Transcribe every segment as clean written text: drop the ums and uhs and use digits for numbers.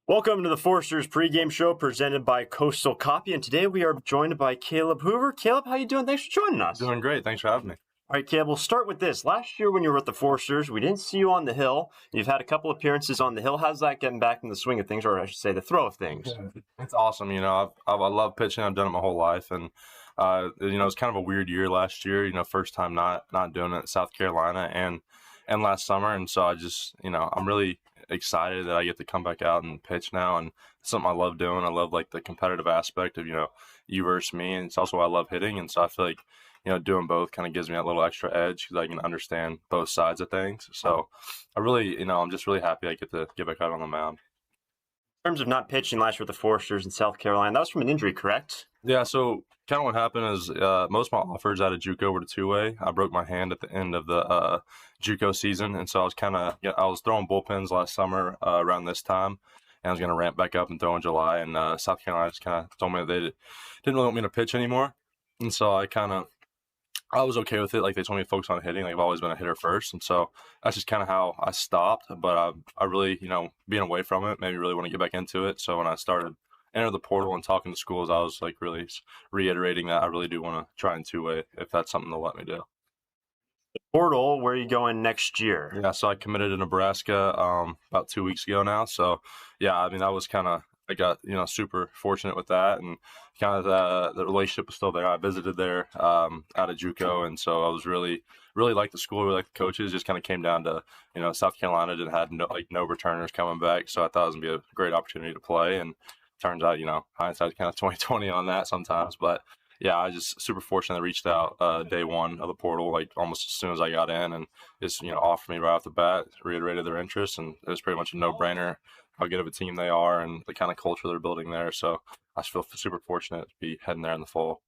Welcome to the Foresters pregame show presented by Coastal Copy, and today we are joined by Caleb Hoover. Caleb, how you doing? Thanks for joining us. Doing great. Thanks for having me. All right, Caleb, we'll start with this. Last year when you were with the Foresters, we didn't see you on the hill. You've had a couple appearances on the hill. How's that getting back in the swing of things, or I should say the throw of things? It's awesome. I love pitching. I've done it my whole life, and it's kind of a weird year last year. First time not doing it at South Carolina and last summer, and so I just I'm really excited that I get to come back out and pitch now, and it's something I love doing. I love like the competitive aspect of you versus me, and it's also why I love hitting, and so I feel like doing both kind of gives me that little extra edge because I can understand both sides of things. So I really, I'm just really happy I get to get back out on the mound. In terms of not pitching last year with the Foresters in South Carolina, that was from an injury, correct? Yeah, so kind of what happened is most of my offers out of JUCO over to two-way. I broke my hand at the end of the JUCO season, and so I was I was throwing bullpens last summer around this time, and I was going to ramp back up and throw in July, and South Carolina just kind of told me that they didn't really want me to pitch anymore, and so I was okay with it. Like, they told me to focus on hitting. Like, I've always been a hitter first. And so that's just kind of how I stopped. But I really, being away from it, made me really want to get back into it. So when I started enter the portal and talking to schools, I was like really reiterating that I really do want to try in two-way if that's something they'll let me do. The portal, where are you going next year? Yeah, so I committed to Nebraska about 2 weeks ago now. So, yeah, I mean, that was I got, super fortunate with that, and kind of the relationship was still there. I visited there out of JUCO, and so I was really liked the school, really liked the coaches. Just kind of came down to, South Carolina had no returners coming back, so I thought it was going to be a great opportunity to play, and turns out, hindsight's kind of 20/20 on that sometimes, but yeah, I just super fortunate. I reached out day one of the portal, like almost as soon as I got in, and just offered me right off the bat, reiterated their interest, and it was pretty much a no-brainer how good of a team they are and the kind of culture they're building there. So I just feel super fortunate to be heading there in the fall.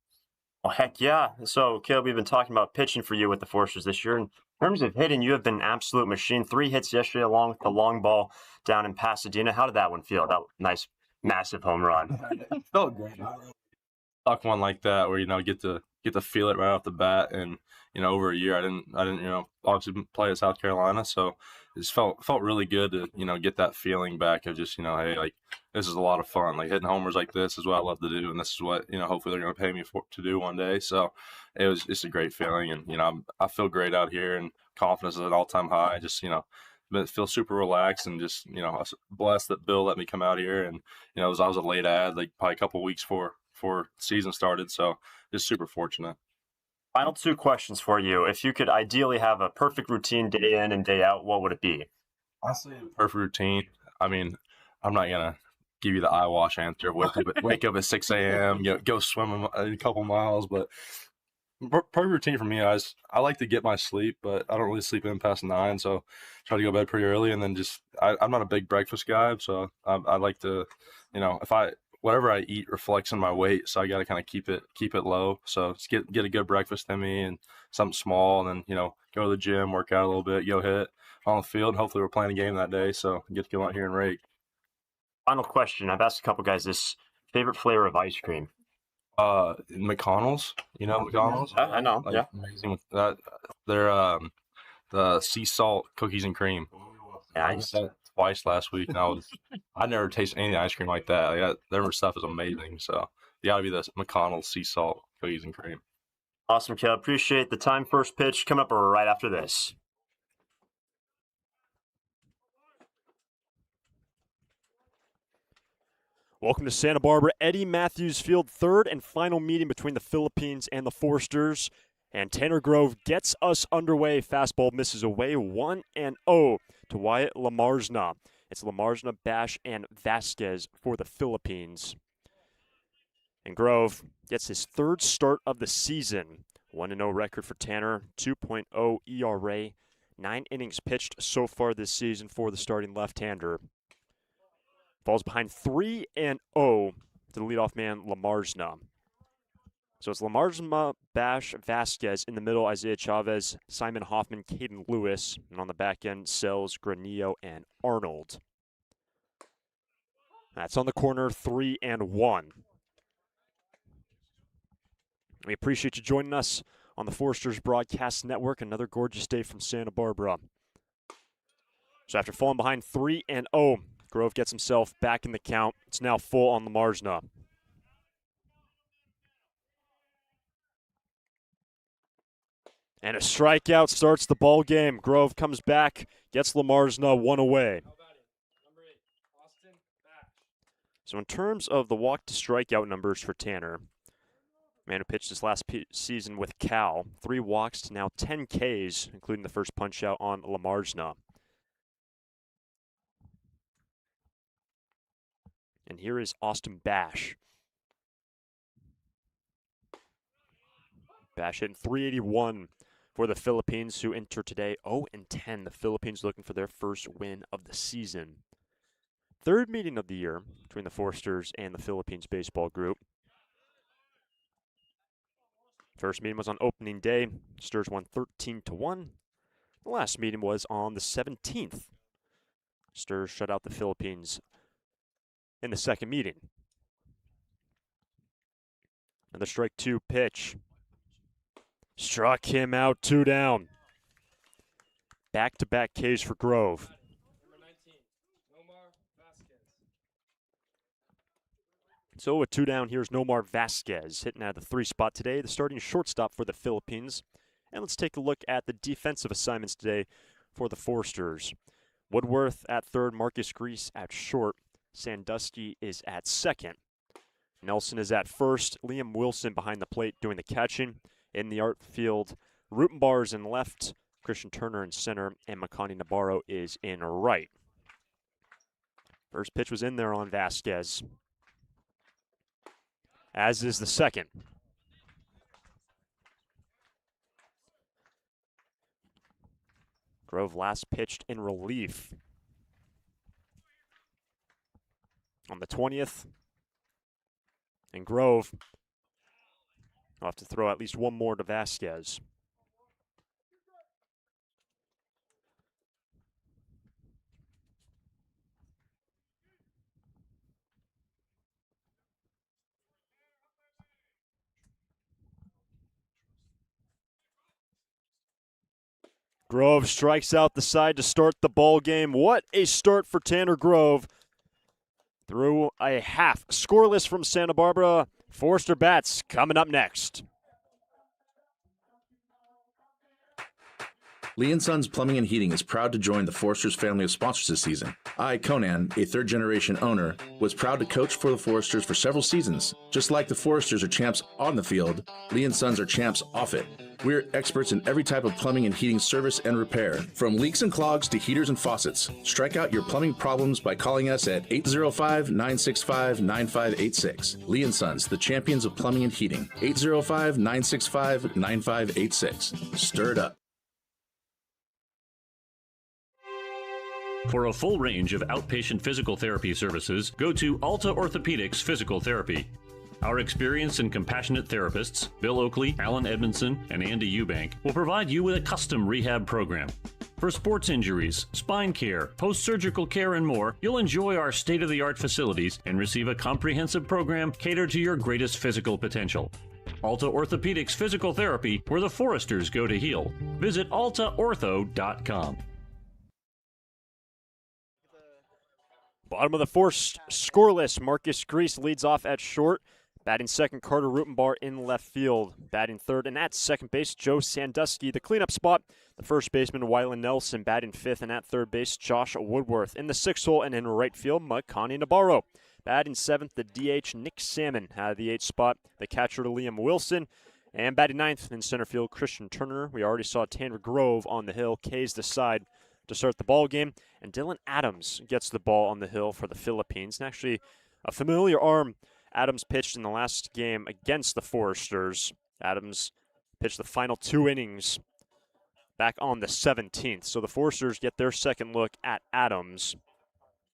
Oh, heck yeah. So, Caleb, we've been talking about pitching for you with the Foresters this year. In terms of hitting, you have been an absolute machine. 3 hits yesterday along with the long ball down in Pasadena. How did that one feel? That nice, massive home run. It felt great. Luck one like that where get to feel it right off the bat, and over a year I didn't obviously play at South Carolina, so it just felt really good to get that feeling back of just hey, like, this is a lot of fun, like hitting homers like this is what I love to do, and this is what hopefully they're going to pay me to do one day. So it was just a great feeling, and I feel great out here, and confidence is at an all-time high. Just feel super relaxed, and just I was blessed that Bill let me come out here, and I was a late ad, like probably a couple weeks before season started, so just super fortunate. Final 2 questions for you. If you could ideally have a perfect routine day in and day out, what would it be? Honestly, perfect routine. I mean, I'm not gonna give you the eye wash answer. Wake up at 6 a.m. Go swim a couple miles, but perfect routine for me, I like to get my sleep, but I don't really sleep in past 9, so try to go to bed pretty early, and then just I'm not a big breakfast guy, so I like to, if whatever I eat reflects on my weight, so I got to kind of keep it low. So just get a good breakfast in me and something small, and then go to the gym, work out a little bit, go hit on the field. Hopefully we're playing a game that day, so get to go out here and rake. Final question. I've asked a couple guys this: favorite flavor of ice cream? McConnell's. McConnell's. Yeah, I know. Like, yeah, amazing with that. They're the sea salt cookies and cream. yeah. I had that twice last week, and I never tasted any ice cream like that. Their stuff is amazing. So you gotta be the McConnell's sea salt cookies and cream. Awesome, Caleb. Appreciate the time. First pitch coming up right after this. Welcome to Santa Barbara, Eddie Matthews Field, third and final meeting between the Philippines and the Foresters. And Tanner Grove gets us underway. Fastball misses away, 1-0 to Wyatt Lamarzna. It's Lamarzna, Bash, and Vasquez for the Philippines. And Grove gets his 3rd start of the season. 1-0 record for Tanner, 2.0 ERA, 9 innings pitched so far this season for the starting left-hander. Falls behind 3-0 to the leadoff man, Lamarzna. So it's Lamarzna, Bash, Vasquez in the middle, Isaiah Chavez, Simon Hoffman, Caden Lewis, and on the back end, Sells, Granillo, and Arnold. That's on the corner, 3-1. We appreciate you joining us on the Foresters Broadcast Network. Another gorgeous day from Santa Barbara. So after falling behind 3-0 Grove gets himself back in the count. It's now full on Lamarsna. And a strikeout starts the ball game. Grove comes back, gets Lamarsna one away. So in terms of the walk to strikeout numbers for Tanner, man who pitched his last season with Cal, 3 walks to now 10 Ks, including the first punch out on Lamarsna. And here is Austin Bash. Bash hitting .381 for the Philippines, who enter today 0-10. The Philippines looking for their first win of the season. Third meeting of the year between the Foresters and the Philippines baseball group. First meeting was on opening day. Stars won 13-1. The last meeting was on the 17th. Stars shut out the Philippines in the second meeting. Another strike 2 pitch. Struck him out, 2 down. Back-to-back Ks for Grove. So with 2 down, here's Nomar Vasquez hitting out of the 3 spot today, the starting shortstop for the Philippines. And let's take a look at the defensive assignments today for the Foresters. Woodworth at third, Marcus Grease at short, Sandusky is at second. Nelson is at first, Liam Wilson behind the plate doing the catching. In the outfield, Rutenbar is in left, Christian Turner in center, and Makani Navarro is in right. First pitch was in there on Vasquez, as is the second. Grove last pitched in relief on the 20th. And Grove will have to throw at least one more to Vasquez. Grove strikes out the side to start the ball game. What a start for Tanner Grove. Through a half. Scoreless from Santa Barbara. Forester bats coming up next. Lee & Sons Plumbing and Heating is proud to join the Foresters family of sponsors this season. I, Conan, a third-generation owner, was proud to coach for the Foresters for several seasons. Just like the Foresters are champs on the field, Lee & Sons are champs off it. We're experts in every type of plumbing and heating service and repair, from leaks and clogs to heaters and faucets. Strike out your plumbing problems by calling us at 805-965-9586. Lee & Sons, the champions of plumbing and heating. 805-965-9586. Stir it up. For a full range of outpatient physical therapy services, go to Alta Orthopedics Physical Therapy. Our experienced and compassionate therapists, Bill Oakley, Alan Edmondson, and Andy Eubank, will provide you with a custom rehab program. For sports injuries, spine care, post-surgical care, and more, you'll enjoy our state-of-the-art facilities and receive a comprehensive program catered to your greatest physical potential. Alta Orthopedics Physical Therapy, where the Foresters go to heal. Visit altaortho.com. Bottom of the fourth, scoreless. Marcus Grease leads off at short. Batting second, Carter Rutenbar in left field. Batting third, and at second base, Joe Sandusky. The cleanup spot, the first baseman, Wylan Nelson. Batting fifth, and at third base, Josh Woodworth. In the sixth hole and in right field, Makani Navarro. Batting seventh, the DH, Nick Salmon. Out of the eighth spot, the catcher, Liam Wilson. And batting ninth in center field, Christian Turner. We already saw Tanner Grove on the hill. K's the side to start the ball game. And Dylan Adams gets the ball on the hill for the Philippines. And actually, a familiar arm. Adams pitched in the last game against the Foresters. Adams pitched the final 2 innings back on the 17th. So the Foresters get their second look at Adams.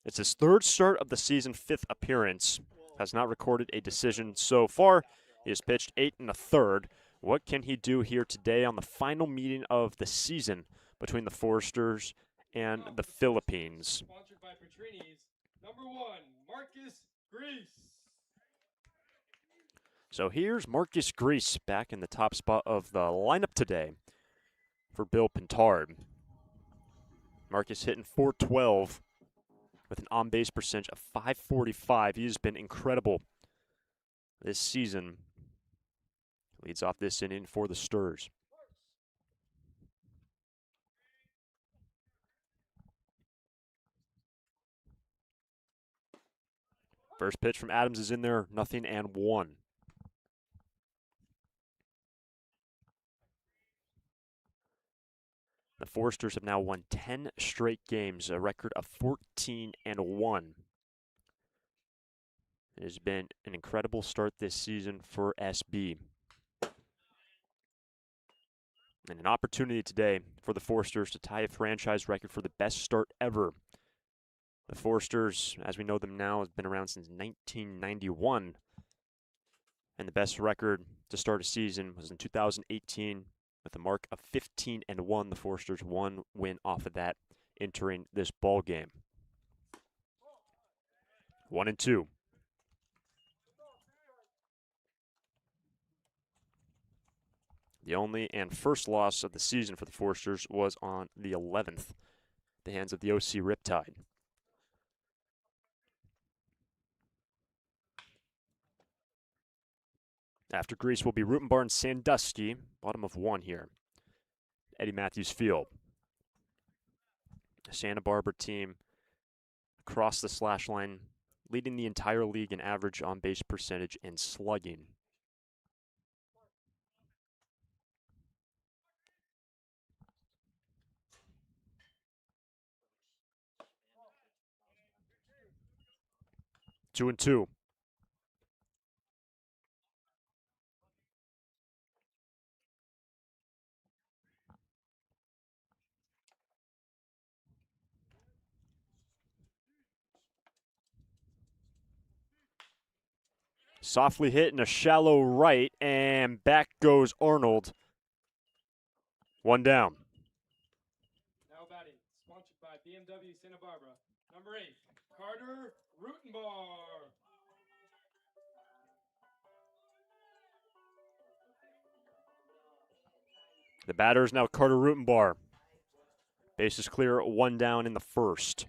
It's his third start of the season, 5th appearance. Has not recorded a decision so far. He has pitched 8 1/3. What can he do here today on the final meeting of the season between the Foresters and the Philippines? Sponsored by Petrini's, number 1, Marcus Grease. So here's Marcus Grease back in the top spot of the lineup today for Bill Pintard. Marcus hitting .412 with an on-base percentage of .545. He has been incredible this season. Leads off this inning for the Sturs. First pitch from Adams is in there, 0-1. The Foresters have now won 10 straight games, a record of 14-1. It has been an incredible start this season for SB. And an opportunity today for the Foresters to tie a franchise record for the best start ever. The Foresters, as we know them now, have been around since 1991. And the best record to start a season was in 2018 with a mark of 15-1. The Foresters 1 win off of that entering this ball game. 1-2. The only and first loss of the season for the Foresters was on the 11th, the hands of the OC Riptide. After Greece will be Rutenbar and Sandusky, bottom of 1 here. Eddie Matthews Field. The Santa Barbara team across the slash line, leading the entire league in average on-base percentage and slugging. Two and two. Softly hit in a shallow right, and back goes Arnold. One down. Now batting, sponsored by BMW Santa Barbara. Number 8, Carter Rutenbar. The batter is now Carter Rutenbar. Base is clear, 1 down in the first.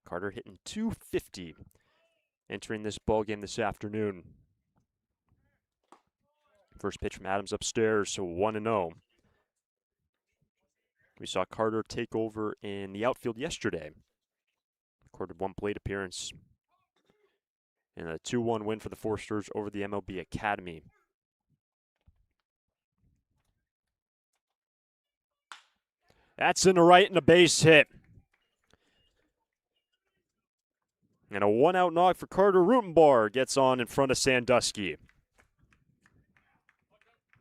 Carter hitting .250 entering this ball game this afternoon. First pitch from Adams upstairs, so 1-0. We saw Carter take over in the outfield yesterday. Recorded 1 plate appearance. And a 2-1 win for the Foresters over the MLB Academy. That's in the right and a base hit. And a 1-out knock for Carter Rutenbar gets on in front of Sandusky.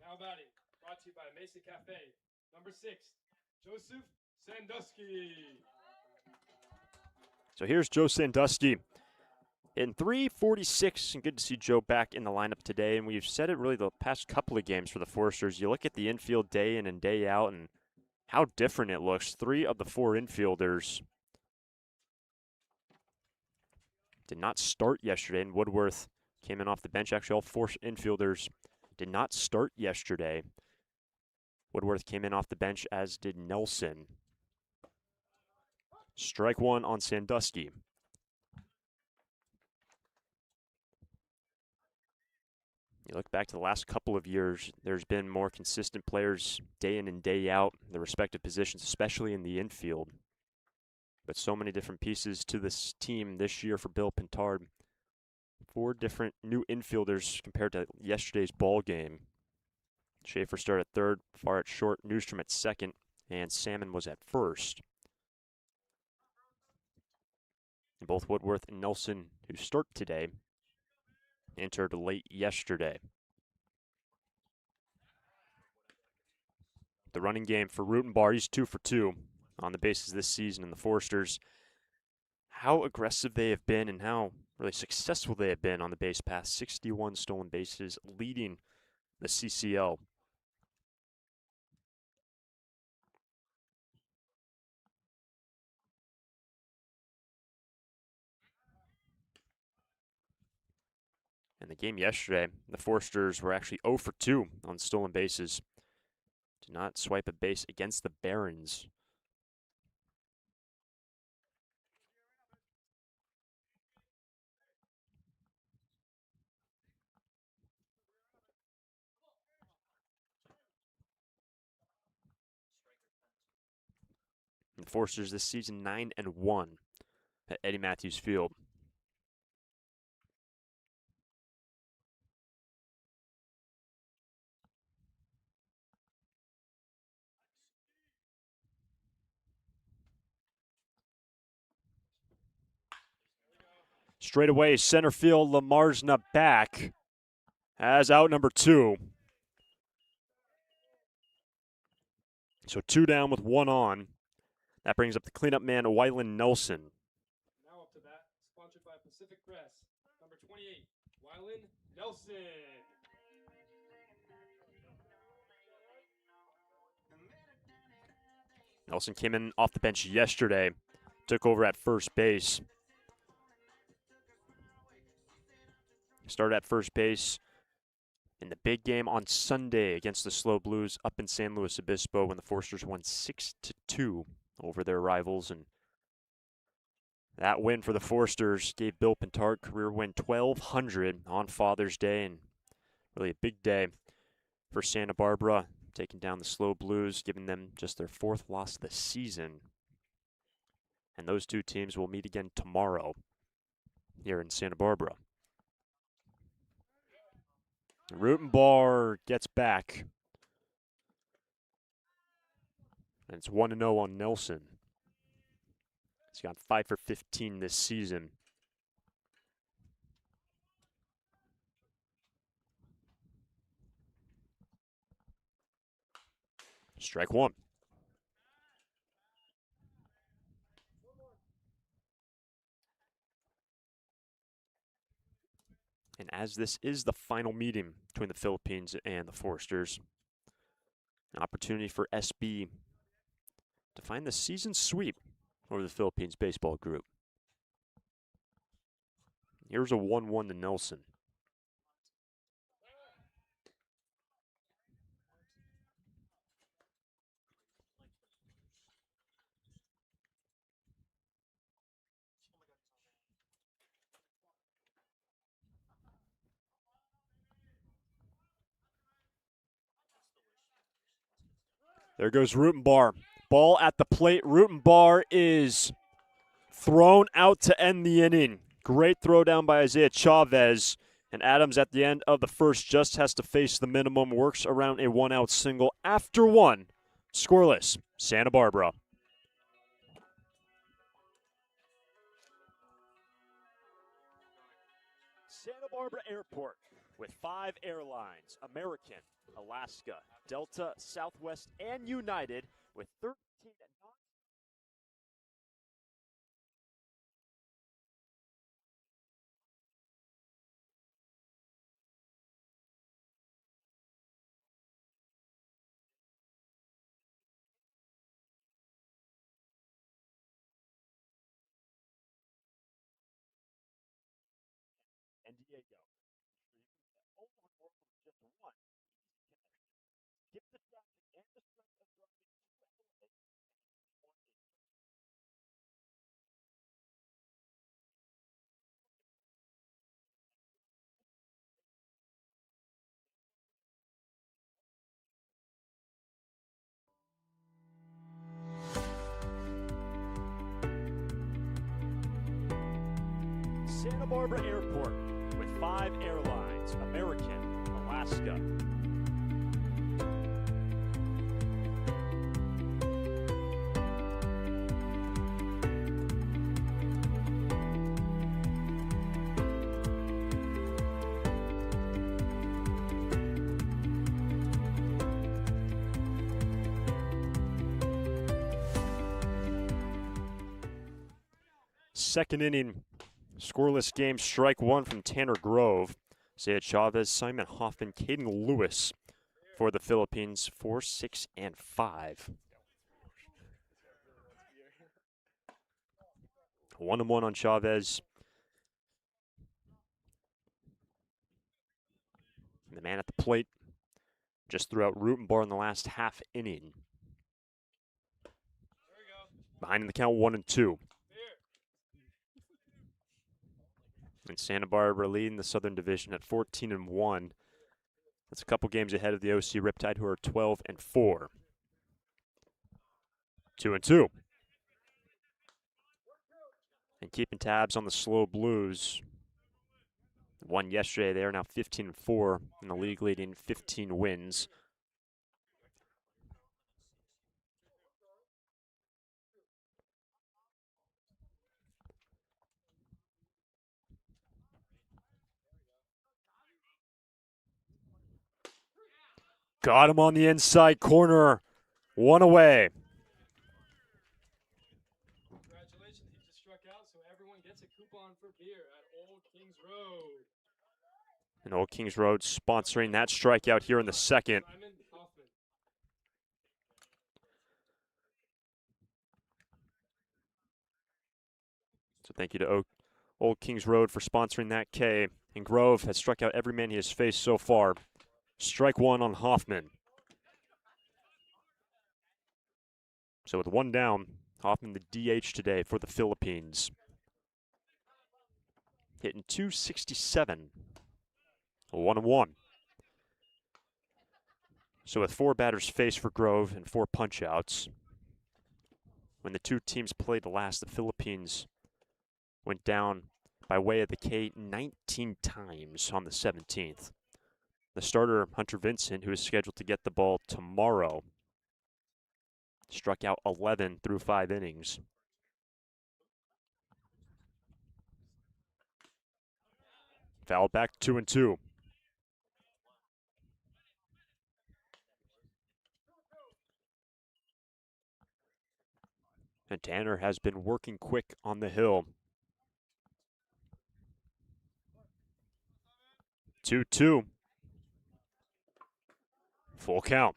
Now batting, brought to you by Mesa Cafe. Number 6, Joseph Sandusky. So here's Joe Sandusky in .346, and good to see Joe back in the lineup today. And we've said it really the past couple of games for the Foresters. You look at the infield day in and day out, and how different it looks. 3 of the 4 infielders did not start yesterday, and Woodworth came in off the bench. Actually, all 4 infielders did not start yesterday. Woodworth came in off the bench, as did Nelson. Strike 1 on Sandusky. You look back to the last couple of years, there's been more consistent players day in and day out, in their respective positions, especially in the infield. But so many different pieces to this team this year for Bill Pintard. 4 different new infielders compared to yesterday's ball game. Schaefer started at third, Farr at short, Newstrom at second, and Salmon was at first. And both Woodworth and Nelson, who start today, entered late yesterday. The running game for Rutenbar, he's 2 for 2 on the bases this season, and the Foresters, how aggressive they have been and how really successful they have been on the base path. 61 stolen bases, leading the CCL. In the game yesterday, the Foresters were actually 0 for 2 on stolen bases. Did not swipe a base against the Barons. And the Forsters this season 9-1 at Eddie Matthews Field. Straight away, center field, Lamarsna back as out number 2. So 2 down with 1 on. That brings up the cleanup man, Wylan Nelson. Now up to bat, sponsored by Pacific Press. Number 28, Wylan Nelson. Nelson came in off the bench yesterday, took over at first base. Started at first base in the big game on Sunday against the Slow Blues up in San Luis Obispo when the Forsters won 6-2 over their rivals. And that win for the Forsters gave Bill Pintard career win 1,200 on Father's Day, and really a big day for Santa Barbara, taking down the Slow Blues, giving them just their 4th loss of the season. And those two teams will meet again tomorrow here in Santa Barbara. Rutenbar gets back. And it's 1-0 on Nelson. He's got 5 for 15 this season. Strike 1. And as this is the final meeting between the Philippines and the Forsters, an opportunity for SB to find the season sweep over the Philippines baseball group. Here's a 1-1 to Nelson. There goes Rutenbar. Ball at the plate. Rutenbar is thrown out to end the inning. Great throw down by Isaiah Chavez. And Adams at the end of the first just has to face the minimum. Works around a 1-out single after 1. Scoreless, Santa Barbara. Santa Barbara Airport with 5 airlines: American, Alaska, Delta, Southwest, and United, with 13 non- and Diego. Only with just 1 easy connection. Skip the traffic and the stress of driving to LA, and you can Santa Barbara Airport with 5 airlines: American, Alaska. Second inning, scoreless game, strike 1 from Tanner Grove. Zayed Chavez, Simon Hoffman, Caden Lewis for the Philippines, 4, 6, and 5. 1-1 on Chavez. And the man at the plate, Just threw out Rutenbar in the last half inning. Behind in the count 1-2. And Santa Barbara leading the Southern Division at 14-1. That's a couple games ahead of the OC Riptide, who are 12-4. 2-2. And keeping tabs on the slow Blues. Won yesterday. They are now 15-4 in the league, leading 15 wins. Got him on the inside corner. One away. Congratulations, he just struck out, so everyone gets a coupon for beer at Old Kings Road. And Old Kings Road sponsoring that strikeout here in the second. Simon Hoffman. So thank you to Old Kings Road for sponsoring that K. And Grove has struck out every man he has faced so far. Strike one on Hoffman. So with one down, Hoffman the DH today for the Philippines. Hitting .267. 1-1. So with 4 batters faced for Grove and 4 punch-outs. When the two teams played last, the Philippines went down by way of the K 19 times on the 17th. The starter, Hunter Vincent, who is scheduled to get the ball tomorrow, struck out 11 through 5 innings. Foul back 2-2. And Tanner has been working quick on the hill. 2-2. Full count.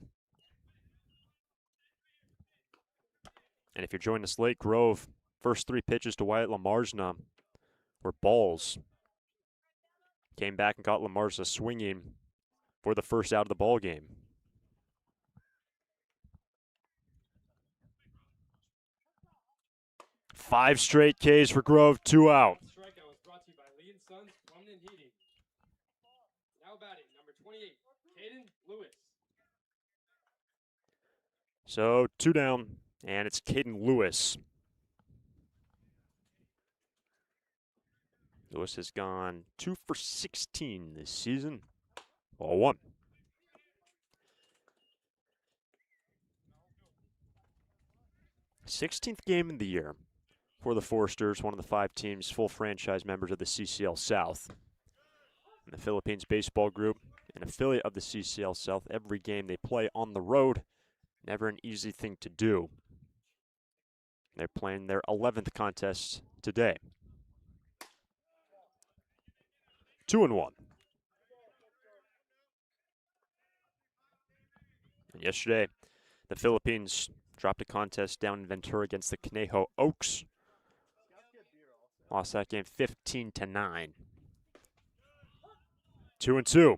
And if you're joining us late, Grove, first 3 pitches to Wyatt Lamarsna were balls. Came back and got Lamarsna swinging for the first out of the ball game. Five straight Ks for Grove, 2 out. Strikeout was brought to you by Lee & Sons Plumbing and Heating. Now batting, number 28, Caden Lewis. So 2 down, and it's Caden Lewis. Lewis has gone 2 for 16 this season. Ball 1. Sixteenth game of the year for the Foresters, one of the 5 teams, full franchise members of the CCL South. And the Philippines Baseball Group, an affiliate of the CCL South, every game they play on the road, never an easy thing to do. They're playing their 11th contest today. 2-1. And yesterday, the Philippines dropped a contest down in Ventura against the Conejo Oaks. Lost that game 15-9. 2-2.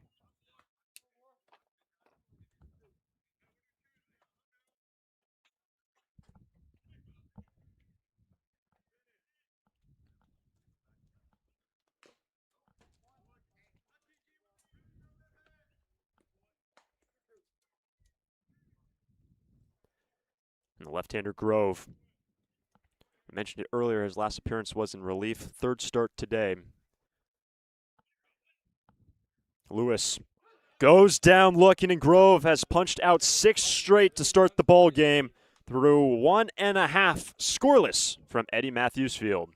And the left-hander Grove. I mentioned it earlier, his last appearance was in relief. 3rd start today. Lewis goes down looking, and Grove has punched out 6 straight to start the ball game through 1.5 scoreless from Eddie Matthews Field.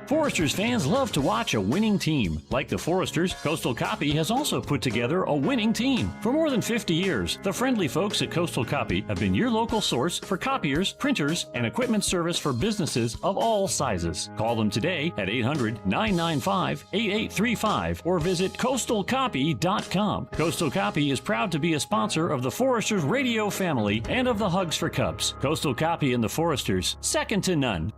Foresters fans love to watch a winning team. Like the Foresters, Coastal Copy has also put together a winning team. For more than 50 years, the friendly folks at Coastal Copy have been your local source for copiers, printers, and equipment service for businesses of all sizes. Call them today at 800-995-8835 or visit coastalcopy.com. Coastal Copy is proud to be a sponsor of the Foresters radio family and of the Hugs for Cubs. Coastal Copy and the Foresters, second to none.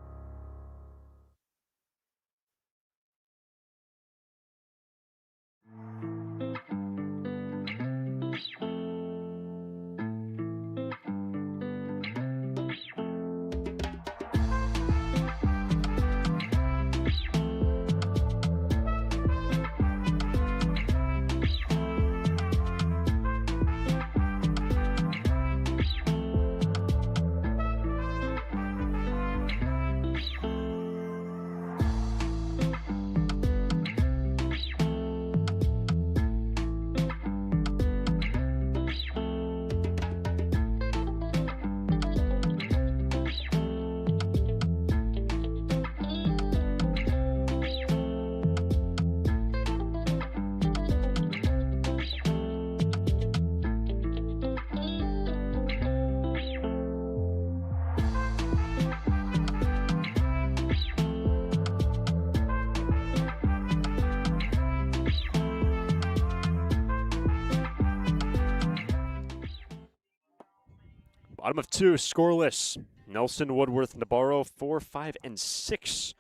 Bottom of 2, scoreless. Nelson, Woodworth, Nabarro, 4, 5, and 6.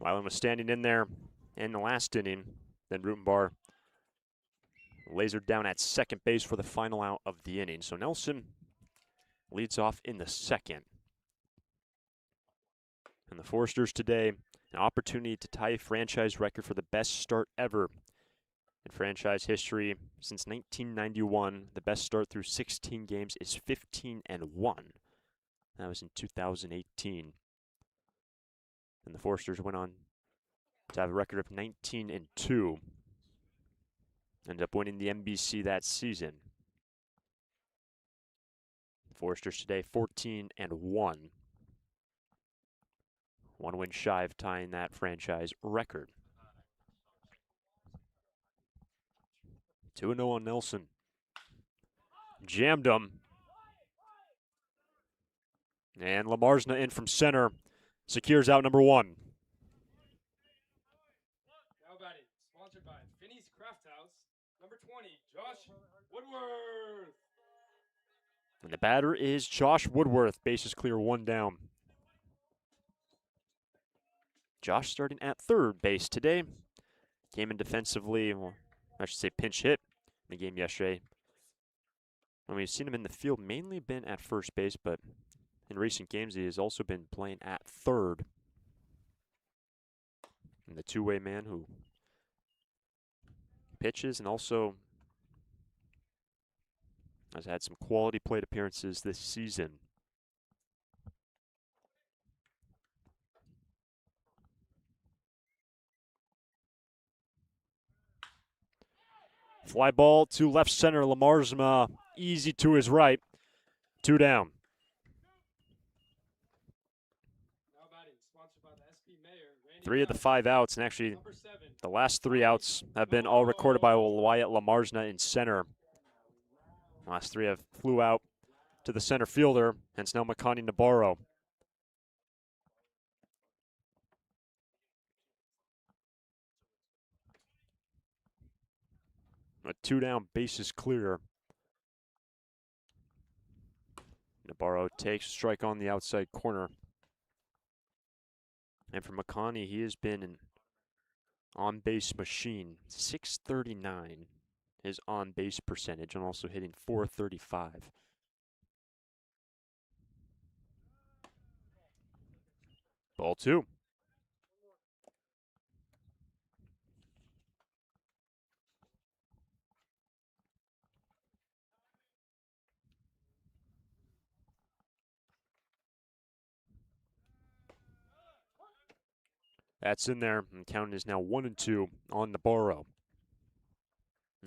Weiland was standing in there in the last inning. Then Rutenbar lasered down at second base for the final out of the inning. So Nelson leads off in the second. And the Foresters today, an opportunity to tie a franchise record for the best start ever in franchise history since 1991. The best start through 16 games is 15-1. That was in 2018. And the Foresters went on to have a record of 19-2. Ended up winning the NBC that season. Foresters today 14-1. 1 win shy of tying that franchise record. 2-0 on Nelson. Jammed him. And Lamarsna in from center. Secures out number 1. Now batting, sponsored by Finney's Craft House. Number 20, Josh Woodworth. And the batter is Josh Woodworth. Bases clear, 1 down. Josh starting at third base today. Came in defensively, well, I should say pinch hit in the game yesterday. And we've seen him in the field, mainly been at first base, but in recent games he has also been playing at third. And the two-way man who pitches and also has had some quality plate appearances this season. Fly ball to left center. Lamarsma easy to his right. 2 down. Now batting, sponsored by the SP Mayor, Randy 3 of the Bowden. 5 outs, and actually Number 7, the last 3 outs have been all recorded by Wyatt Lamarsna in center. Last 3 have flew out to the center fielder, hence now Makani Nabarro. A 2 down, bases clear. Nabarro takes a strike on the outside corner. And for Makani, he has been an on-base machine. 639 his on-base percentage, and also hitting 435. Ball 2. That's in there, and count is now 1-2 on Nabarro.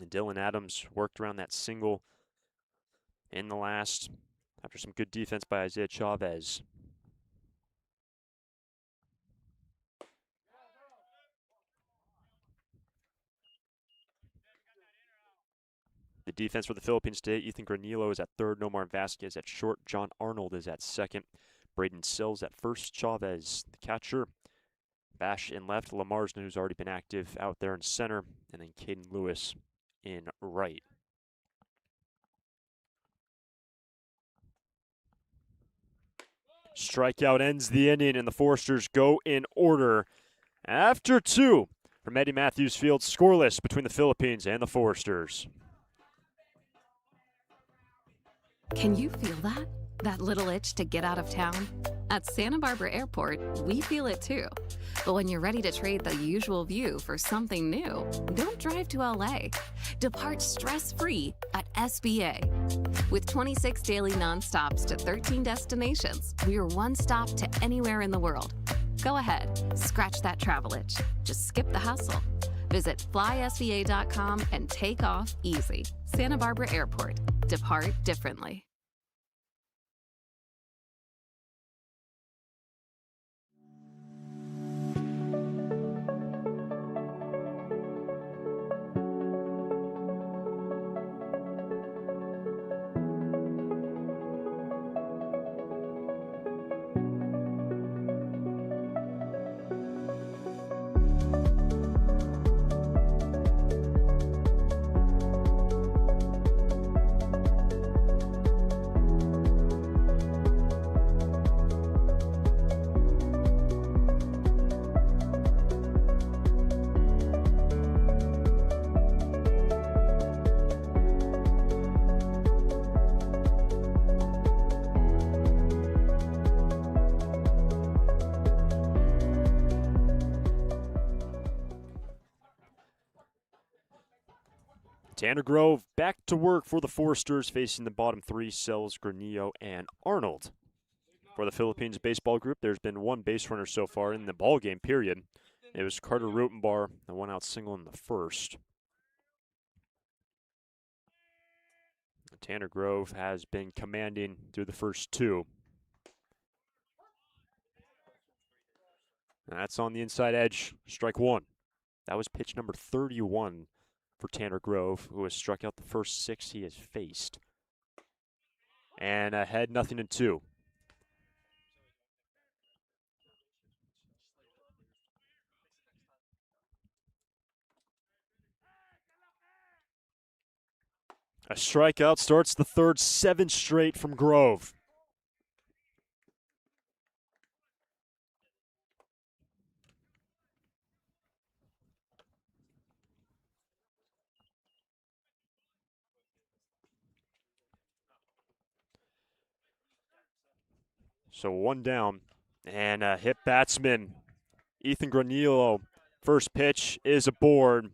And Dylan Adams worked around that single in the last after some good defense by Isaiah Chavez. The defense for the Philippines today, Ethan Granillo is at third, Nomar Vasquez at short, John Arnold is at second, Braden Sills at first, Chavez, the catcher, Bash in left, Lamarsna, who's already been active out there in center, and then Caden Lewis in right. Strikeout ends the inning, and the Foresters go in order after 2 from Eddie Matthews Field, scoreless between the Philippines and the Foresters. Can you feel that? That little itch to get out of town? At Santa Barbara Airport, we feel it too. But when you're ready to trade the usual view for something new, don't drive to LA. Depart stress-free at SBA. With 26 daily nonstops to 13 destinations, we're one stop to anywhere in the world. Go ahead, scratch that travel itch. Just skip the hustle. Visit flysba.com and take off easy. Santa Barbara Airport. Depart differently. Tanner Grove back to work for the Forsters, facing the bottom three, Sells, Granillo, and Arnold. For the Philippines baseball group, there's been one base runner so far in the ball game, period. It was Carter Rutenbar, the one-out single in the first. Tanner Grove has been commanding through the first two. And that's on the inside edge, strike one. That was pitch number 31 for Tanner Grove, who has struck out the first 6 he has faced. And ahead, 0-2. A strikeout starts the third, 7 straight from Grove. So one down, and a hit batsman, Ethan Granillo. First pitch is aboard.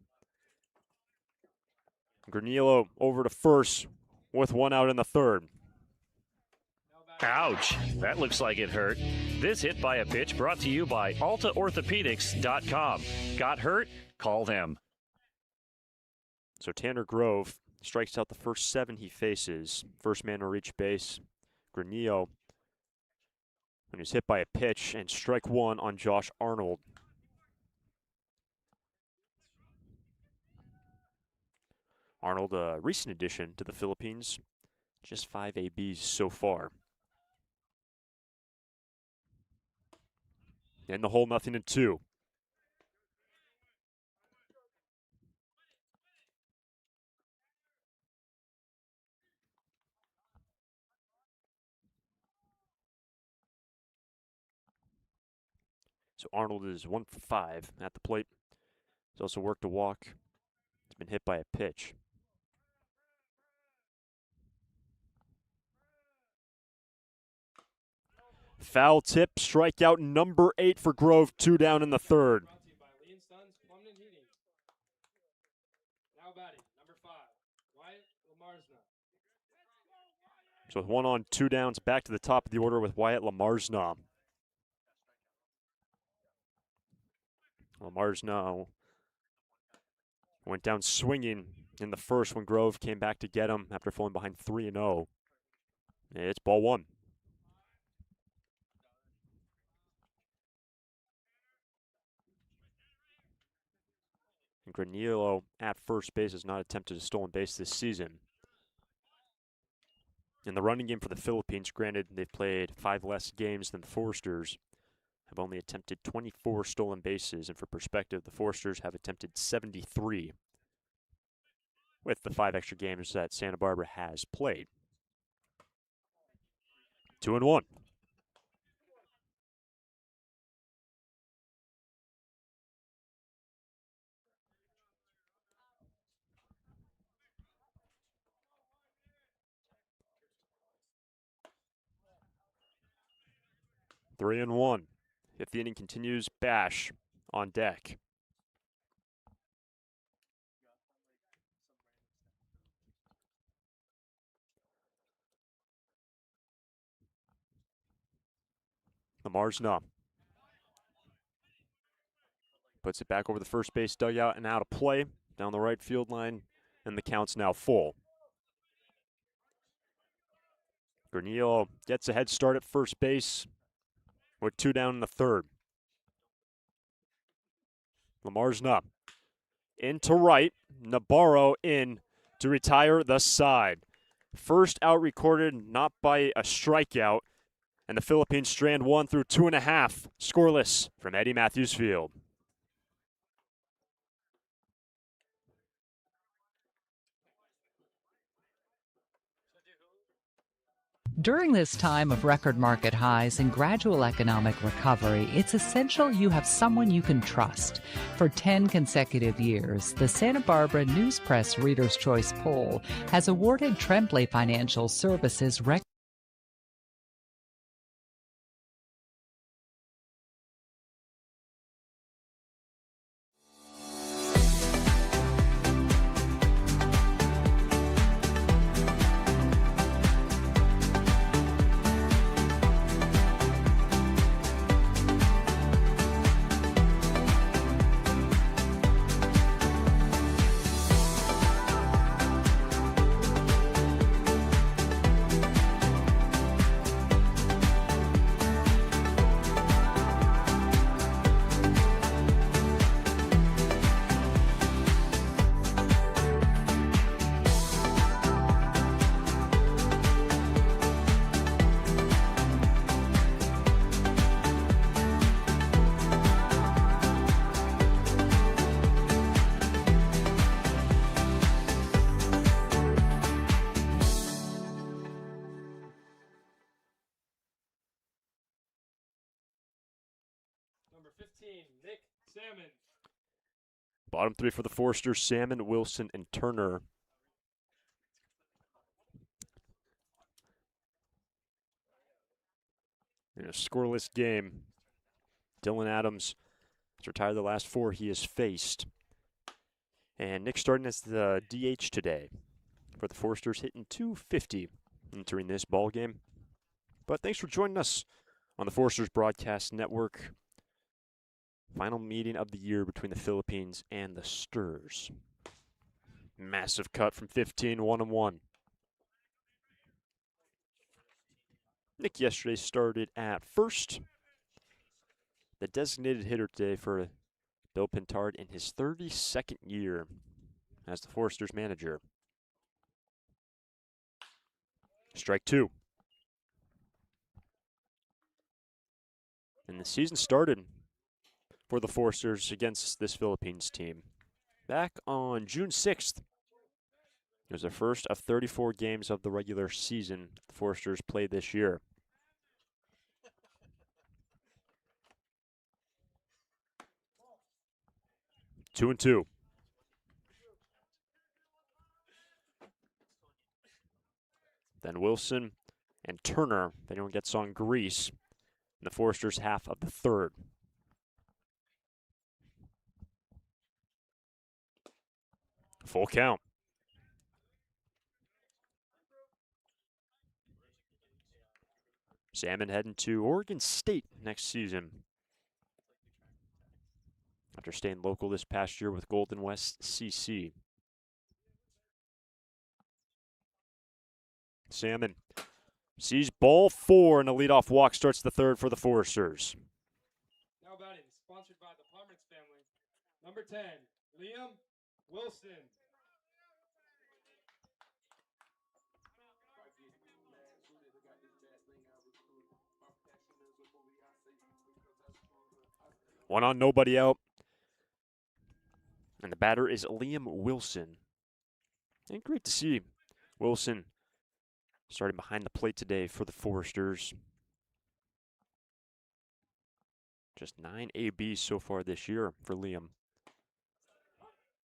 Granillo over to first with one out in the third. Ouch, that looks like it hurt. This hit by a pitch brought to you by AltaOrthopedics.com. Got hurt? Call them. So Tanner Grove strikes out the first 7 he faces. First man to reach base, Granillo. And he's hit by a pitch, and strike one on Josh Arnold. Arnold, a recent addition to the Philippines, just 5 ABs so far. In the hole, 0-2. So Arnold is 1 for 5 at the plate. He's also worked a walk. He's been hit by a pitch. Foul tip, strikeout number 8 for Grove, 2 down in the third. Brought to you by Lee & Sons Plumbing and Heating. Now batting, number 5, Wyatt Lamarsna. So with 1 on, 2 downs, back to the top of the order with Wyatt Lamarsna. Lamarsna went down swinging in the first when Grove came back to get him after falling behind 3-0. It's ball 1. And Granillo at first base has not attempted a stolen base this season. In the running game for the Philippines, granted they've played 5 less games than the Forsters, have only attempted 24 stolen bases, and for perspective, the Forsters have attempted 73 with the 5 extra games that Santa Barbara has played. 2-1. Three and 1. If the inning continues, Bash on deck. Lamarsna puts it back over the first base dugout and out of play down the right field line, and the count's now full. Granillo gets a head start at first base with 2 down in the third. Lamarsna into right. Nabarro in to retire the side. First out recorded, not by a strikeout. And the Philippines strand 1 through 2.5. Scoreless from Eddie Matthews Field. During this time of record market highs and gradual economic recovery, it's essential you have someone you can trust. For 10 consecutive years, the Santa Barbara News Press Reader's Choice Poll has awarded Tremblay Financial Services 15, Nick Salmon. Bottom three for the Foresters, Salmon, Wilson, and Turner. In a scoreless game, Dylan Adams has retired the last four he has faced. And Nick starting as the DH today for the Foresters, hitting .250 entering this ball game. But thanks for joining us on the Foresters Broadcast Network. Final meeting of the year between the Philippines and the Sturs. Massive cut from 15, 1-1. Nick yesterday started at first. The designated hitter today for Bill Pintard in his 32nd year as the Foresters manager. Strike two. And the season started for the Foresters against this Philippines team back on June 6th. It was the first of 34 games of the regular season the Foresters played this year. Two and two. Then Wilson and Turner, if anyone gets on grease, in the Foresters' half of the third. Full count. Salmon heading to Oregon State next season after staying local this past year with Golden West CC. Salmon sees ball four, and a leadoff walk starts the third for the Foresters. Now batting, sponsored by the Pomerantz family. Number 10, Liam Wilson. One on, nobody out. And the batter is Liam Wilson. And great to see Wilson starting behind the plate today for the Foresters. Just 9 ABs so far this year for Liam.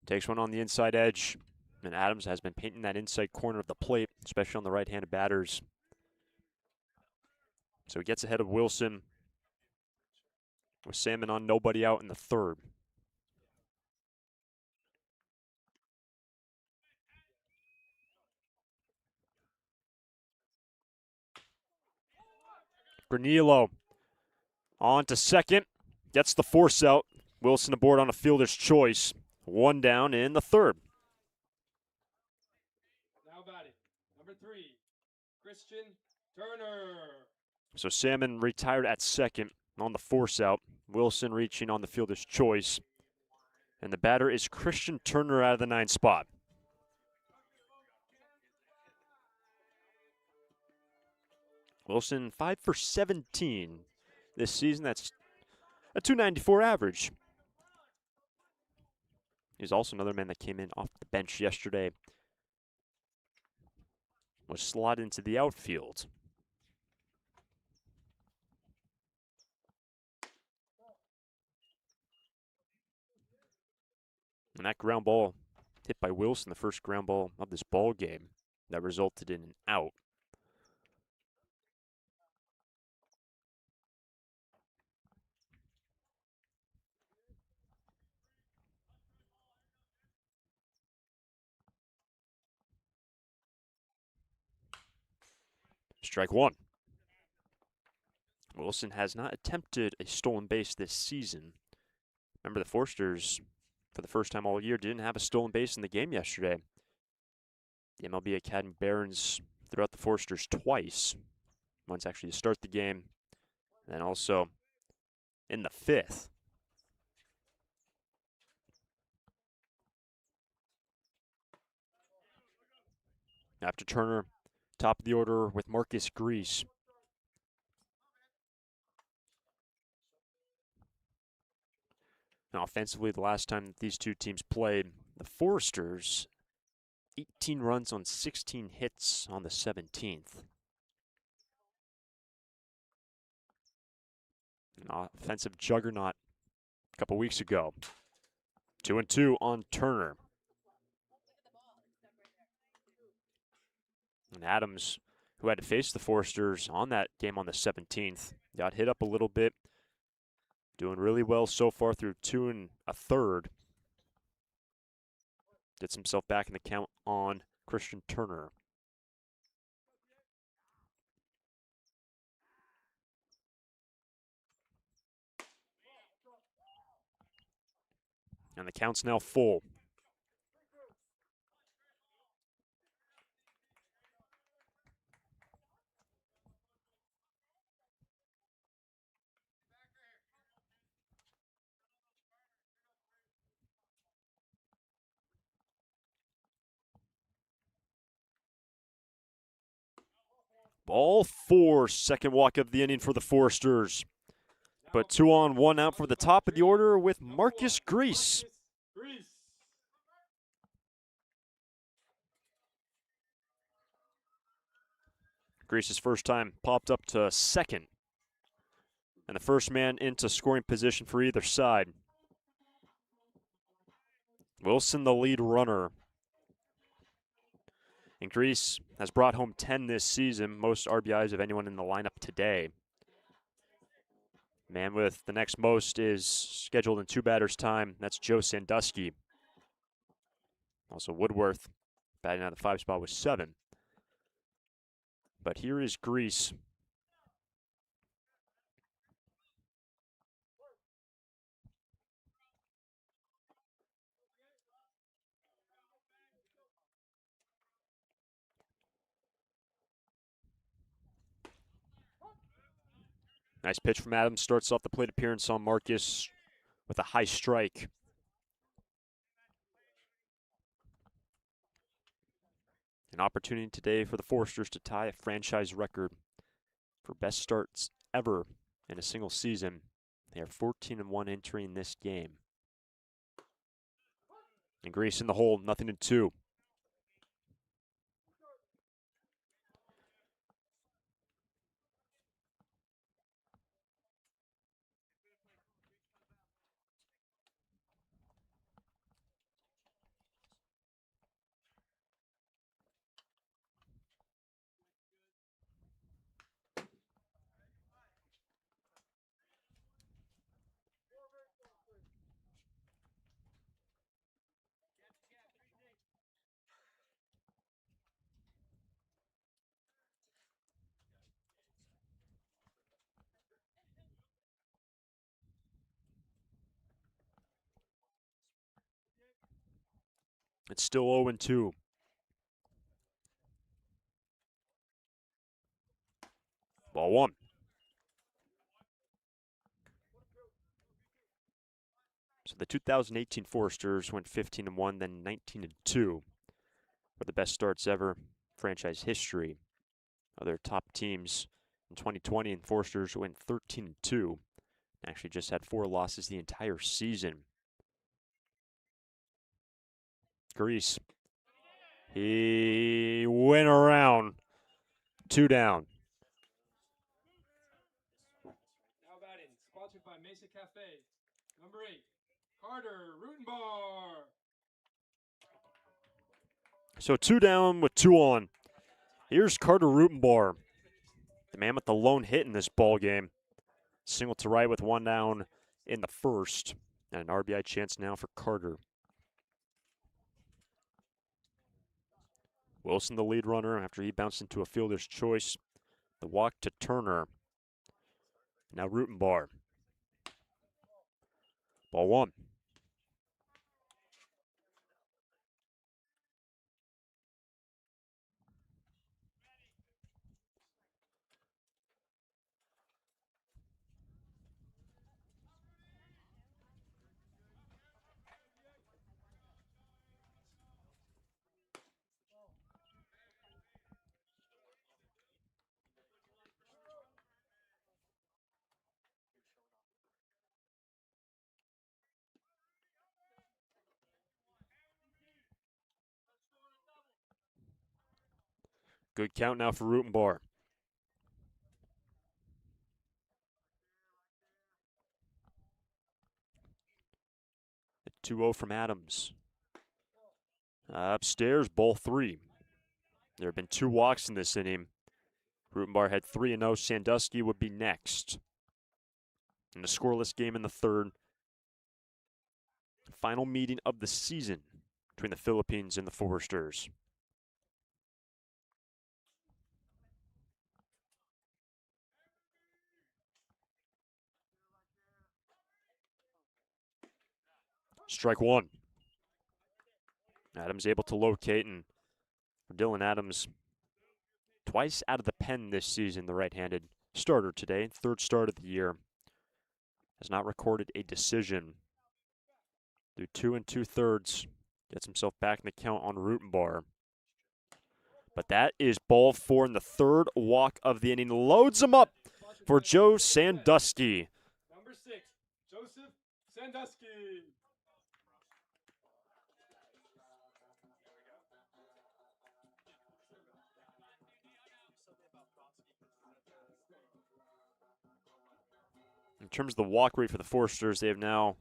Takes one on the inside edge. And Adams has been painting that inside corner of the plate, especially on the right-handed batters. So he gets ahead of Wilson with Salmon on, nobody out in the third. Granillo on to second, gets the force out. Wilson aboard on a fielder's choice. One down in the third. Now batting, number 3, Christian Turner. So Salmon retired at second on the force out. Wilson reaching on the fielder's choice. And the batter is Christian Turner out of the 9 spot. Wilson 5 for 17 this season. That's a .294 average. He's also another man that came in off the bench yesterday. Was slotted into the outfield. And that ground ball hit by Wilson, the first ground ball of this ball game, that resulted in an out. Strike one. Wilson has not attempted a stolen base this season. Remember, the Foresters, for the first time all year, didn't have a stolen base in the game yesterday. The MLB Academy Barons threw out the Foresters twice. Once actually to start the game, and then also in the 5th. After Turner, top of the order with Marcus Grease. Now, offensively, the last time that these two teams played, the Foresters, 18 runs on 16 hits on the 17th. An offensive juggernaut couple weeks ago. 2-2 on Turner. And Adams, who had to face the Forsters on that game on the 17th, got hit up a little bit. Doing really well so far through 2 1/3. Gets himself back in the count on Christian Turner. And the count's now full. Ball 4, second walk of the inning for the Forsters. But 2 on, 1 out for the top of the order with Marcus Grease. Grease's first time popped up to second. And the first man into scoring position for either side. Wilson, the lead runner. And Grease has brought home 10 this season, most RBIs of anyone in the lineup today. Man with the next most is scheduled in 2 batters' time. That's Joe Sandusky. Also Woodworth batting out of the 5 spot with 7. But here is Grease. Nice pitch from Adams. Starts off the plate appearance on Marcus with a high strike. An opportunity today for the Forsters to tie a franchise record for best starts ever in a single season. They are 14-1 entering this game. And Grease in the hole, 0-2. It's still 0-2. Ball 1. So the 2018 Forsters went 15-1, then 19-2. Were the best starts ever, franchise history. Other top teams in 2020 and Forsters went 13-2. Actually just had 4 losses the entire season. Grease. He went around. 2 down. Now batting, sponsored by Mesa Cafe. Number 8, Carter Rutenbar. So 2 down with 2 on. Here's Carter Rutenbar, the man with the lone hit in this ball game. Single to right with 1 down in the first. And an RBI chance now for Carter. Wilson, the lead runner, after he bounced into a fielder's choice. The walk to Turner. Now Rutenbar. Ball 1. Good count now for Rutenbar. 2-0 from Adams. Upstairs, ball 3. There have been 2 walks in this inning. Rutenbar had 3-0. Sandusky would be next. In the scoreless game in the 3rd. Final meeting of the season between the Philippines and the Foresters. Strike 1. Adams able to locate, and for Dylan Adams, twice out of the pen this season, the right-handed starter today, 3rd start of the year, has not recorded a decision. Through 2 2/3, gets himself back in the count on Rutenbar. But that is ball 4 in the 3rd walk of the inning. Loads him up for Joe Sandusky. Number 6, Joseph Sandusky. In terms of the walk rate for the Foresters, they have now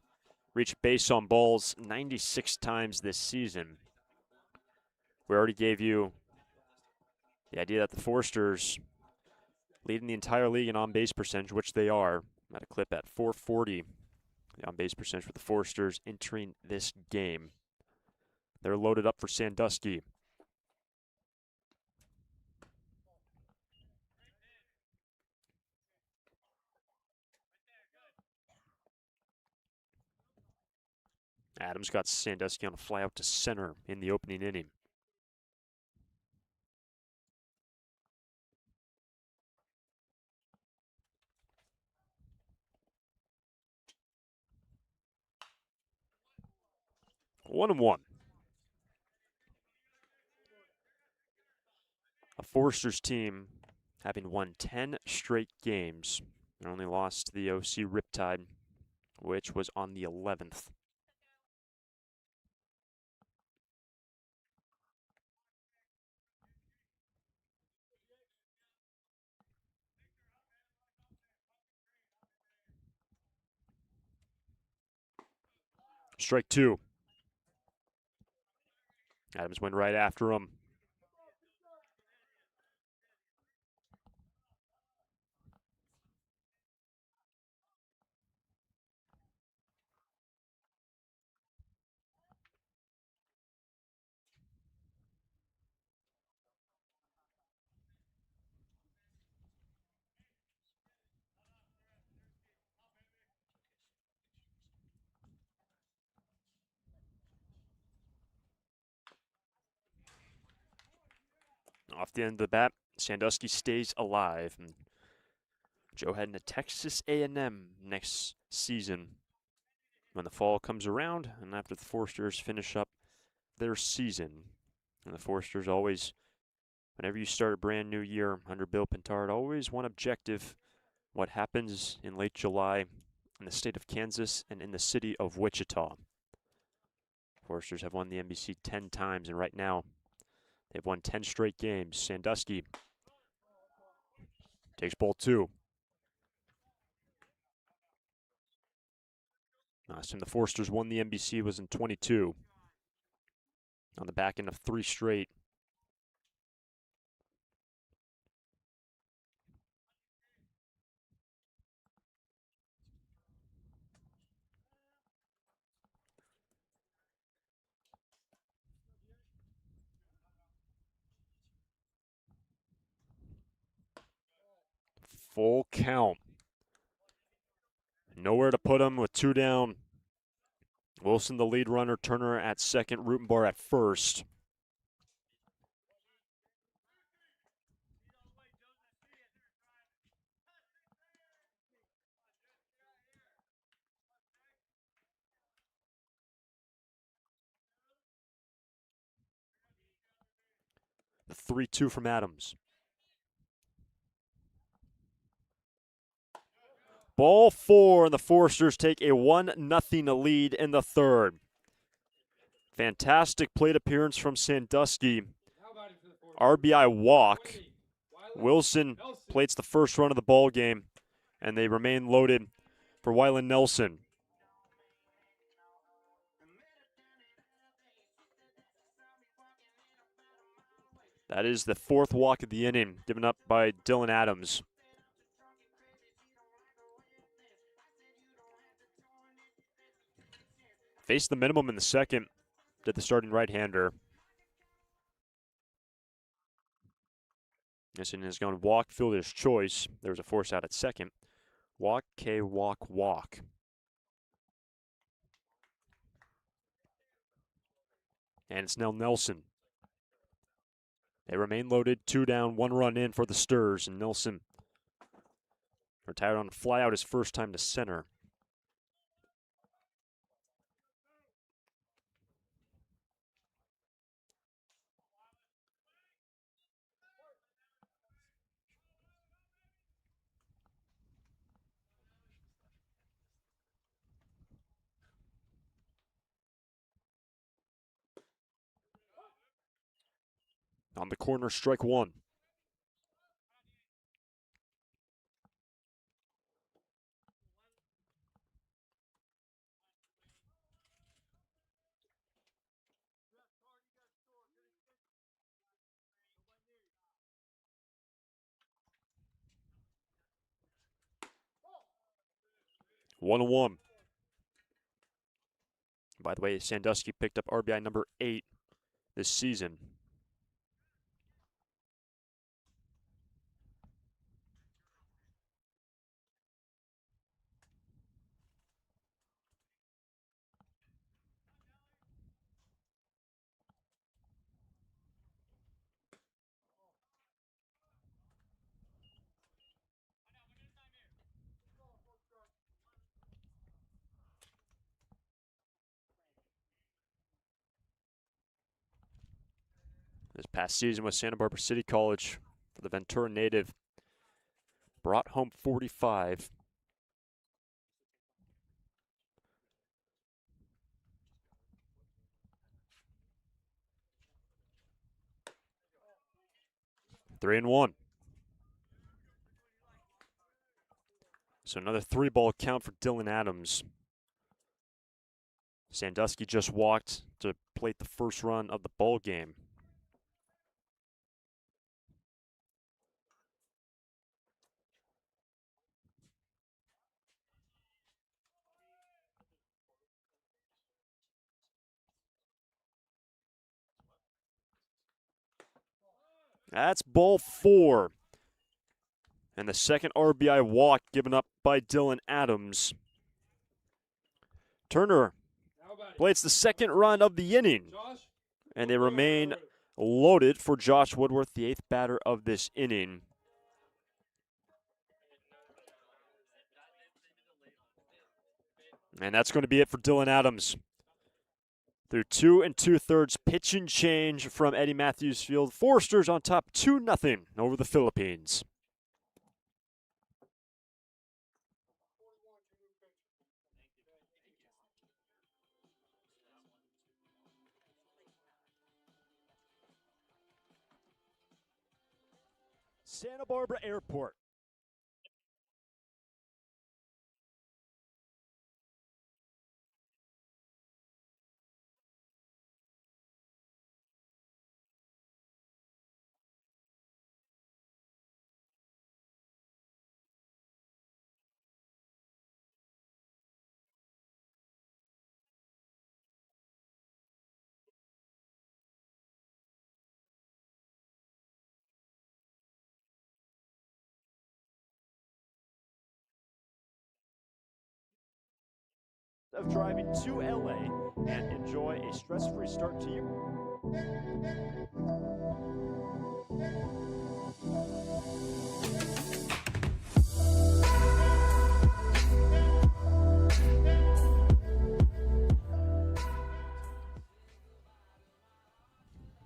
reached base on balls 96 times this season. We already gave you the idea that the Foresters leading the entire league in on-base percentage, which they are. At a clip at .440, the on-base percentage for the Foresters entering this game. They're loaded up for Sandusky. Adams got Sandusky on a fly out to center in the opening inning. One and one. A Foresters team having won 10 straight games and only lost to the OC Riptide, which was on the 11th. Strike 2. Adams went right after him. Off the end of the bat, Sandusky stays alive. And Joe heading to Texas A&M next season when the fall comes around and after the Foresters finish up their season. And the Foresters always, whenever you start a brand new year under Bill Pintard, always one objective: what happens in late July in the state of Kansas and in the city of Wichita. Foresters have won the NBC 10 times, and right now they've won 10 straight games. Sandusky takes ball 2. Last time the Foresters won the NBC was in 22. On the back end of 3 straight. Full count. Nowhere to put him with 2 down. Wilson the lead runner, Turner at second, Rutenbar at first. The 3-2 from Adams. Ball 4, and the Foresters take a 1-0 lead in the 3rd. Fantastic plate appearance from Sandusky. RBI walk. Wilson plates the first run of the ball game, and they remain loaded for Wyland Nelson. That is the 4th walk of the inning, given up by Dylan Adams. Faced the minimum in the 2nd, did the starting right-hander. This inning has gone walk, fielder's choice. There was a force out at 2nd. Walk, K, walk, walk. And it's now Nelson. They remain loaded, 2 down, 1 run in for the Sturs, and Nelson retired on a flyout his first time to center. On the corner, strike 1. One and 1. By the way, Sandusky picked up RBI number 8 this season. This past season with Santa Barbara City College for the Ventura native. Brought home 45. Three and 1. So another 3-ball count for Dylan Adams. Sandusky just walked to plate the first run of the ball game. That's ball 4. And the second RBI walk given up by Dylan Adams. Turner plates the second run of the inning. And they remain loaded for Josh Woodworth, the 8th batter of this inning. And that's going to be it for Dylan Adams. Through 2 2/3 pitch and change from Eddie Matthews Field. Foresters on top 2-0 over the Philippines. Santa Barbara Airport. Of driving to LA and enjoy a stress-free start to your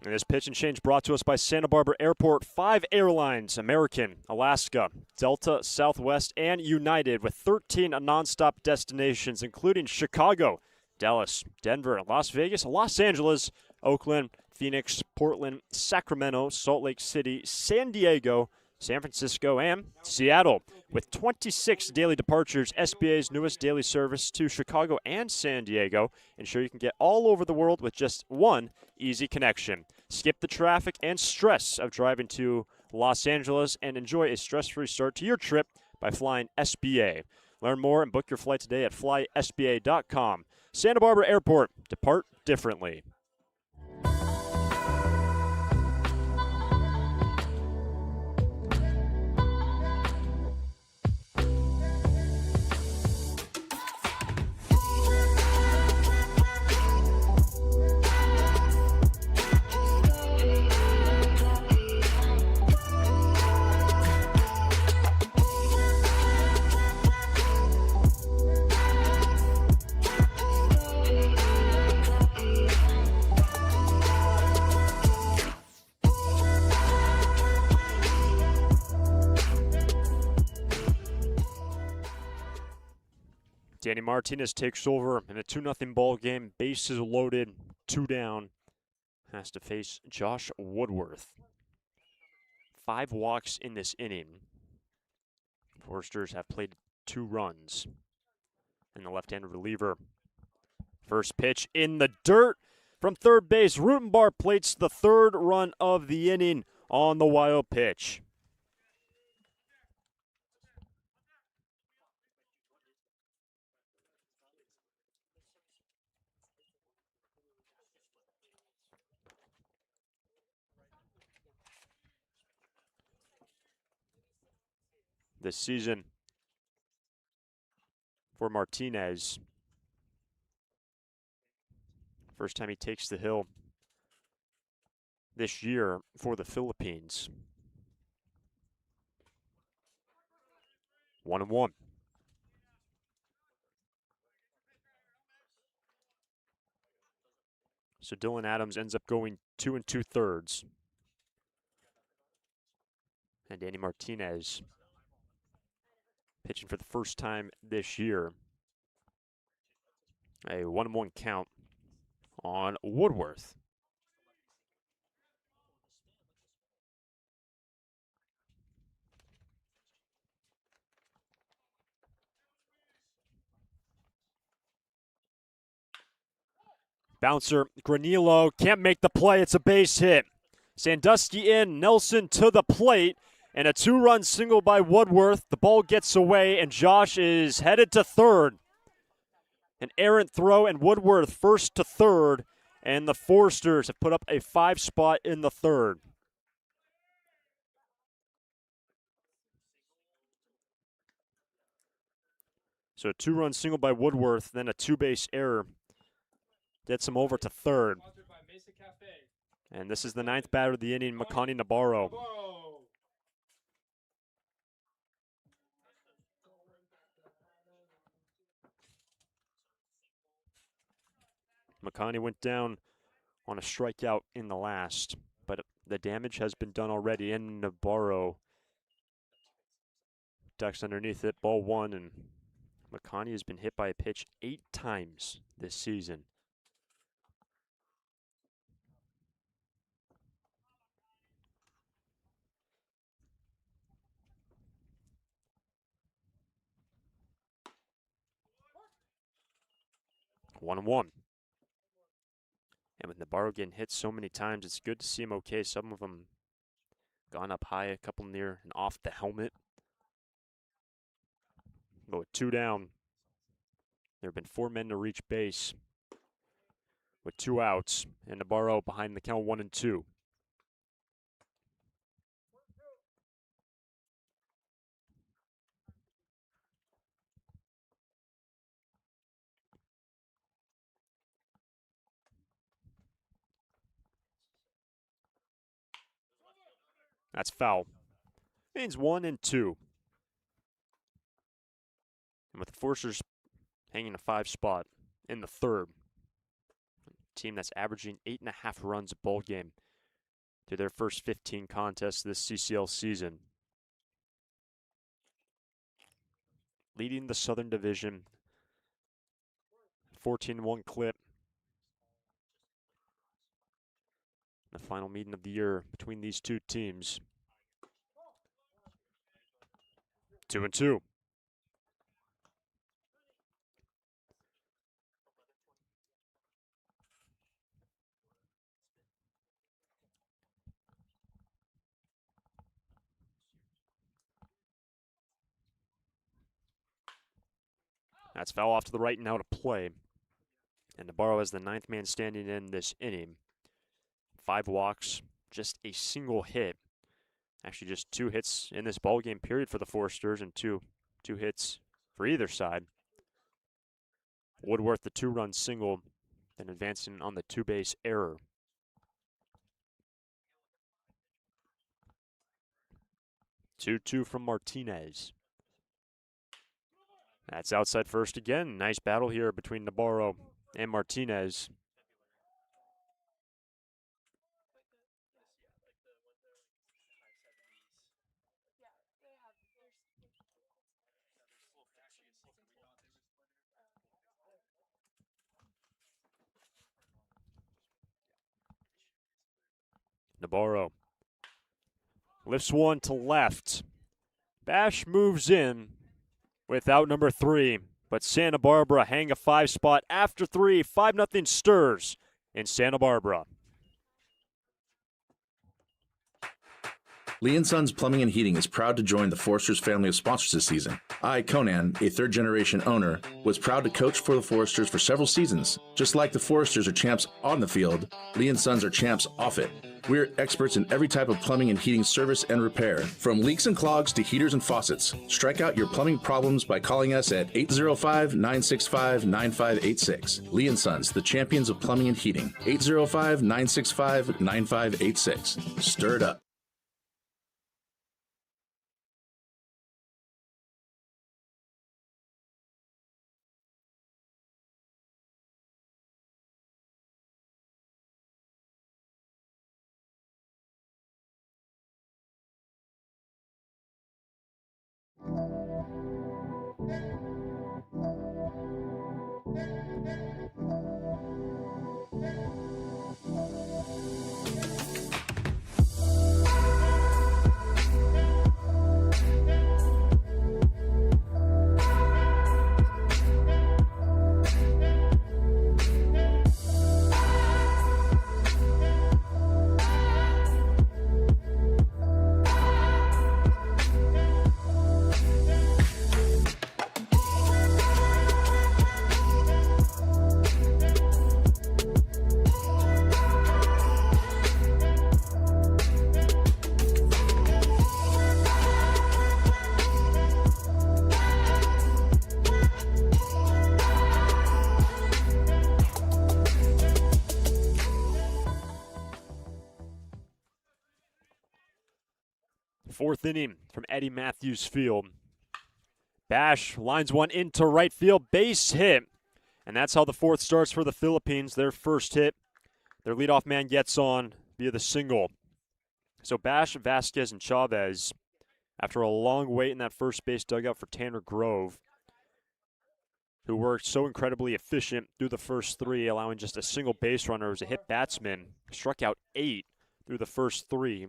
And this pitch and change brought to us by Santa Barbara Airport. 5 airlines, American, Alaska, Delta, Southwest, and United, with 13 nonstop destinations, including Chicago, Dallas, Denver, Las Vegas, Los Angeles, Oakland, Phoenix, Portland, Sacramento, Salt Lake City, San Diego, San Francisco, and Seattle. With 26 daily departures, SBA's newest daily service to Chicago and San Diego ensure you can get all over the world with just one easy connection. Skip the traffic and stress of driving to Los Angeles and enjoy a stress-free start to your trip by flying SBA. Learn more and book your flight today at flysba.com. Santa Barbara Airport. Depart differently. Danny Martinez takes over in a 2-0 ball game. Bases loaded, 2 down. Has to face Josh Woodworth. 5 walks in this inning. Foresters have played 2 runs. And the left-handed reliever. First pitch in the dirt from third base. Rutenbar plates the 3rd run of the inning on the wild pitch. This season for Martinez. First time he takes the hill this year for the Philippines. 1-1. So Dylan Adams ends up going 2 2/3. And Danny Martinez pitching for the first time this year. A 1-1 count on Woodworth. Bouncer, Granillo can't make the play. It's a base hit. Sandusky in, Nelson to the plate, and a 2-run single by Woodworth. The ball gets away, and Josh is headed to third. An errant throw, and Woodworth first to third, and the Foresters have put up a 5 spot in the 3rd. So a 2-run single by Woodworth, then a 2-base error gets him over to third. And this is the 9th batter of the inning, Makani Navarro. Makani went down on a strikeout in the last, but the damage has been done already, and Navarro ducks underneath it, ball 1, and Makani has been hit by a pitch 8 times this season. One and one. And with Navarro getting hit so many times, it's good to see him okay. Some of them gone up high, a couple near and off the helmet. But with 2 down, there have been 4 men to reach base with 2 outs, and Navarro behind the count 1-2. That's foul. Means 1-2. And with the Foresters hanging a 5 spot in the 3rd, team that's averaging 8.5 runs a ball game through their first 15 contests this CCL season. Leading the Southern Division, 14-1 clip. The final meeting of the year between these two teams. 2-2. That's foul off to the right and out of play. And Nabarro is the 9th man standing in this inning. 5 walks, just a single hit. Actually, just 2 hits in this ballgame period for the Foresters and two hits for either side. Woodworth, the 2-run single, then advancing on the 2-base error. Two from Martinez. That's outside first again. Nice battle here between Nabarro and Martinez. Nabarro lifts one to left. Bash moves in without number 3, but Santa Barbara hang a 5 spot after 3. 5-0 stirs in Santa Barbara. Lee & Sons Plumbing and Heating is proud to join the Foresters family of sponsors this season. I, Conan, a third-generation owner, was proud to coach for the Foresters for several seasons. Just like the Foresters are champs on the field, Lee & Sons are champs off it. We're experts in every type of plumbing and heating service and repair, from leaks and clogs to heaters and faucets. Strike out your plumbing problems by calling us at 805-965-9586. Lee & Sons, the champions of plumbing and heating. 805-965-9586. Stir it up. Fourth inning from Eddie Matthews Field. Bash lines one into right field, base hit. And that's how the fourth starts for the Philippines. Their first hit. Their leadoff man gets on via the single. So Bash, Vasquez, and Chavez, after a long wait in that first base dugout for Tanner Grove, who worked so incredibly efficient through the first 3, allowing just a single base runner as a hit batsman, struck out 8 through the first 3.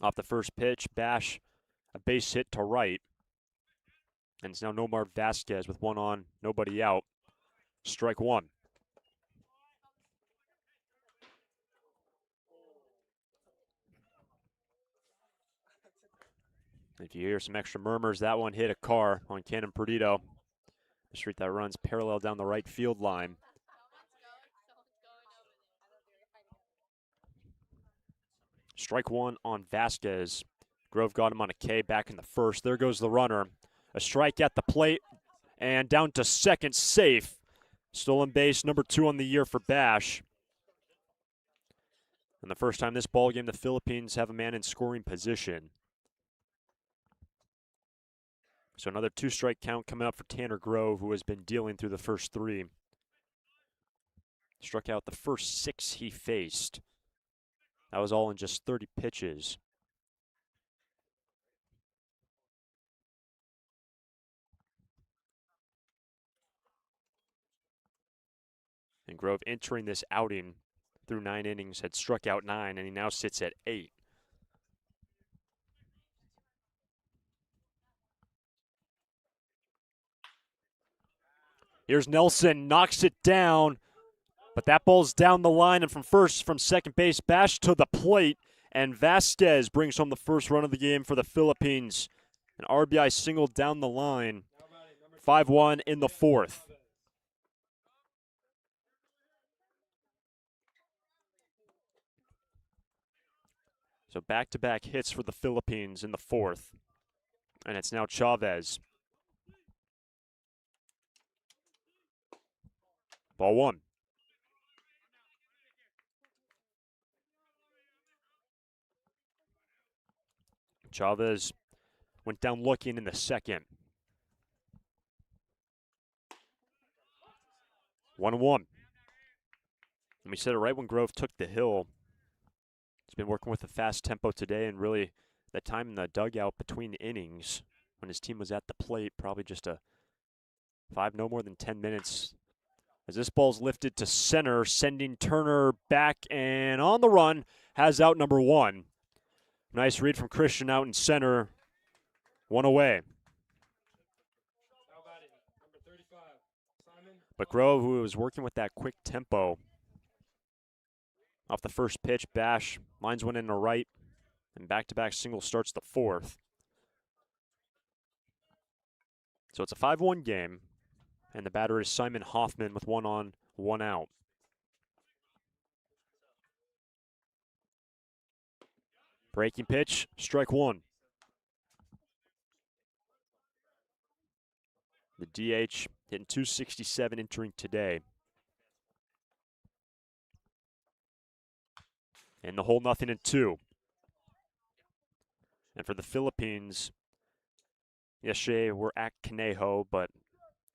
Off the first pitch, Bash, a base hit to right. And it's now Nomar Vasquez with 1 on, nobody out. Strike 1. If you hear some extra murmurs, that one hit a car on Cannon Perdido. The street that runs parallel down the right field line. Strike 1 on Vasquez. Grove got him on a K back in the first. There goes the runner. A strike at the plate and down to second, safe. Stolen base, number 2 on the year for Bash. And the first time this ball game, the Philippines have a man in scoring position. So another 2-strike count coming up for Tanner Grove, who has been dealing through the first 3. Struck out the first 6 he faced. That was all in just 30 pitches. And Grove entering this outing through 9 innings had struck out 9, and he now sits at 8. Here's Nelson, knocks it down, but that ball's down the line, and from second base, Bash to the plate, and Vasquez brings home the first run of the game for the Philippines. An RBI single down the line, 5-1 in the fourth. So back-to-back hits for the Philippines in the fourth. And it's now Chavez. Ball one. Chavez went down looking in the second. 1-1. And we said it right when Grove took the hill. He's been working with a fast tempo today, and really that time in the dugout between innings when his team was at the plate, probably just no more than 10 minutes. As this ball's lifted to center, sending Turner back and on the run, has out number one. Nice read from Christian out in center. One away. But Grove, who was working with that quick tempo, off the first pitch, Bash lines one in the right, and back-to-back single starts the fourth. So it's a 5-1 game, and the batter is Simon Hoffman with one on, one out. Breaking pitch, strike one. The DH hitting .267 entering today. And the hole 0-2. And for the Philippines, yesterday we're at Conejo, but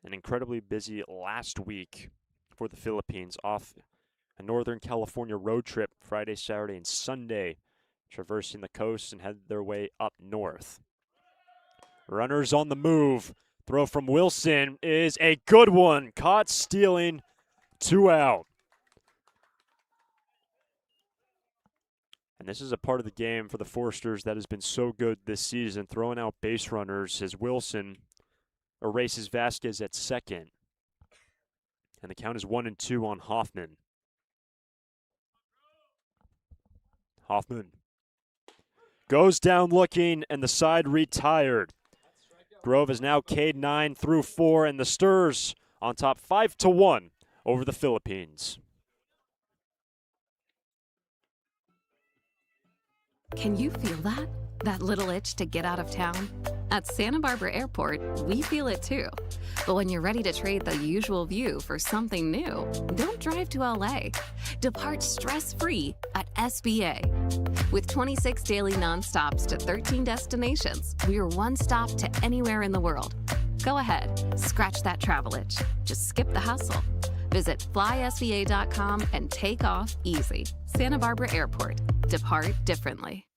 an incredibly busy last week for the Philippines, off a Northern California road trip Friday, Saturday, and Sunday, traversing the coast and head their way up north. Runners on the move. Throw from Wilson is a good one. Caught stealing, 2 out. And this is a part of the game for the Foresters that has been so good this season, throwing out base runners as Wilson erases Vasquez at second. And the count is 1-2 on Hoffman. Hoffman goes down looking, and the side retired. Grove is now K'd 9 through 4, and the Sturs on top 5-1 over the Philippines. Can you feel that? That little itch to get out of town? At Santa Barbara Airport, we feel it too. But when you're ready to trade the usual view for something new, don't drive to LA. Depart stress-free at SBA. With 26 daily nonstops to 13 destinations, we're one stop to anywhere in the world. Go ahead, scratch that travel itch. Just skip the hustle. Visit flysba.com and take off easy. Santa Barbara Airport. Depart differently.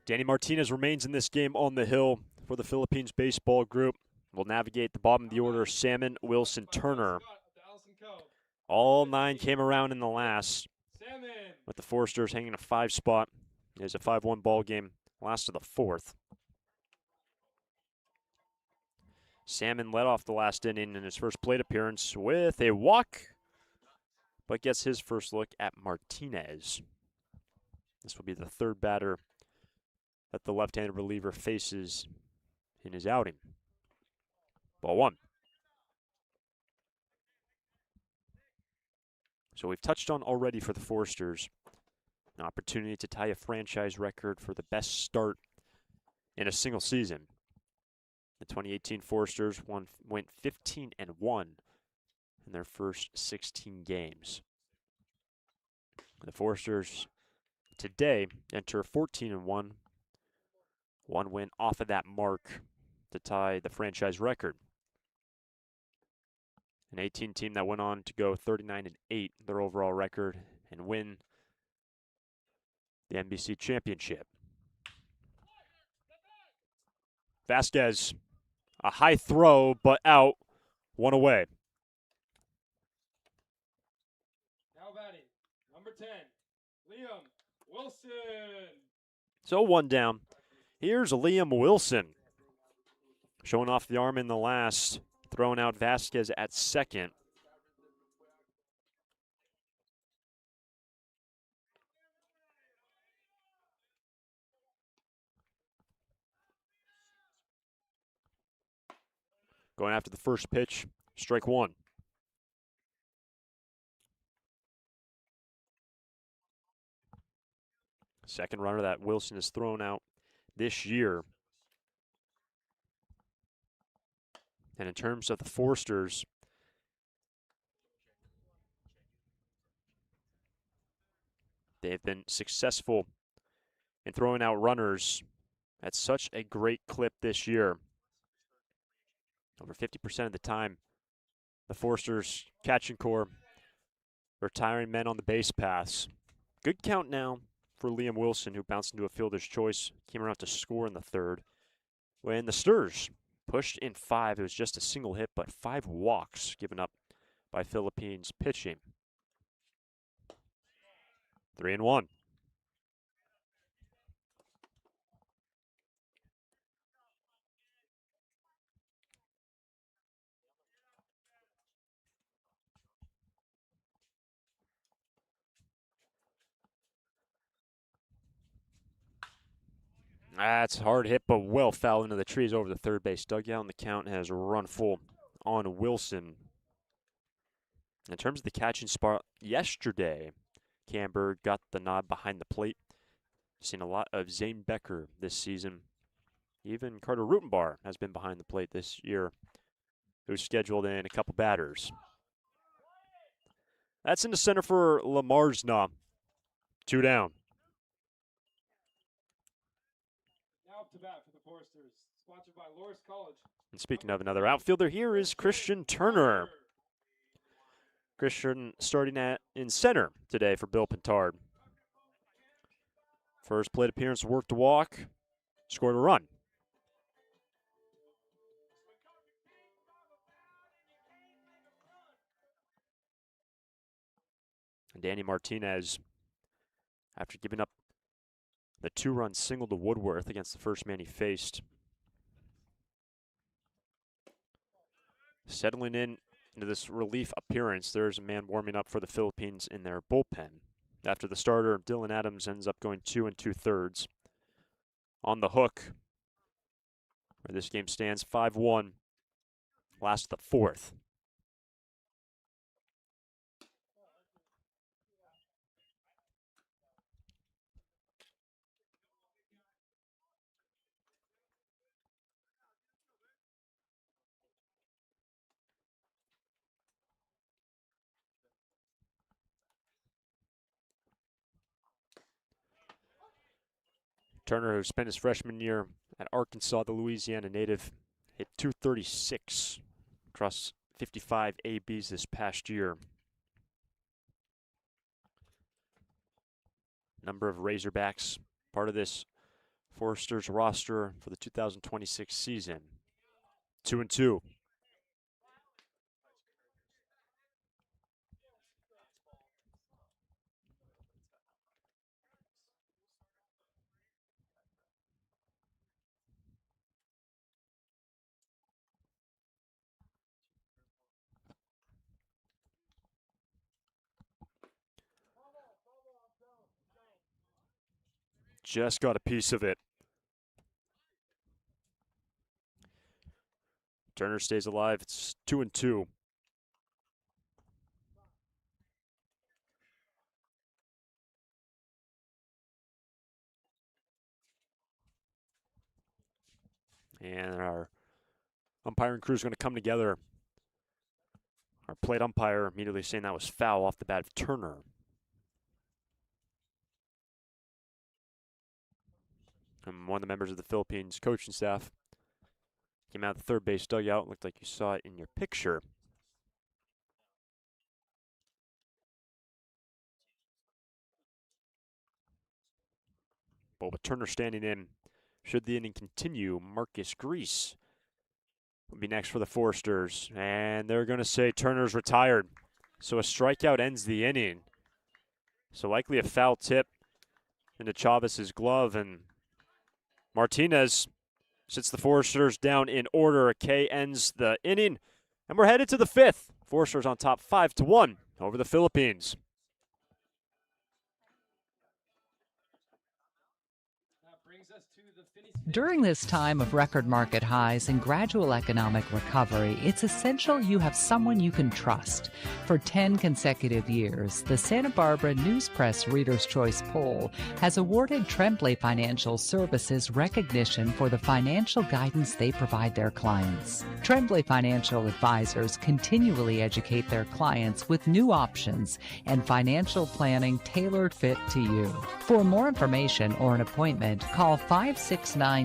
Danny Martinez remains in this game on the hill for the Philippines baseball group. Will navigate the bottom of the order, Salmon, Wilson, Turner. All 9 came around in the last, with the Foresters hanging a 5 spot. It's a 5-1 ball game, last of the fourth. Salmon led off the last inning in his first plate appearance with a walk, but gets his first look at Martinez. This will be the third batter that the left-handed reliever faces in his outing. Ball one. So we've touched on already for the Forsters an opportunity to tie a franchise record for the best start in a single season. The 2018 Forsters went 15-1 in their first 16 games. The Forsters today enter 14-1, one win off of that mark to tie the franchise record. An 18 team that went on to go 39-8, their overall record, and win the NBC championship. Vasquez, a high throw, but out, one away. Now batting, number 10, Liam Wilson. So one down. Here's Liam Wilson. Showing off the arm in the last, throwing out Vasquez at second. Going after the first pitch, strike one. Second runner that Wilson has thrown out this year. And in terms of the Forsters, they've been successful in throwing out runners at such a great clip this year. Over 50% of the time, the Forsters catching core, retiring men on the base paths. Good count now for Liam Wilson, who bounced into a fielder's choice, came around to score in the third. When the Sturs pushed in 5, it was just a single hit, but 5 walks given up by Philippines pitching. 3-1. That's a hard hit, but well foul into the trees over the third base dugout, and the count has run full on Wilson. In terms of the catching spot yesterday, Camberg got the nod behind the plate. Seen a lot of Zane Becker this season. Even Carter Rutenbar has been behind the plate this year, who's scheduled in a couple batters. That's in the center for Lamarsna. 2 down. Now up to bat for the Forsters, sponsored by Loras College. And speaking of another outfielder, here is Christian Turner. Christian starting in center today for Bill Pintard. First plate appearance, worked a walk, scored a run. And Danny Martinez, after giving up the 2-run single to Woodworth against the first man he faced, settling in into this relief appearance. There's a man warming up for the Philippines in their bullpen. After the starter, Dylan Adams ends up going 2 2/3. On the hook, where this game stands 5-1. Last of the fourth. Turner, who spent his freshman year at Arkansas, the Louisiana native, hit .236 across 55 ABs this past year. Number of Razorbacks, part of this Forsters roster for the 2026 season. 2-2. Just got a piece of it. Turner stays alive. It's 2-2. And our umpiring crew is going to come together. Our plate umpire immediately saying that was foul off the bat of Turner. And one of the members of the Philippines coaching staff came out of the third base dugout. Looked like you saw it in your picture. But with Turner standing in, should the inning continue, Marcus Grease will be next for the Foresters. And they're going to say Turner's retired. So a strikeout ends the inning. So likely a foul tip into Chavez's glove. And Martinez sits the Foresters down in order. A K ends the inning. And we're headed to the fifth. Foresters on top 5-1 over the Philippines. During this time of record market highs and gradual economic recovery, it's essential you have someone you can trust. For 10 consecutive years, the Santa Barbara News Press Reader's Choice Poll has awarded Tremblay Financial Services recognition for the financial guidance they provide their clients. Tremblay Financial Advisors continually educate their clients with new options and financial planning tailored fit to you. For more information or an appointment, call 569-1982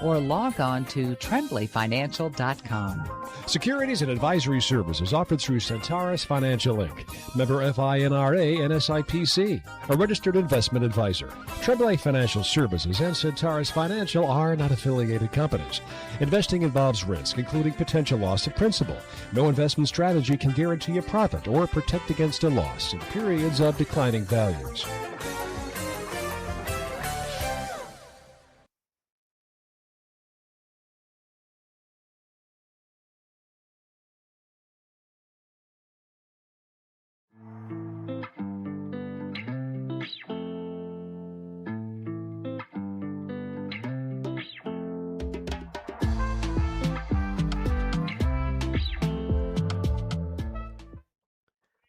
or log on to tremblayfinancial.com. Securities and advisory services offered through Centaurus Financial Inc., member FINRA and SIPC, a registered investment advisor. Tremblay Financial Services and Centaurus Financial are not affiliated companies. Investing involves risk, including potential loss of principal. No investment strategy can guarantee a profit or protect against a loss in periods of declining values.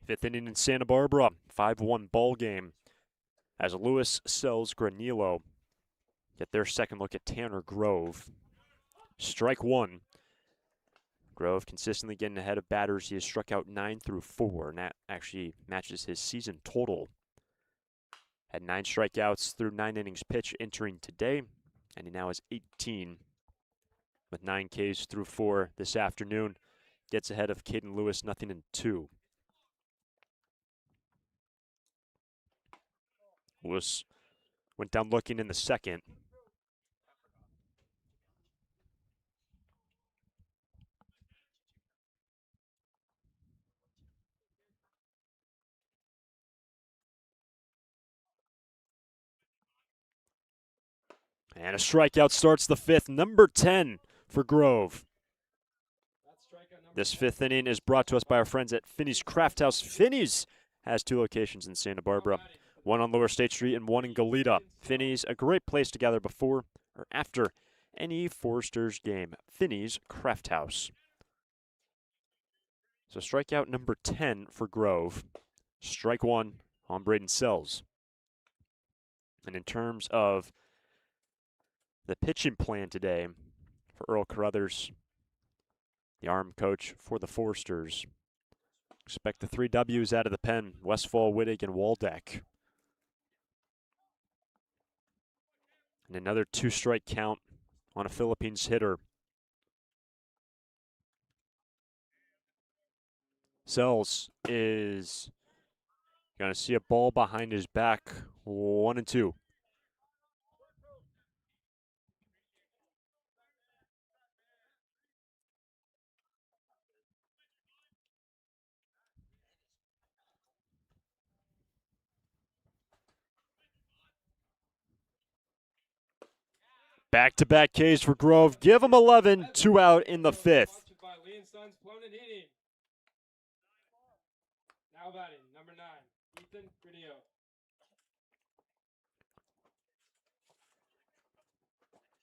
Fifth inning in Santa Barbara, 5-1 ball game as Lewis sells Granillo. Get their second look at Tanner Grove. Strike one. Grove consistently getting ahead of batters. He has struck out 9 through 4, and that actually matches his season total. Had 9 strikeouts through 9 innings pitched entering today, and he now has 18 with 9 Ks through 4 this afternoon. Gets ahead of Caden Lewis, 0-2. Lewis went down looking in the second. And a strikeout starts the fifth, number 10 for Grove. This fifth inning is brought to us by our friends at Finney's Craft House. Finney's has 2 locations in Santa Barbara, one on Lower State Street and one in Goleta. Finney's, a great place to gather before or after any Foresters game. Finney's Craft House. So strikeout number 10 for Grove. Strike one on Braden Sells. And in terms of the pitching plan today for Earl Carruthers, the arm coach for the Foresters, expect the 3 W's out of the pen: Westfall, Wittig, and Waldeck. And another 2-strike count on a Philippines hitter. Sells is going to see a ball behind his back, 1-2. Back-to-back Ks for Grove. Give him 11, 2 out in the fifth. Now batting, number 9, Ethan Granillo.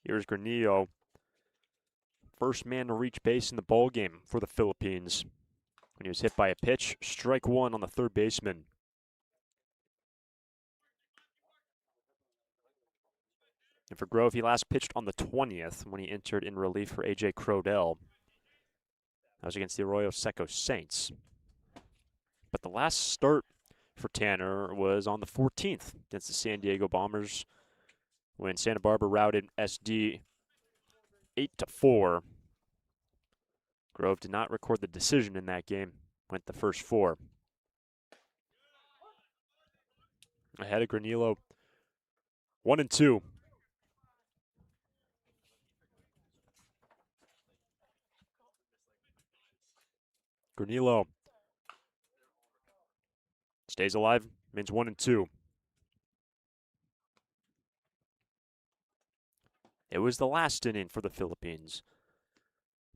Here's Granillo, first man to reach base in the ballgame for the Philippines when he was hit by a pitch. Strike one on the third baseman. And for Grove, he last pitched on the 20th when he entered in relief for A.J. Crodell. That was against the Arroyo Seco Saints. But the last start for Tanner was on the 14th against the San Diego Bombers when Santa Barbara routed SD 8-4. Grove did not record the decision in that game, went the first 4. Ahead of Granillo, 1-2. Granillo stays alive, means 1-2. It was the last inning for the Philippines.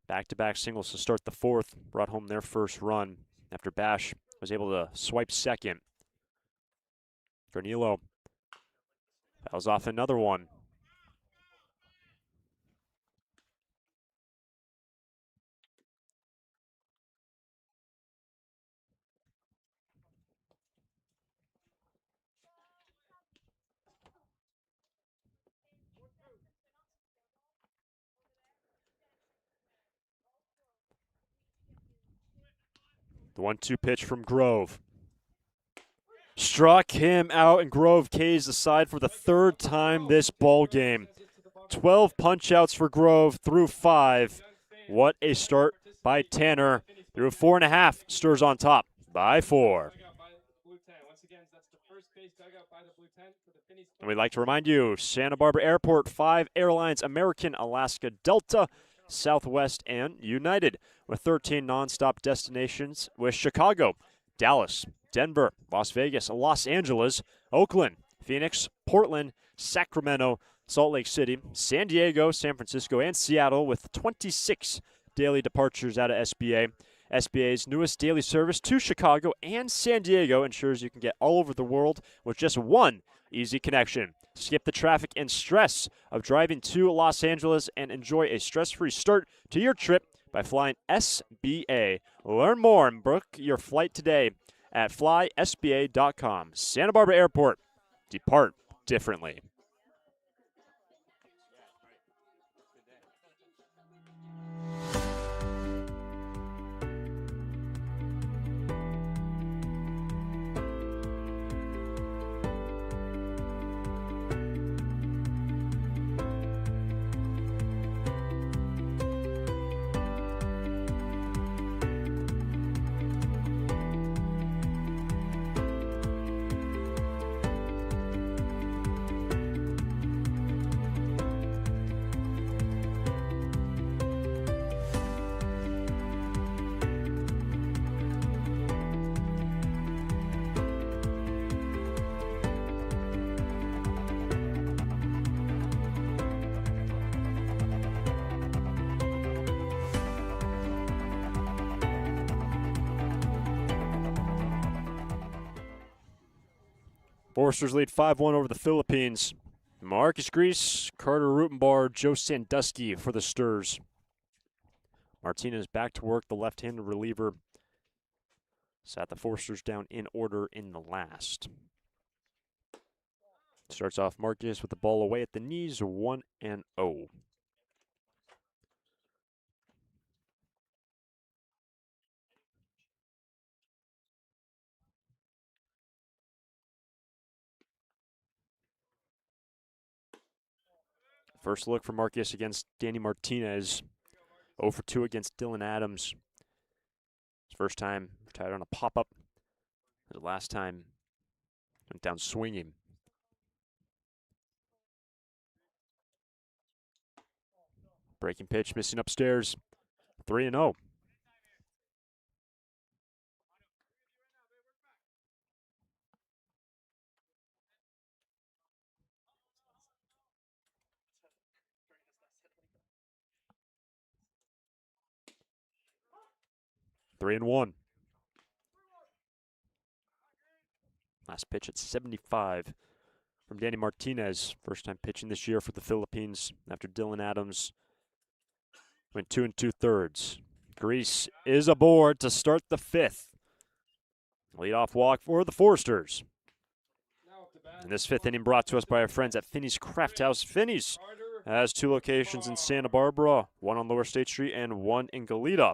Back-to-back singles to start the 4th, brought home their first run after Bash was able to swipe second. Granillo fouls off another one. The 1-2 pitch from Grove. Struck him out, and Grove K's the side for the 3rd time this ball game. 12 punch-outs for Grove through 5. What a start by Tanner. Through 4.5, Sturs on top by 4. And we'd like to remind you, Santa Barbara Airport, 5 airlines: American, Alaska, Delta, Southwest, and United, with 13 nonstop destinations with Chicago, Dallas, Denver, Las Vegas, Los Angeles, Oakland, Phoenix, Portland, Sacramento, Salt Lake City, San Diego, San Francisco, and Seattle, with 26 daily departures out of SBA. SBA's newest daily service to Chicago and San Diego ensures you can get all over the world with just one easy connection. Skip the traffic and stress of driving to Los Angeles and enjoy a stress-free start to your trip by flying SBA. Learn more and book your flight today at flysba.com. Santa Barbara Airport. Depart differently. Foresters lead 5-1 over the Philippines. Marcus Grease, Carter Rutenbar, Joe Sandusky for the Sturs. Martinez back to work, the left-handed reliever. Sat the Foresters down in order in the last. Starts off Marcus with the ball away at the knees, 1-0. First look for Marcus against Danny Martinez. 0 for 2 against Dylan Adams. His first time retired on a pop-up. The last time went down swinging. Breaking pitch, missing upstairs. 3-0. Three and 1. Last pitch at 75 from Danny Martinez. First time pitching this year for the Philippines after Dylan Adams went 2 2/3. Grease is aboard to start the 5th. Leadoff walk for the Foresters. And this fifth inning brought to us by our friends at Finney's Craft House. Finney's has 2 locations in Santa Barbara, one on Lower State Street and one in Goleta.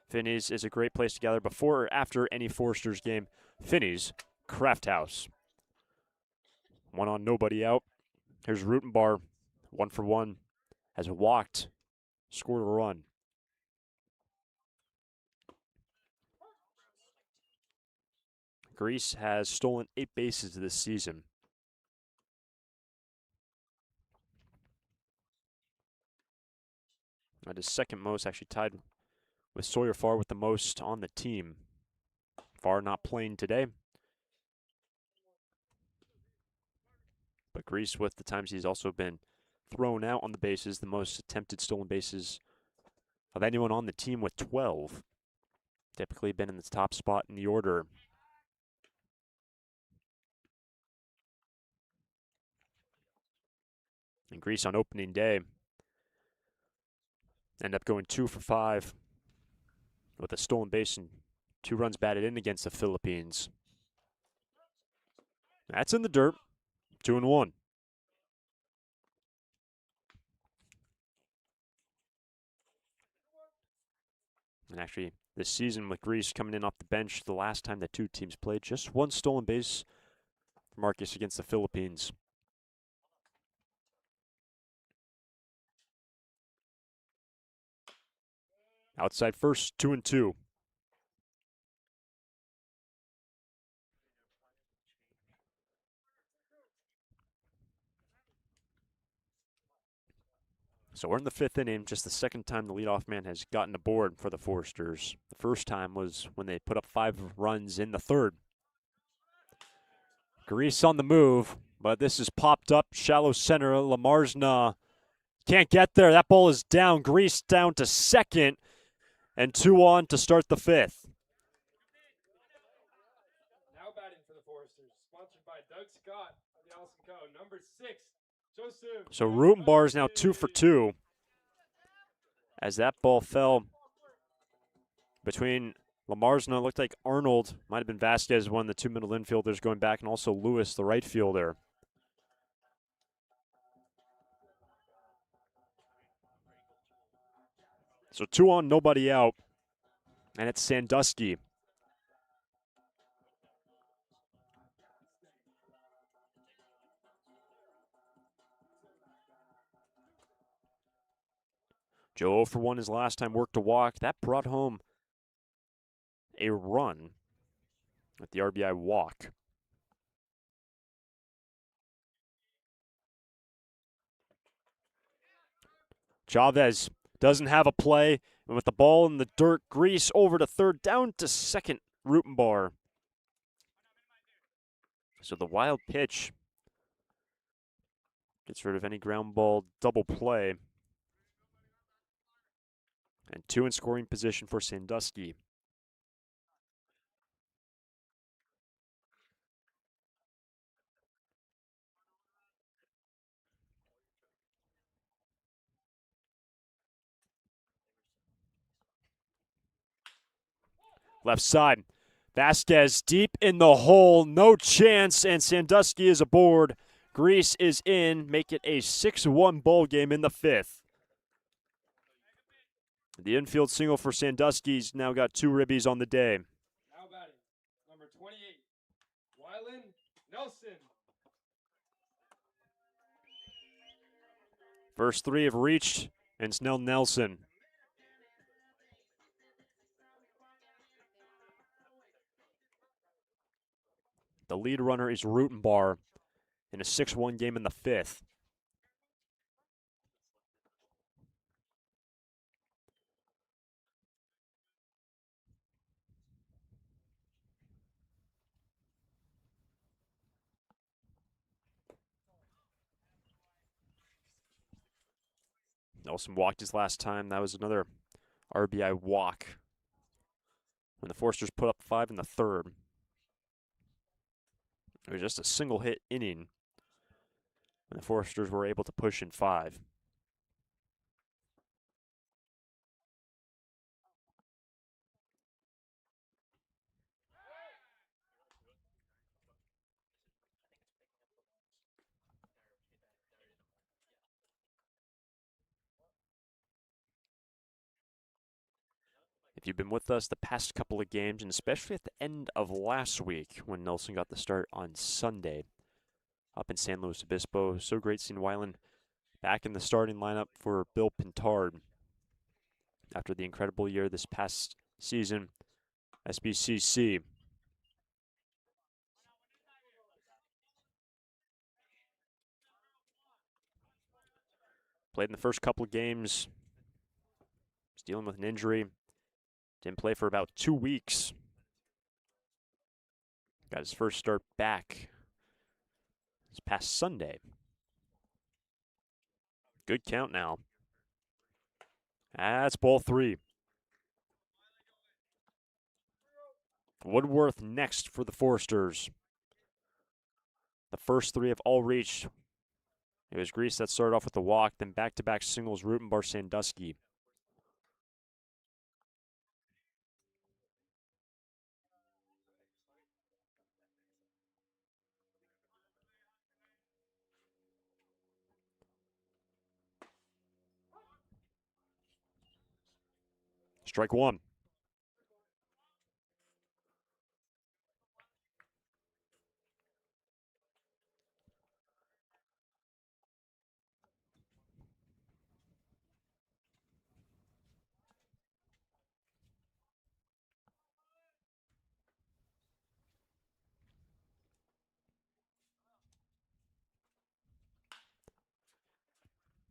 Finney's is a great place to gather before or after any Foresters game. Finney's Craft House. 1 on, nobody out. Here's Rutenbar, 1 for 1, has walked, scored a run. Grease has stolen 8 bases this season. That is second most, actually tied with Sawyer Farr with the most on the team. Farr not playing today. But Grease, with the times he's also been thrown out on the bases, the most attempted stolen bases of anyone on the team with 12. Typically been in the top spot in the order. And Grease on opening day end up going 2 for 5 with a stolen base and 2 runs batted in against the Philippines. That's in the dirt. 2-1. And actually, this season with Grease coming in off the bench, the last time the 2 teams played, just 1 stolen base for Marcus against the Philippines. Outside first, 2-2. So we're in the 5th inning, just the second time the leadoff man has gotten aboard for the Foresters. The first time was when they put up 5 runs in the 3rd. Grease on the move, but this is popped up, shallow center. Lamarsna can't get there. That ball is down. Grease down to second, and 2 on to start the 5th. Now batting for the Foresters, sponsored by Doug Scott of the Allison Co. Number 6, Joseph. So Rutenbar is now 2 for 2. As that ball fell between Lamarsna, it looked like Arnold, might have been Vasquez, one of the 2 middle infielders going back, and also Lewis, the right fielder. So 2 on, nobody out. And it's Sandusky. Joe 0 for 1 his last time, worked a walk. That brought home a run with the RBI walk. Chavez doesn't have a play, and with the ball in the dirt, Grease over to third, down to second, Rutenbar. So the wild pitch gets rid of any ground ball double play. And 2 in scoring position for Sandusky. Left side. Vasquez deep in the hole. No chance, and Sandusky is aboard. Grease is in. Make it a 6-1 ball game in the 5th. The infield single for Sandusky's now got 2 ribbies on the day. Now batting, number 28, Wylan Nelson. First 3 have reached, and it's now Nelson. The lead runner is Rutenbar in a 6-1 game in the 5th. Nelson walked his last time. That was another RBI walk when the Foresters put up 5 in the 3rd. It was just a single hit inning, and the Foresters were able to push in 5. If you've been with us the past couple of games, and especially at the end of last week when Nelson got the start on Sunday up in San Luis Obispo, so great seeing Weiland back in the starting lineup for Bill Pintard after the incredible year this past season, SBCC. Played in the first couple of games. Was dealing with an injury. Didn't play for about 2 weeks. Got his first start back this past Sunday. Good count now. That's ball 3. Woodworth next for the Foresters. The first 3 have all reached. It was Grease that started off with the walk, then back-to-back singles, Rutenbar, Sandusky. Strike 1.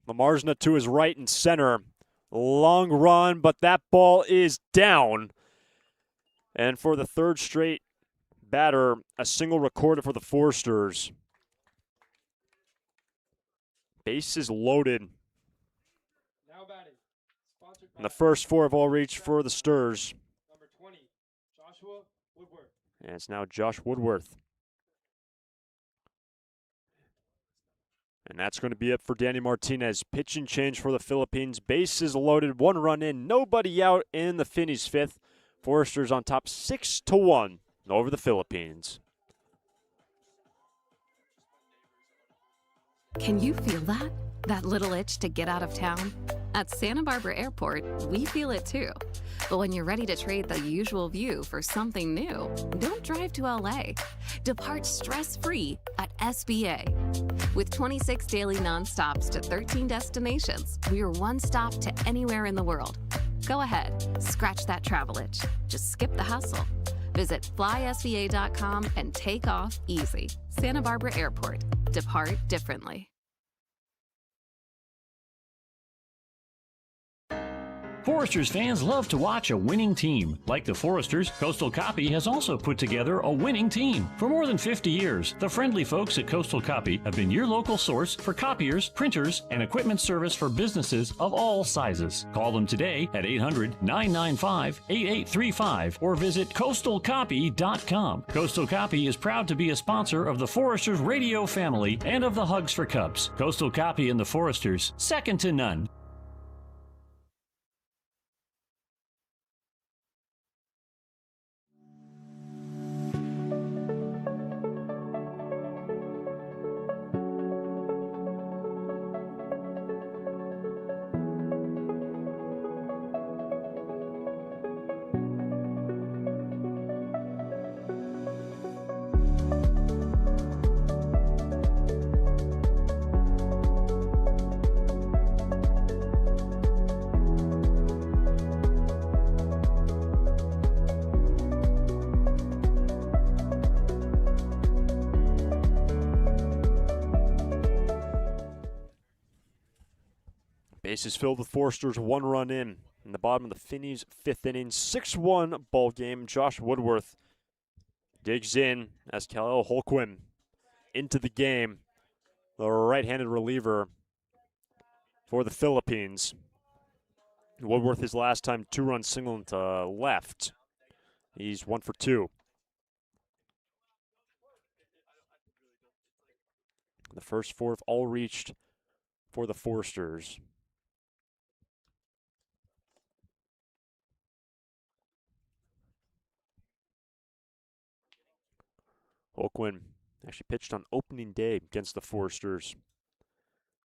Lamarsna to his right and center. Long run, but that ball is down. And for the third straight batter, a single recorded for the Foresters. Bases loaded. Now batting. Sponsored And the by first 4 have all reached for the Sturs. number 20, Joshua Woodward. And it's now Josh Woodworth. And that's going to be it for Danny Martinez. Pitching change for the Philippines. Bases loaded, 1 run in, nobody out in the Finnies' 5th. Foresters on top 6-1 over the Philippines. Can you feel that? That little itch to get out of town? At Santa Barbara Airport, we feel it too. But when you're ready to trade the usual view for something new, don't drive to LA. Depart stress-free at SBA. With 26 daily nonstops to 13 destinations, we are one stop to anywhere in the world. Go ahead, scratch that travel itch. Just skip the hustle. Visit flysba.com and take off easy. Santa Barbara Airport. Depart differently. Foresters fans love to watch a winning team. Like the Foresters, Coastal Copy has also put together a winning team. For more than 50 years, the friendly folks at Coastal Copy have been your local source for copiers, printers, and equipment service for businesses of all sizes. Call them today at 800-995-8835 or visit coastalcopy.com. Coastal Copy is proud to be a sponsor of the Foresters radio family and of the Hugs for Cubs. Coastal Copy and the Foresters, second to none. Bases filled with Foresters, 1 run in the bottom of the Finnies' 5th inning. 6-1 ball game. Josh Woodworth digs in as Khalil Holquin into the game. The right-handed reliever for the Philippines. Woodworth, his last time, 2-run single into left. He's 1 for 2. The first 4 have all reached for the Foresters. Holquin actually pitched on opening day against the Foresters.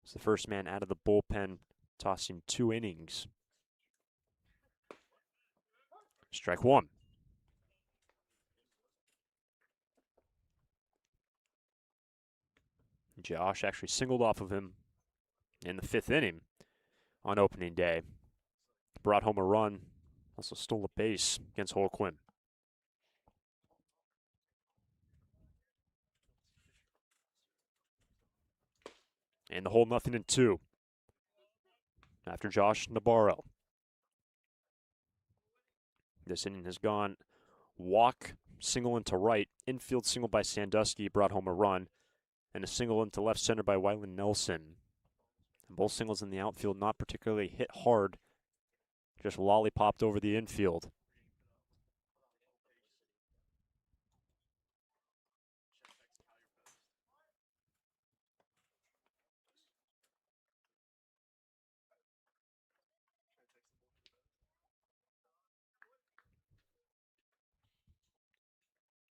He's the first man out of the bullpen, tossing 2 innings. Strike one. Josh actually singled off of him in the 5th inning on opening day. Brought home a run, also stole a base against Holquin. And the hole 0-2 after Josh Nabarro. This inning has gone walk, single into right, infield single by Sandusky brought home a run, and a single into left center by Wyland Nelson. And both singles in the outfield not particularly hit hard, just lollipopped over the infield.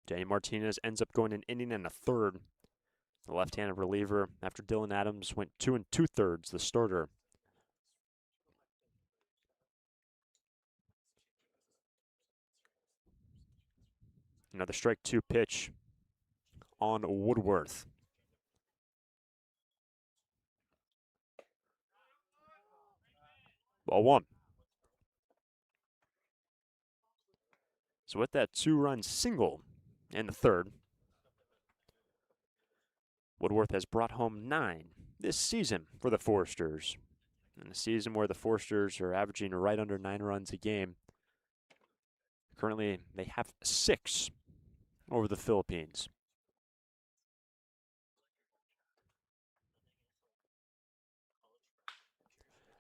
Danny Martinez ends up going an inning and a third. The left-handed reliever after Dylan Adams went 2 2/3, the starter. Another strike 2 pitch on Woodworth. Ball 1. So with that 2-run single in the third, Woodworth has brought home 9 this season for the Foresters. In a season where the Foresters are averaging right under 9 runs a game. Currently, they have 6 over the Philippines.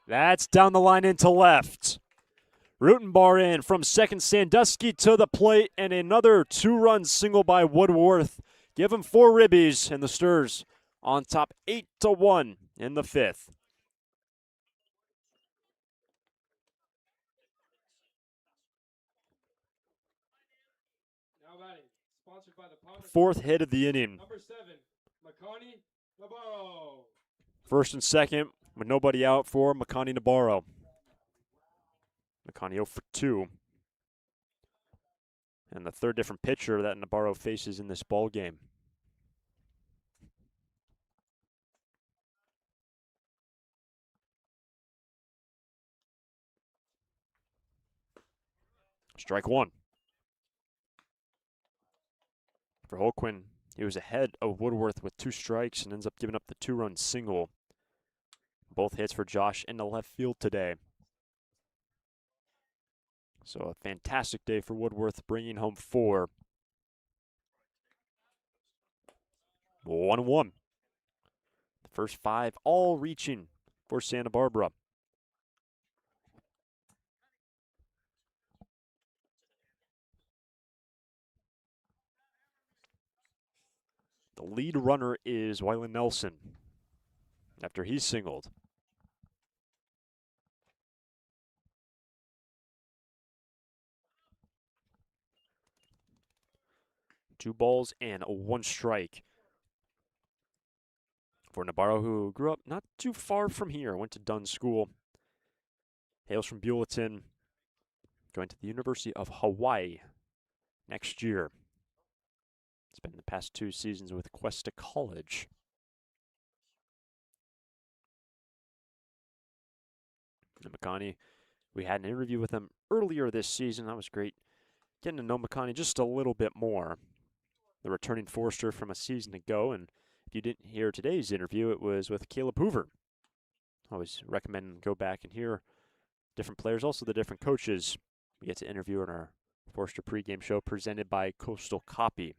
That's down the line into left. Rutenbar in from second, Sandusky to the plate, and another 2-run single by Woodworth. Give him 4 ribbies, and the Sturs on top 8-1 in the 5th. Now batting, sponsored by the Palmer. 4th hit of the inning. Number 7, Makani Navarro. First and second with nobody out for Makani Nabarro. Makani 0 for 2. And the third different pitcher that Nabarro faces in this ball game. Strike 1. For Holquin, he was ahead of Woodworth with 2 strikes and ends up giving up the 2-run single. Both hits for Josh in the left field today. So a fantastic day for Woodworth, bringing home 4. 1-1. The first 5 all reaching for Santa Barbara. The lead runner is Wyland Nelson after he singled. Two balls and 1 strike for Nabarro, who grew up not too far from here. Went to Dunn School. Hails from Buellton. Going to the University of Hawaii next year. Spent the past 2 seasons with Cuesta College. And Makani, we had an interview with him earlier this season. That was great. Getting to know Makani just a little bit more. The returning Forester from a season ago. And if you didn't hear today's interview, it was with Caleb Hoover. I always recommend go back and hear different players, also the different coaches we get to interview in our Forester pregame show presented by Coastal Copy.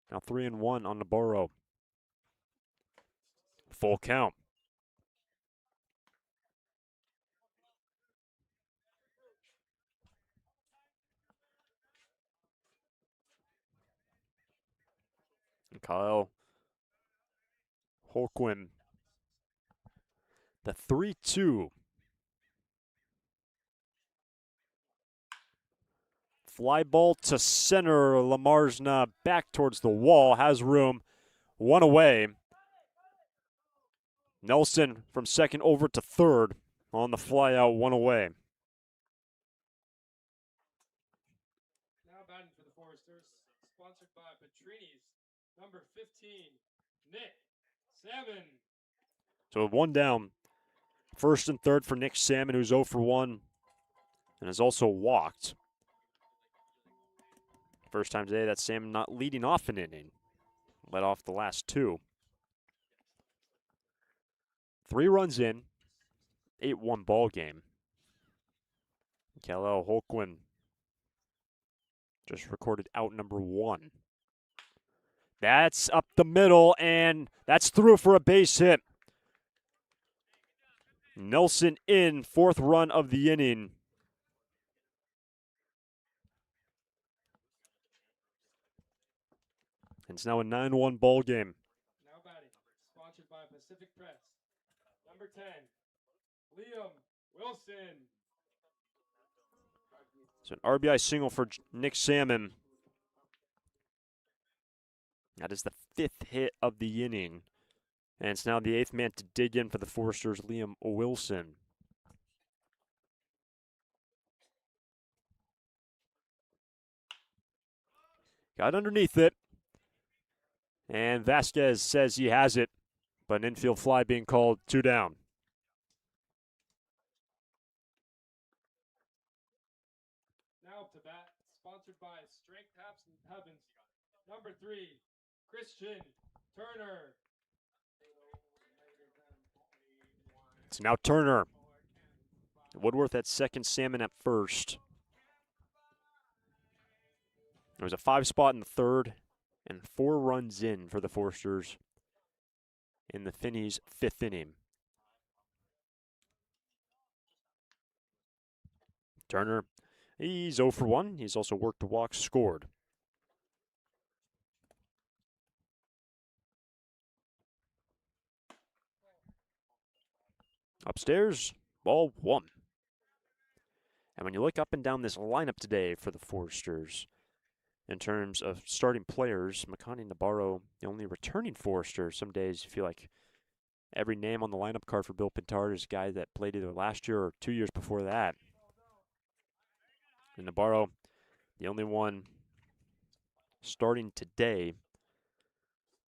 Now 3-1 on Nabarro. Full count. And Kyle Holquin. The 3-2. Fly ball to center. Lamarsna back towards the wall. Has room. 1 away. Nelson from second over to third on the fly out. 1 away. batting for the Foresters, sponsored by Petrini's, number 15, Nick Salmon. So with one down, first and third for Nick Salmon, who's 0 for 1 and has also walked. First time today that Salmon not leading off an inning. Led off the last 2. 3 runs in, 8-1 ball game. Kal-El Holquin just recorded out number 1. That's up the middle, and that's through for a base hit. Nelson in, 4th run of the inning. And it's now a 9-1 ball game. Now batting, sponsored by Pacific Press, number 10, Liam Wilson. So an RBI single for Nick Salmon. That is the 5th hit of the inning. And it's now the 8th man to dig in for the Foresters, Liam Wilson. Got underneath it. And Vasquez says he has it, but an infield fly being called, 2 down. Now up to bat, sponsored by Strength Heavens, number 3, Christian Turner. It's now Turner. Woodworth at second, Salmon at first. There was a 5 spot in the 3rd. And 4 runs in for the Foresters in the Finneys' 5th inning. Turner, he's 0 for 1. He's also worked a walk, scored. Upstairs, ball 1. And when you look up and down this lineup today for the Foresters, in terms of starting players, Makani Nabarro, the only returning Forester. Some days you feel like every name on the lineup card for Bill Pintard is a guy that played either last year or 2 years before that. And Nabarro, the only one starting today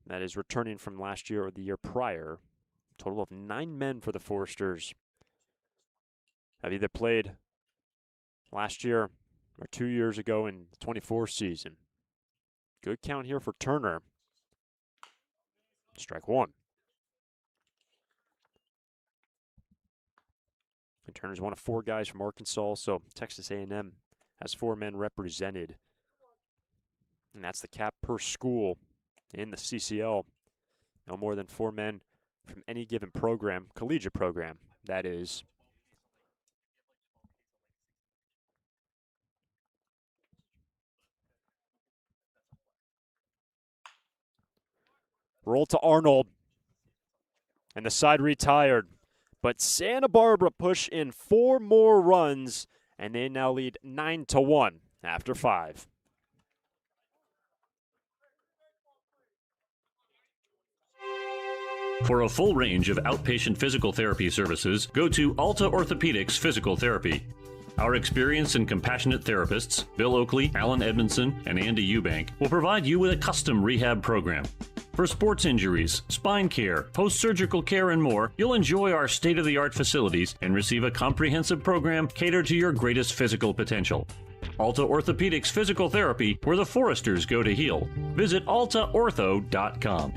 that is returning from last year or the year prior. A total of 9 men for the Foresters have either played last year or 2 years ago in the 24 season. Good count here for Turner. Strike 1. And Turner's one of 4 guys from Arkansas, so Texas A&M has 4 men represented. And that's the cap per school in the CCL. No more than 4 men from any given program, collegiate program, that is. Roll to Arnold. And the side retired. But Santa Barbara push in 4 more runs, and they now lead 9-1 after 5. For a full range of outpatient physical therapy services, go to Alta Orthopedics Physical Therapy. Our experienced and compassionate therapists, Bill Oakley, Alan Edmondson, and Andy Eubank, will provide you with a custom rehab program. For sports injuries, spine care, post-surgical care, and more, you'll enjoy our state-of-the-art facilities and receive a comprehensive program catered to your greatest physical potential. Alta Orthopedics Physical Therapy, where the Foresters go to heal. Visit altaortho.com.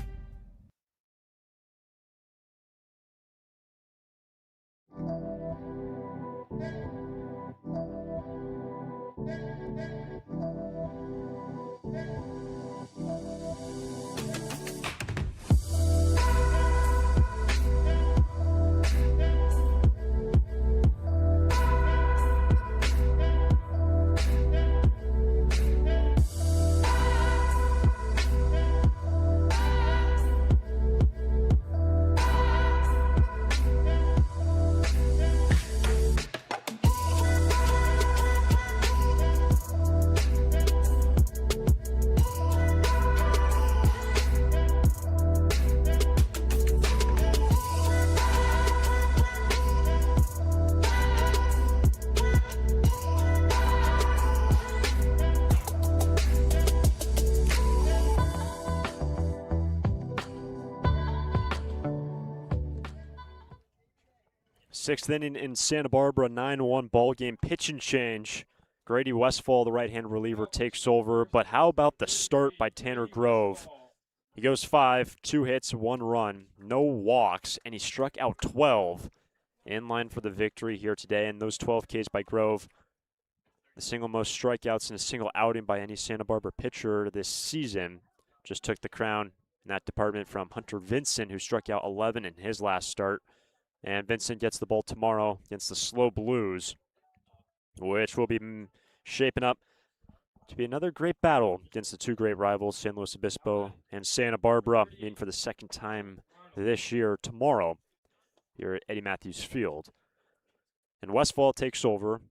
Sixth inning in Santa Barbara, 9-1 ball game. Pitch and change. Grady Westfall, the right-hand reliever, takes over. But how about the start by Tanner Grove? He goes 5, 2 hits, 1 run, no walks, and he struck out 12. In line for the victory here today. And those 12 Ks by Grove, the single most strikeouts in a single outing by any Santa Barbara pitcher this season. Just took the crown in that department from Hunter Vincent, who struck out 11 in his last start. And Vincent gets the ball tomorrow against the Slow Blues, which will be shaping up to be another great battle against the two great rivals, San Luis Obispo and Santa Barbara, meeting for the second time this year tomorrow here at Eddie Matthews Field. And Westfall takes over.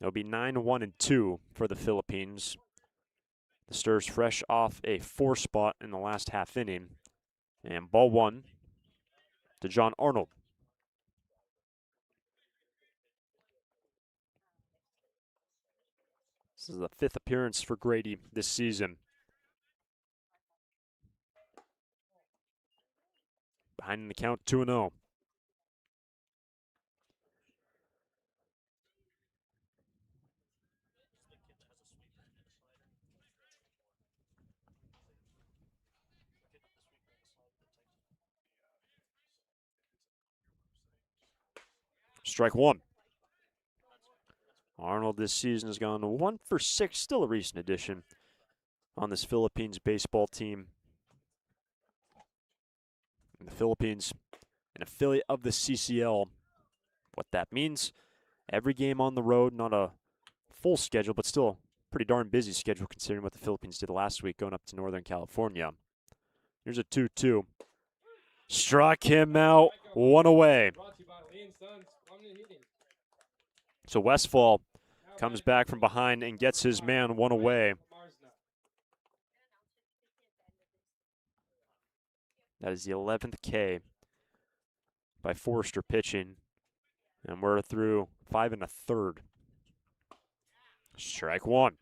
It'll be 9-1-2 for the Philippines. The Stars fresh off a 4 spot in the last half inning. And ball 1 to John Arnold. This is the 5th appearance for Grady this season. Behind in the count, 2-0. Strike 1. Arnold this season has gone 1 for 6, still a recent addition on this Philippines baseball team. And the Philippines, an affiliate of the CCL. What that means, every game on the road, not a full schedule, but still a pretty darn busy schedule considering what the Philippines did last week going up to Northern California. Here's a 2-2. Struck him out, 1 away. So Westfall comes back from behind and gets his man 1 away. That is the 11th K by Forrester pitching. And we're through 5 1/3. Strike 1.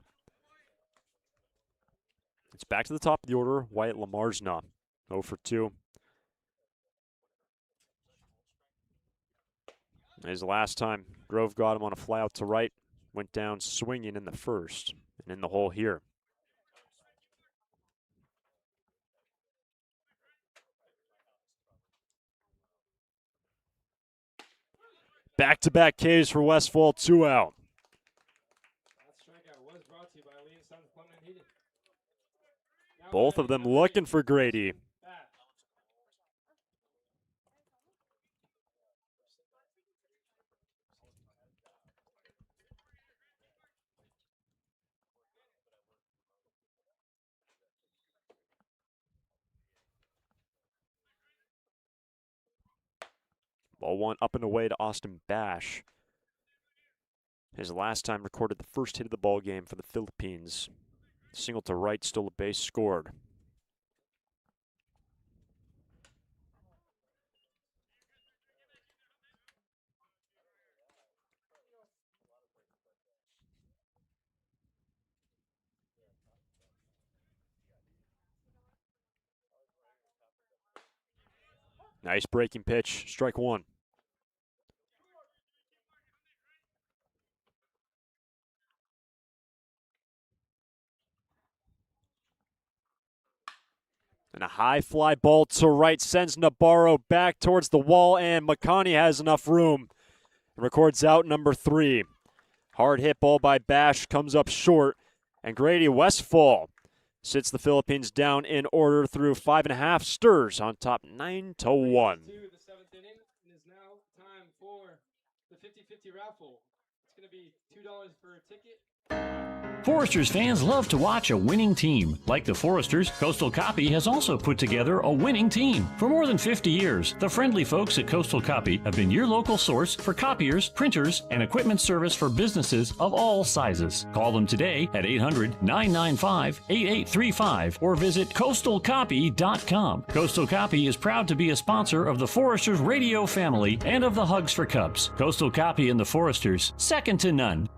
It's back to the top of the order. Wyatt Lamarsna, 0 for 2. His last time, Grove got him on a fly out to right, went down swinging in the first, and in the hole here. Back-to-back Ks for Westfall, 2 out. Both of them looking for Grady. Ball 1 up and away to Austin Bash. His last time recorded the first hit of the ball game for the Philippines. Single to right, still a base scored. Nice breaking pitch, strike 1. And a high fly ball to right sends Nabarro back towards the wall, and McConney has enough room. Records out number 3. Hard hit ball by Bash comes up short, and Grady Westfall sits the Philippines down in order through 5 1/2. Stars on top 9-1. The 7th inning is now time for the 50-50 raffle. It's going to be $2 for a ticket. Foresters fans love to watch a winning team. Like the Foresters, Coastal Copy has also put together a winning team. For more than 50 years, the friendly folks at Coastal Copy have been your local source for copiers, printers, and equipment service for businesses of all sizes. Call them today at 800-995-8835 or visit coastalcopy.com. Coastal Copy is proud to be a sponsor of the Foresters radio family and of the Hugs for Cubs. Coastal Copy and the Foresters, second to none.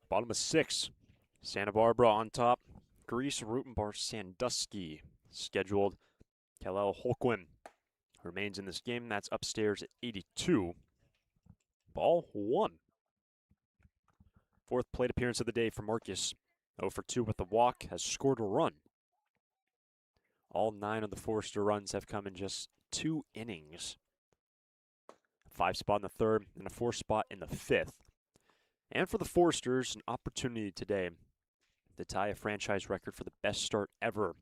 Bottom of 6. Santa Barbara on top. Greece, Rutenbar, Sandusky. Scheduled. Kalel Holquin remains in this game. That's upstairs at 82. Ball 1. Fourth plate appearance of the day for Marcus. 0 for 2 with the walk, has scored a run. All 9 of the Forester runs have come in just 2 innings. 5 spot in the 3rd and a 4 spot in the 5th. And for the Foresters, an opportunity today to tie a franchise record for the best start ever.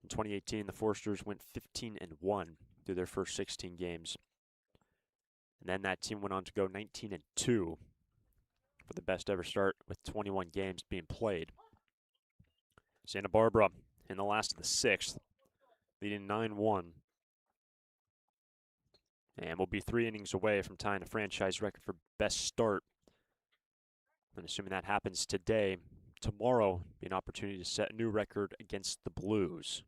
In 2018, the Foresters went 15-1 through their first 16 games. And then that team went on to go 19-2 for the best ever start with 21 games being played. Santa Barbara in the last of the 6th, leading 9-1. And will be 3 innings away from tying a franchise record for best start. And assuming that happens today, tomorrow be an opportunity to set a new record against the Blues.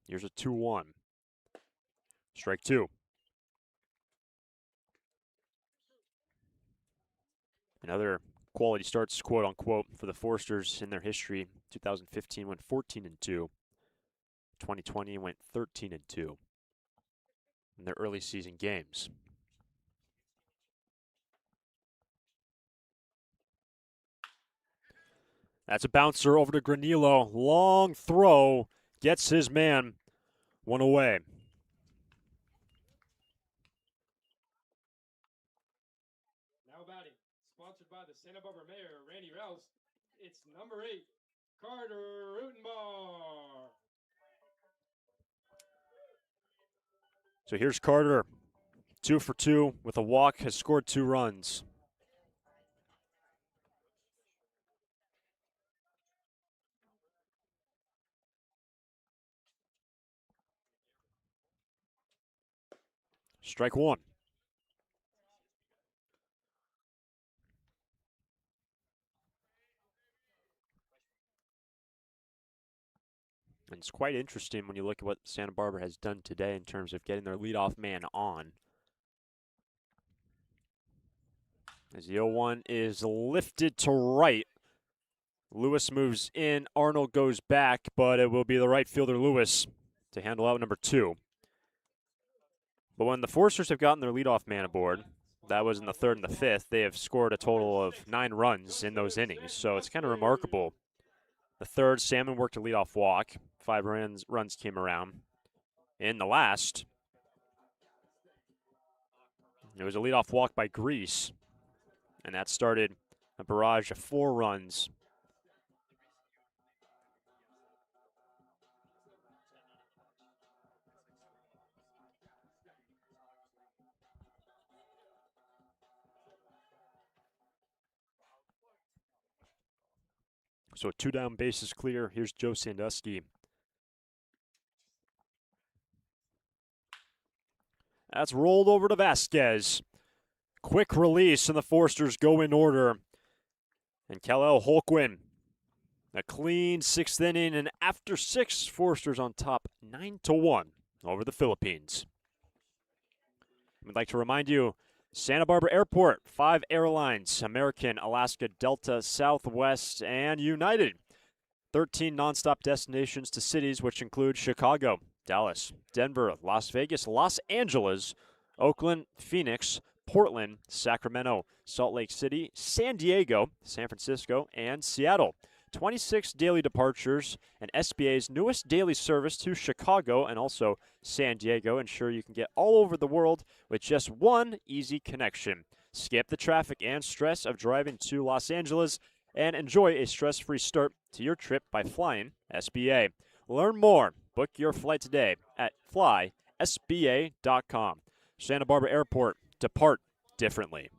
Here's a 2-1. Strike 2. Another quality starts, quote unquote, for the Foresters in their history. 2015 went 14-2. 2020 went 13-2 in their early season games. That's a bouncer over to Granillo. Long throw. Gets his man. 1 away. Now batting, sponsored by the Santa Barbara Mayor, Randy Rouse. It's number 8, Carter Rutenbar. So here's Carter. 2 for 2 with a walk, has scored 2 runs. Strike 1. And it's quite interesting when you look at what Santa Barbara has done today in terms of getting their leadoff man on. As the 0-1 is lifted to right. Lewis moves in. Arnold goes back, but it will be the right fielder Lewis to handle out number 2. But when the Foresters have gotten their leadoff man aboard, that was in the 3rd and the 5th, they have scored a total of 9 runs in those innings. So it's kind of remarkable. The 3rd, Salmon worked a leadoff walk. 5 runs came around. In the last, it was a leadoff walk by Grease. And that started a barrage of 4 runs. So 2 down, bases clear. Here's Joe Sandusky. That's rolled over to Vasquez. Quick release, and the Foresters go in order. And Kalel Holquin, a clean 6th inning, and after 6, Foresters on top 9-1 over the Philippines. We'd like to remind you, Santa Barbara Airport, 5 airlines, American, Alaska, Delta, Southwest, and United. 13 nonstop destinations to cities which include Chicago, Dallas, Denver, Las Vegas, Los Angeles, Oakland, Phoenix, Portland, Sacramento, Salt Lake City, San Diego, San Francisco, and Seattle. 26 daily departures, and SBA's newest daily service to Chicago and also San Diego. Ensure you can get all over the world with just one easy connection. Skip the traffic and stress of driving to Los Angeles and enjoy a stress-free start to your trip by flying SBA. Learn more. Book your flight today at flysba.com. Santa Barbara Airport. Depart differently.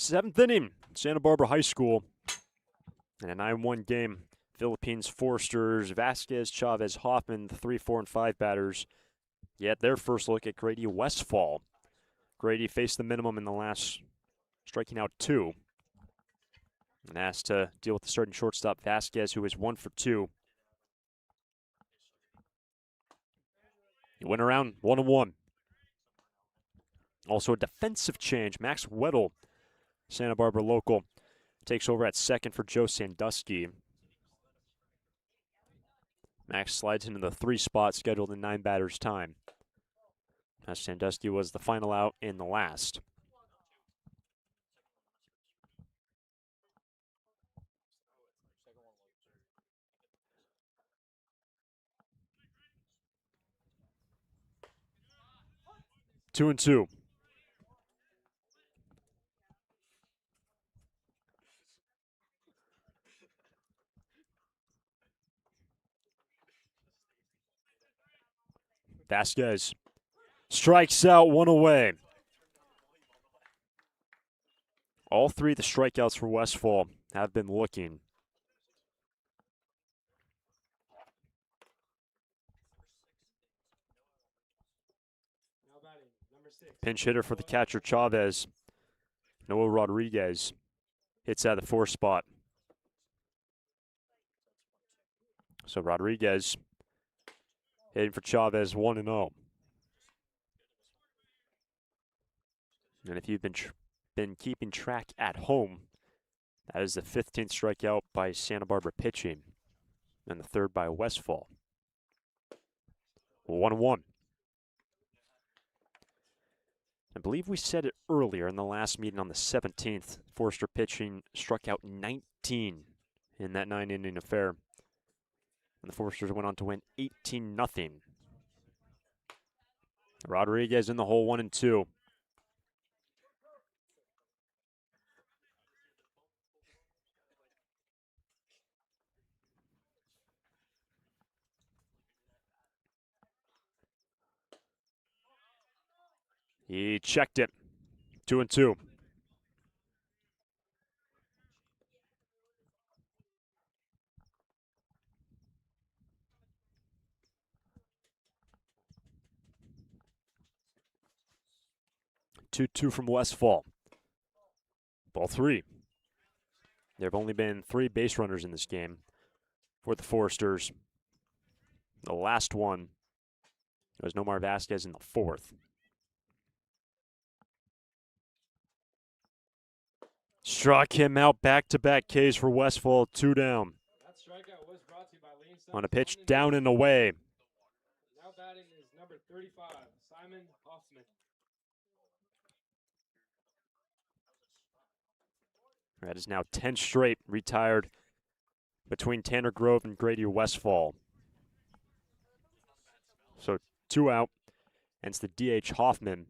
Seventh inning, Santa Barbara High School. And a 9-1 game. Philippines Foresters, Vasquez, Chavez, Hoffman, the 3, 4, and 5 batters. Yet their first look at Grady Westfall. Grady faced the minimum in the last, striking out 2. And asked to deal with the starting shortstop, Vasquez, who is 1 for 2. He went around 1-1. Also a defensive change. Max Weddle, Santa Barbara local, takes over at second for Joe Sandusky. Max slides into the 3 spot scheduled in 9 batters' time, as Sandusky was the final out in the last. Two and two. Vasquez strikes out, 1 away. All 3 of the strikeouts for Westfall have been looking. Pinch hitter for the catcher, Chavez. Noah Rodriguez hits out of the 4 spot. So Rodriguez hitting for Chavez, 1-0. And if you've been keeping track at home, that is the 15th strikeout by Santa Barbara pitching, and the 3rd by Westfall. 1-1. I believe we said it earlier in the last meeting on the 17th. Forster pitching struck out 19 in that 9-inning affair. And the Foresters went on to win 18-0. Rodriguez in the hole, 1-2. He checked it. 2-2. Two from Westfall. Ball 3. There have only been 3 base runners in this game for the Foresters. The last one was Nomar Vasquez in the 4th. Struck him out, back-to-back Ks for Westfall, 2 down. That strikeout was brought to you by Lane On a pitch down and away. Now batting is number 35, Simon Hoffman. That is now 10 straight retired between Tanner Grove and Grady Westfall. So 2 out, hence the DH Hoffman.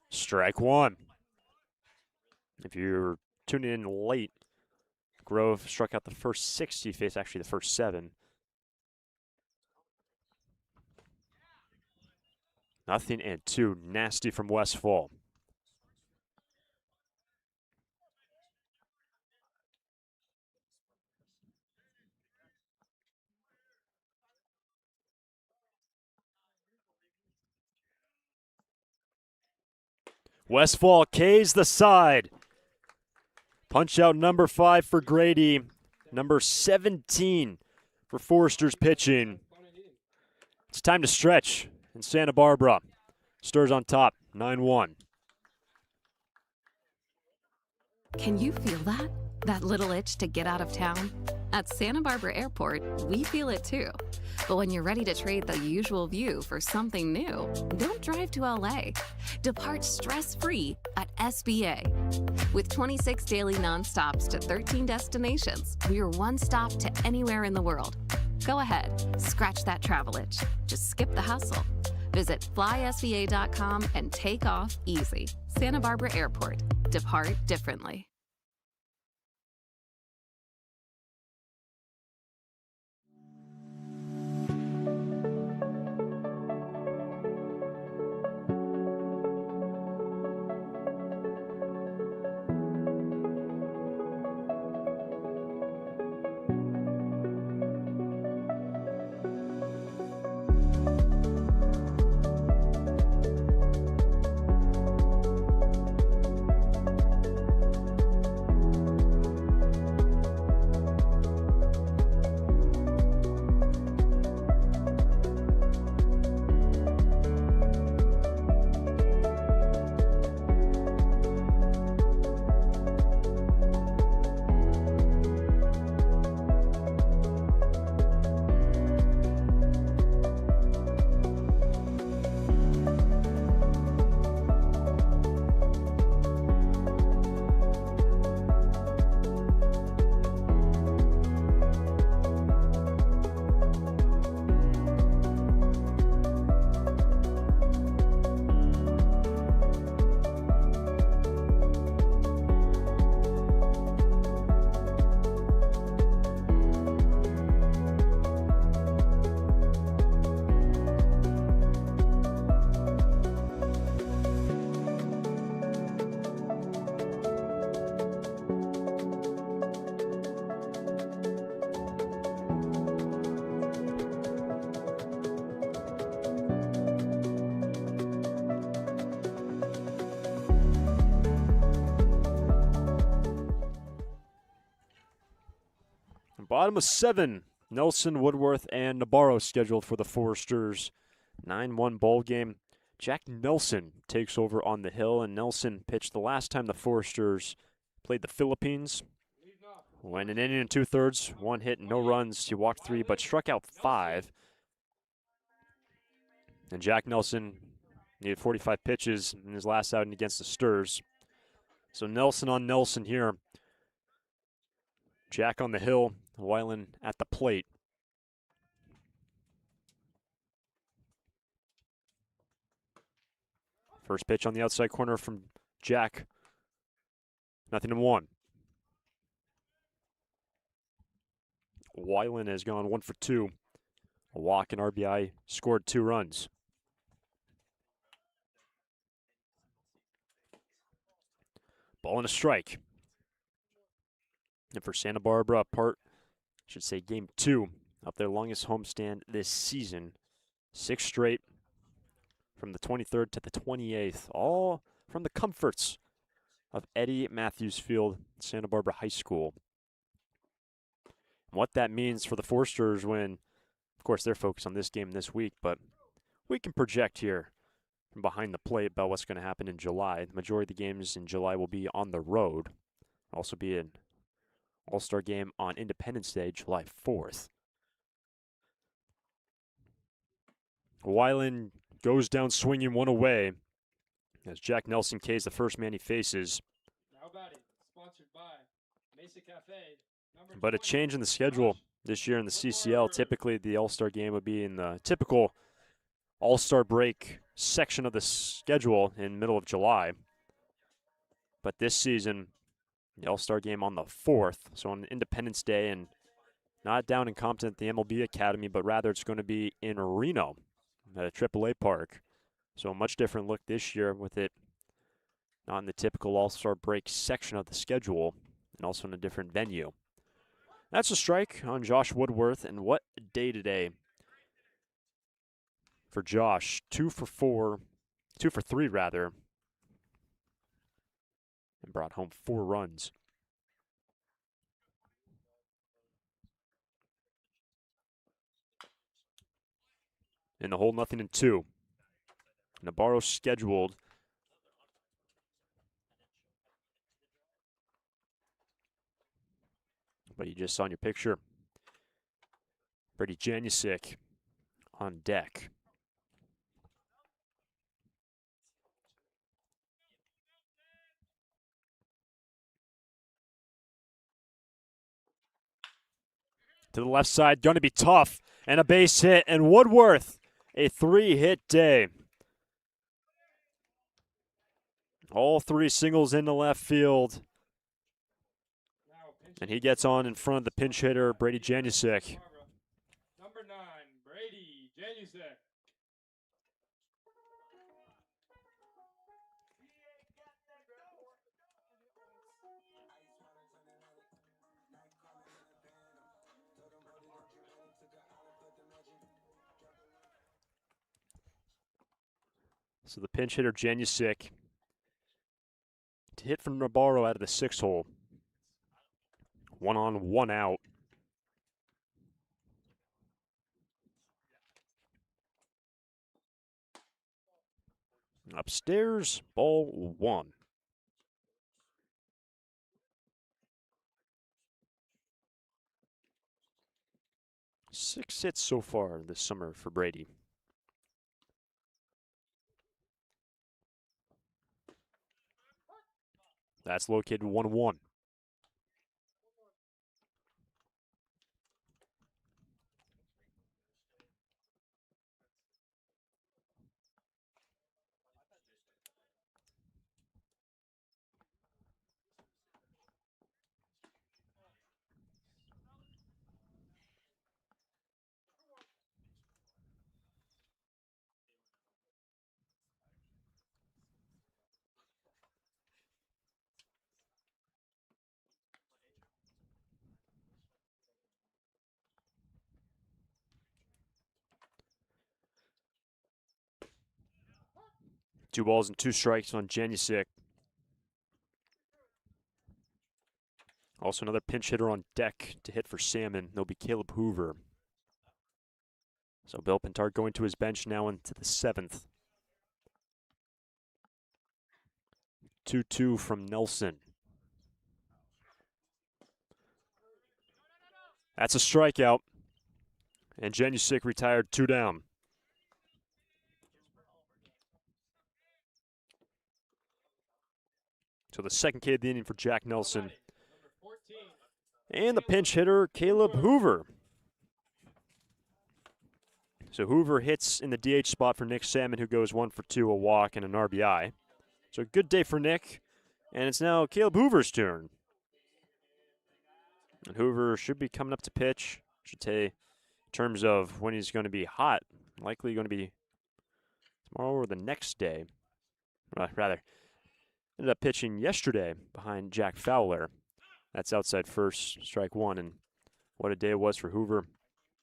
Strike 1. If you're tuning in late, Grove struck out the first 6 he faced, actually the first 7. 0-2, nasty from Westfall. Westfall K's the side. Punch out number 5 for Grady. Number 17 for Foresters pitching. It's time to stretch. And Santa Barbara stirs on top, 9-1. Can you feel that? That little itch to get out of town? At Santa Barbara Airport, we feel it too. But when you're ready to trade the usual view for something new, don't drive to LA. Depart stress-free at SBA. With 26 daily nonstops to 13 destinations, we're one stop to anywhere in the world. Go ahead, scratch that travel itch. Just skip the hustle. Visit flysba.com and take off easy. Santa Barbara Airport. Depart differently. Bottom of 7, Nelson, Woodworth, and Nabarro scheduled for the Foresters. 9-1 ball game. Jack Nelson takes over on the hill, and Nelson pitched the last time the Foresters played the Philippines. Went an inning and 2/3, 1 hit, no runs. He walked 3, but struck out 5. And Jack Nelson needed 45 pitches in his last outing against the Sturs. So Nelson on Nelson here. Jack on the hill, Weiland at the plate. First pitch on the outside corner from Jack. 0-1. Weiland has gone 1 for 2. A walk and RBI, scored 2 runs. Ball and a strike. And for Santa Barbara, game 2 of their longest homestand this season. 6 straight from the 23rd to the 28th, all from the comforts of Eddie Matthews Field, Santa Barbara High School. What that means for the Foresters when, of course, they're focused on this game this week, but we can project here from behind the plate about what's going to happen in July. The majority of the games in July will be on the road. Also be an All-Star game on Independence Day, July 4th. Weiland goes down swinging 1 away as Jack Nelson K is the first man he faces. Now batting, sponsored by Mesa Cafe. But a change in the schedule this year in the CCL. Typically, the All-Star game would be in the typical All-Star break section of the schedule in middle of July. But this season, the All-Star game on the 4th, so on Independence Day, and not down in Compton at the MLB Academy, but rather it's going to be in Reno at a AAA park. So a much different look this year with it not in the typical All-Star break section of the schedule and also in a different venue. That's a strike on Josh Woodworth, and what a day today for Josh. 2 for 3 rather, and brought home 4 runs. In the hole, 0-2. Nabarro scheduled. But you just saw in your picture, Brady Janusik on deck. To the left side, going to be tough, and a base hit, and Woodworth, a 3-hit day. All 3 singles into left field. And he gets on in front of the pinch hitter, Brady Janusik. Number 9, Brady Janusik. So the pinch hitter, Janusik, to hit from Nabarro out of the 6th hole. 1 on, 1 out. Upstairs, ball 1. Six hits so far this summer for Brady. That's located 1-1. Two balls and 2 strikes on Janusik. Also another pinch hitter on deck to hit for Salmon. There'll be Caleb Hoover. So Bill Pintard going to his bench now into the 7th. 2-2 from Nelson. That's a strikeout. And Janusik retired 2 down. So the second K of the inning for Jack Nelson. And the pinch hitter, Caleb Hoover. So Hoover hits in the DH spot for Nick Salmon, who goes 1 for 2, a walk, and an RBI. So a good day for Nick. And it's now Caleb Hoover's turn. And Hoover should be coming up to pitch. Should say, in terms of when he's going to be hot, likely going to be tomorrow or the next day. Rather, ended up pitching yesterday behind Jack Fowler. That's outside first, strike 1. And what a day it was for Hoover.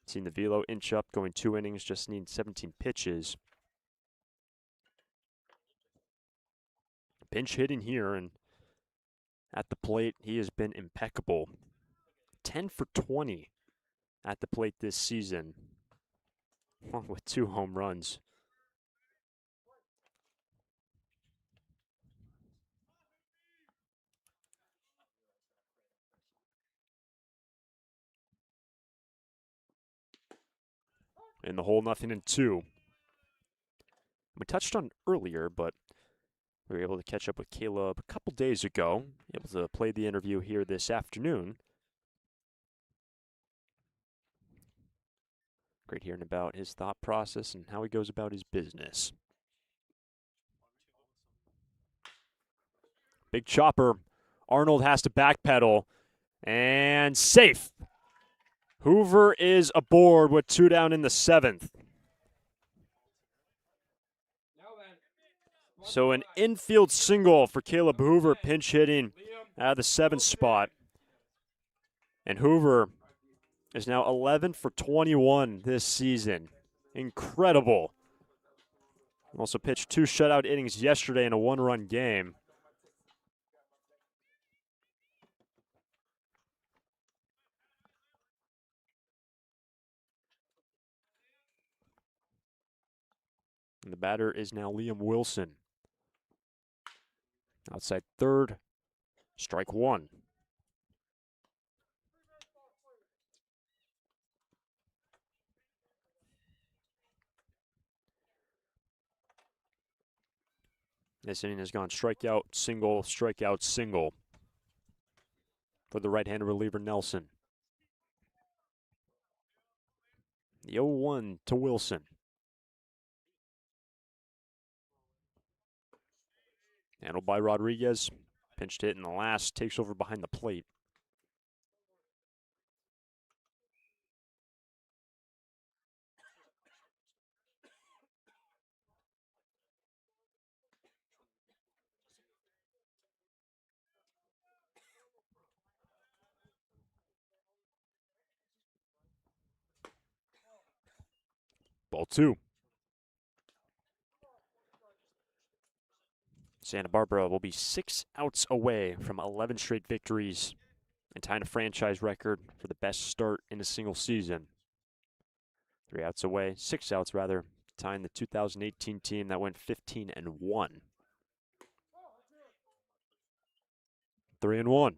Seen the velo inch up, going 2 innings, just needing 17 pitches. Pinch hitting here, and at the plate, he has been impeccable. 10 for 20 at the plate this season, along with 2 home runs. In the hole, 0-2. We touched on earlier, but we were able to catch up with Caleb a couple days ago. Able to play the interview here this afternoon. Great hearing about his thought process and how he goes about his business. Big chopper. Arnold has to backpedal. And safe. Hoover is aboard with 2 down in the 7th. So an infield single for Caleb Hoover, pinch hitting out of the 7th spot. And Hoover is now 11 for 21 this season. Incredible. Also pitched 2 shutout innings yesterday in a 1-run game. And the batter is now Liam Wilson. Outside third, strike 1. This inning has gone strikeout, single, strikeout, single for the right-handed reliever Nelson. The 0-1 to Wilson. Handled by Rodriguez. Pinched hit in the last, takes over behind the plate. Ball 2. Santa Barbara will be 6 outs away from 11 straight victories and tying a franchise record for the best start in a single season. 3 outs away, 6 outs rather, tying the 2018 team that went 15-1. 3-1.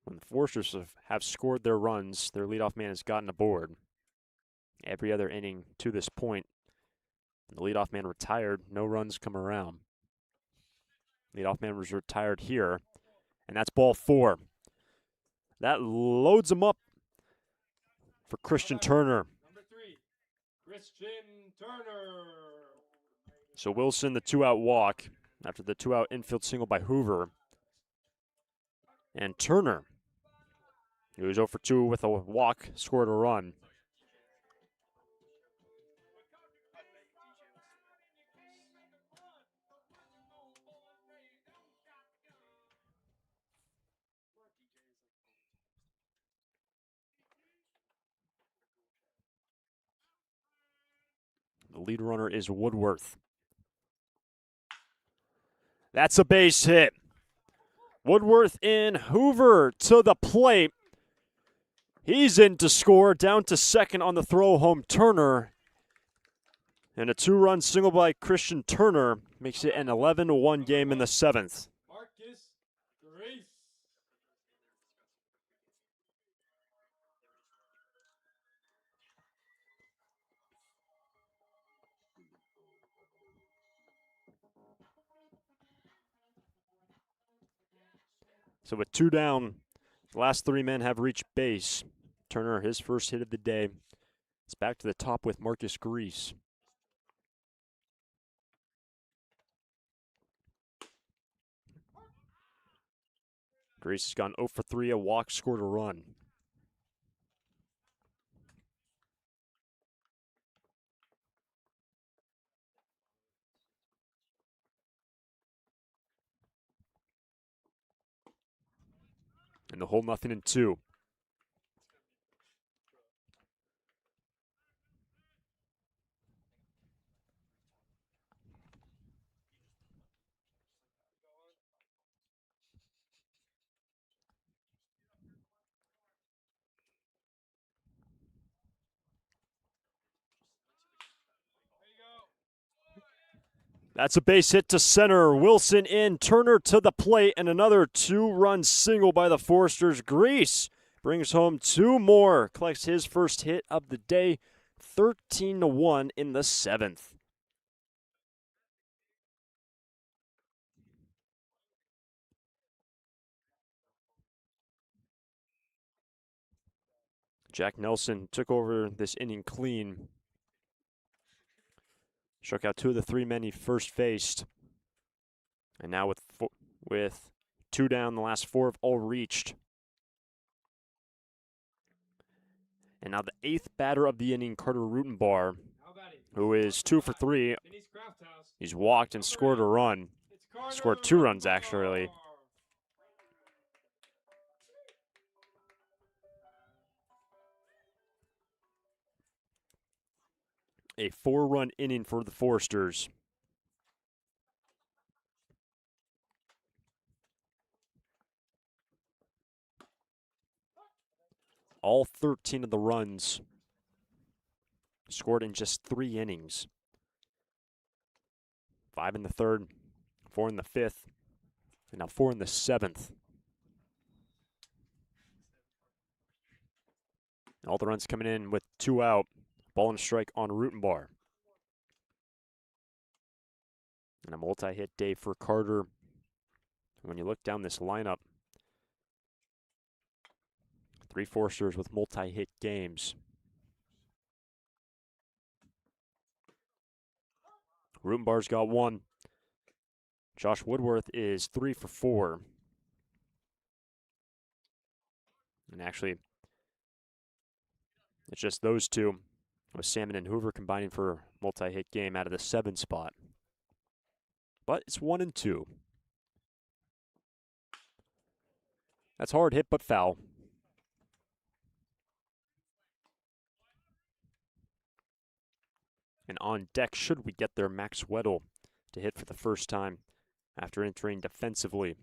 When the Foresters have scored their runs, their leadoff man has gotten aboard. Every other inning to this point, the leadoff man retired, no runs come around. Leadoff man was retired here, and that's ball 4. That loads him up for Christian Turner. Number 3, Christian Turner. So Wilson, the 2-out walk after the 2-out infield single by Hoover. And Turner, he was 0 for 2 with a walk, scored a run. The lead runner is Woodworth. That's a base hit. Woodworth in, Hoover to the plate. He's in to score, down to second on the throw home Turner. And a 2-run single by Christian Turner makes it an 11-1 game in the 7th. Marcus Grace. So with 2 down, the last 3 men have reached base. Turner, his first hit of the day. It's back to the top with Marcus Grease. Grease has gone 0 for 3, a walk, scored a run. And the whole 0-2. That's a base hit to center. Wilson in, Turner to the plate, and another 2-run single by the Foresters. Grease brings home 2 more, collects his first hit of the day, 13-1 in the 7th. Jack Nelson took over this inning clean. Struck out 2 of the 3 men he first faced. And now with 2 down, the last 4 have all reached. And now the 8th batter of the inning, Carter Rutenbar, who is 2 for 3. He's walked and scored a run. Scored 2 runs, actually. A 4-run inning for the Foresters. All 13 of the runs scored in just 3 innings. 5 in the 3rd, 4 in the 5th, and now 4 in the 7th. All the runs coming in with 2 out. Ball and a strike on Rutenbar. And a multi-hit day for Carter. When you look down this lineup, 3 Foresters with multi-hit games. Rutenbar's got 1. Josh Woodworth is 3 for 4. And actually, it's just those 2, with Salmon and Hoover combining for a multi-hit game out of the 7 spot. But it's 1-2. That's hard hit, but foul. And on deck, should we get there, Max Weddle to hit for the first time after entering defensively.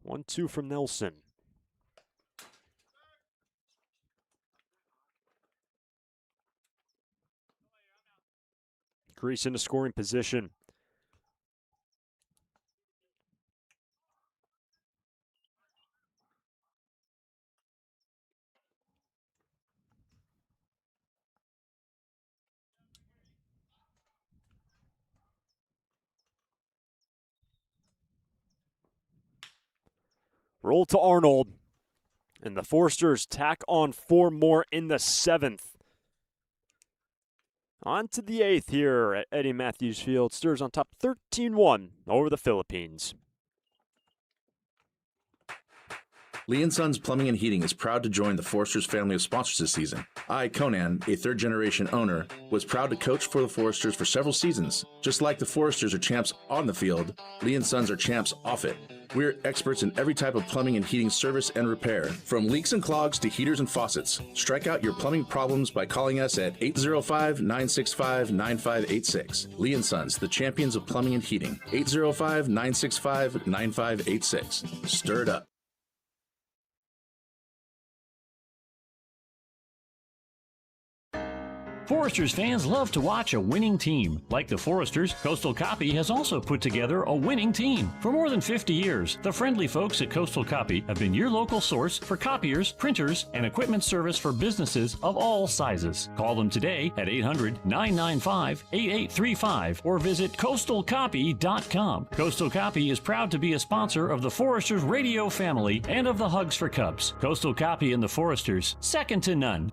One, 2 from Nelson. Grease into scoring position. Roll to Arnold. And the Foresters tack on 4 more in the 7th. On to the 8th here at Eddie Matthews Field. Stars on top 13-1 over the Philippines. Lee & Sons Plumbing and Heating is proud to join the Foresters family of sponsors this season. I, Conan, a third-generation owner, was proud to coach for the Foresters for several seasons. Just like the Foresters are champs on the field, Lee & Sons are champs off it. We're experts in every type of plumbing and heating service and repair, from leaks and clogs to heaters and faucets. Strike out your plumbing problems by calling us at 805-965-9586. Lee & Sons, the champions of plumbing and heating. 805-965-9586. Stir it up. Foresters fans love to watch a winning team. Like the Foresters, Coastal Copy has also put together a winning team. For more than 50 years, the friendly folks at Coastal Copy have been your local source for copiers, printers, and equipment service for businesses of all sizes. Call them today at 800-995-8835 or visit coastalcopy.com. Coastal Copy is proud to be a sponsor of the Foresters radio family and of the Hugs for Cubs. Coastal Copy and the Foresters, second to none.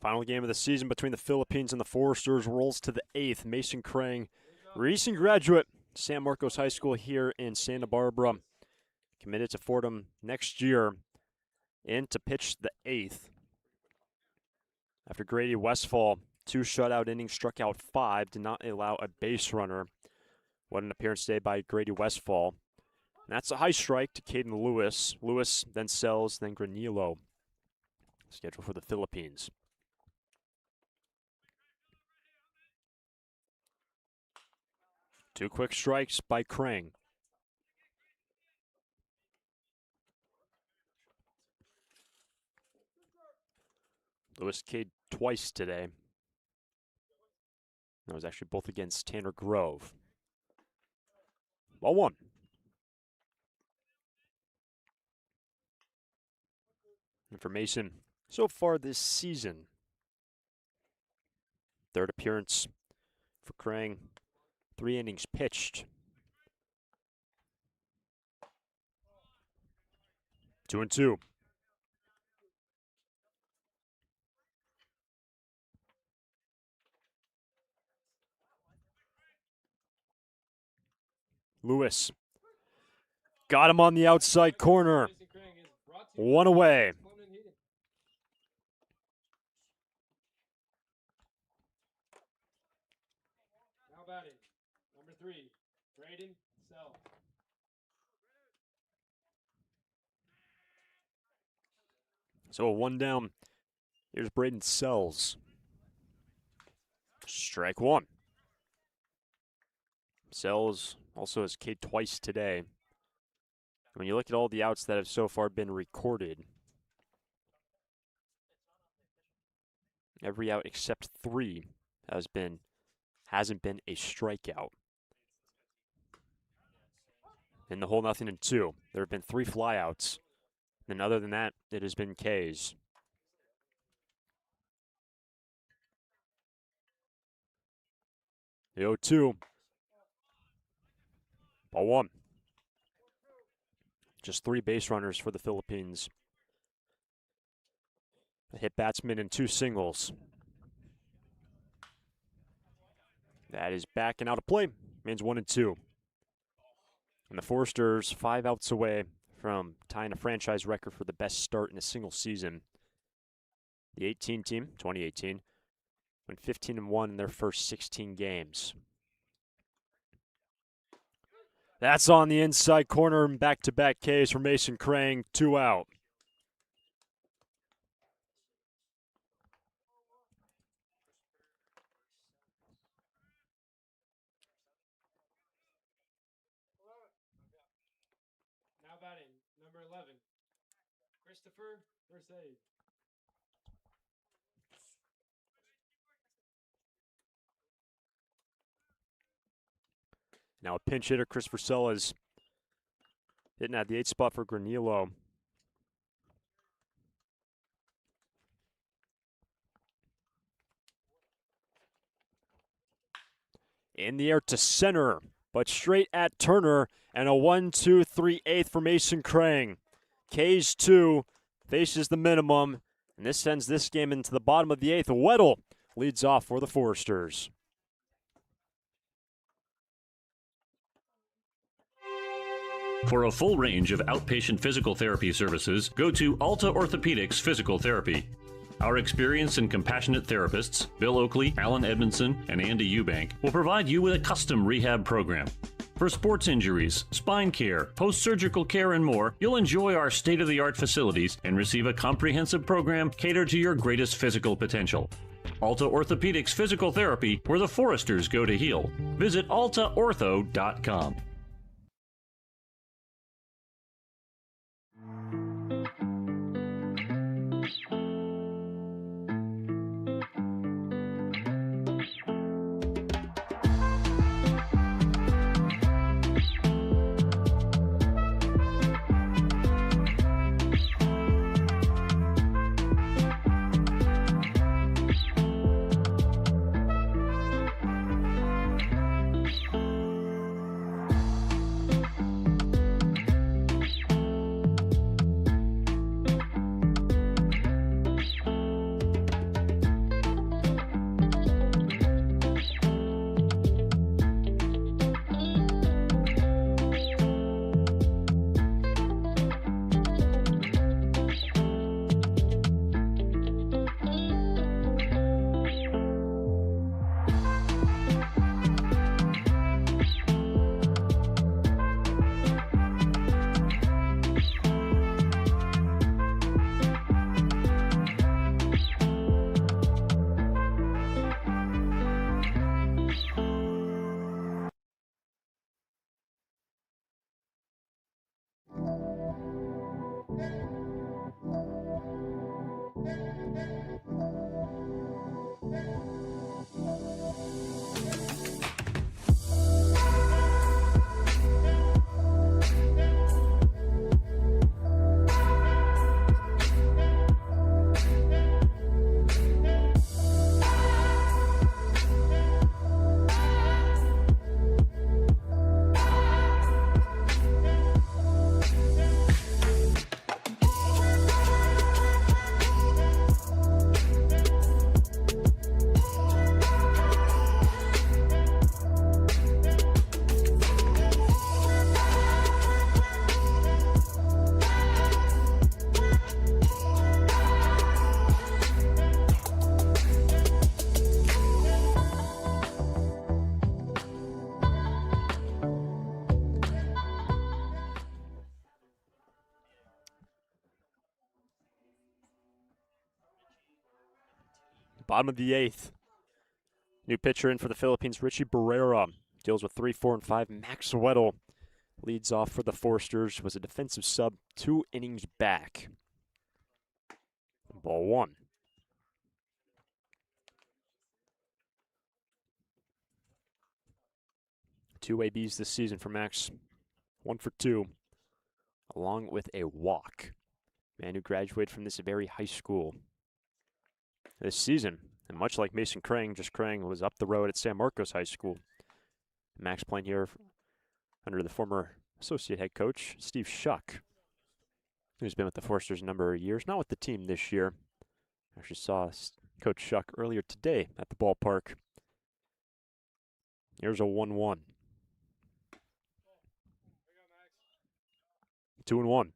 Final game of the season between the Philippines and the Foresters rolls to the 8th. Mason Crang, recent graduate, San Marcos High School here in Santa Barbara, committed to Fordham next year, in to pitch the 8th. After Grady Westfall, 2 shutout innings, struck out 5, did not allow a base runner. What an appearance today by Grady Westfall. And that's a high strike to Caden Lewis. Lewis, then Sells, then Granillo. Scheduled for the Philippines. Two quick strikes by Crang. Lewis Cade twice today. That was actually both against Tanner Grove. Ball 1. And for Mason, so far this season, 3rd appearance for Crang. 3 innings pitched. 2-2. Lewis got him on the outside corner. 1 away. Now batting, number 3, Braden Sells. So a 1 down. Here's Braden Sells. Strike 1. Sells also has K'd twice today. When you look at all the outs that have so far been recorded, every out except 3 hasn't been a strikeout. In the hole, 0-2. There have been 3 flyouts. And other than that, it has been Ks. The 0-2. Ball 1. Just 3 base runners for the Philippines. A hit batsman and 2 singles. That is back and out of play. Means 1-2. And the Foresters 5 outs away from tying a franchise record for the best start in a single season. The 18 team, 2018, went 15-1 in their first 16 games. That's on the inside corner and back-to-back Ks for Mason Crang, 2 out. Now batting, number 11, Christopher Mercedes. Now a pinch hitter, Chris Vercella's hitting at the 8th spot for Granillo. In the air to center, but straight at Turner, and a 1-2-3-8 for Mason Crane. K's 2 faces the minimum, and this sends this game into the bottom of the 8th. Weddle leads off for the Foresters. For a full range of outpatient physical therapy services, go to Alta Orthopedics Physical Therapy. Our experienced and compassionate therapists, Bill Oakley, Alan Edmondson, and Andy Eubank, will provide you with a custom rehab program. For sports injuries, spine care, post-surgical care, and more, you'll enjoy our state-of-the-art facilities and receive a comprehensive program catered to your greatest physical potential. Alta Orthopedics Physical Therapy, where the Foresters go to heal. Visit altaortho.com. Bottom of the 8th. New pitcher in for the Philippines, Richie Barrera. Deals with 3, 4, and 5. Max Weddle leads off for the Foresters. Was a defensive sub, 2 innings back. Ball 1. Two ABs this season for Max. 1 for 2, along with a walk. Man who graduated from this very high school this season. And much like Mason Crane, just Crane was up the road at San Marcos High School. Max playing here under the former associate head coach, Steve Shuck, who's been with the Foresters a number of years. Not with the team this year. Actually saw Coach Shuck earlier today at the ballpark. Here's a 1-1. 2-1.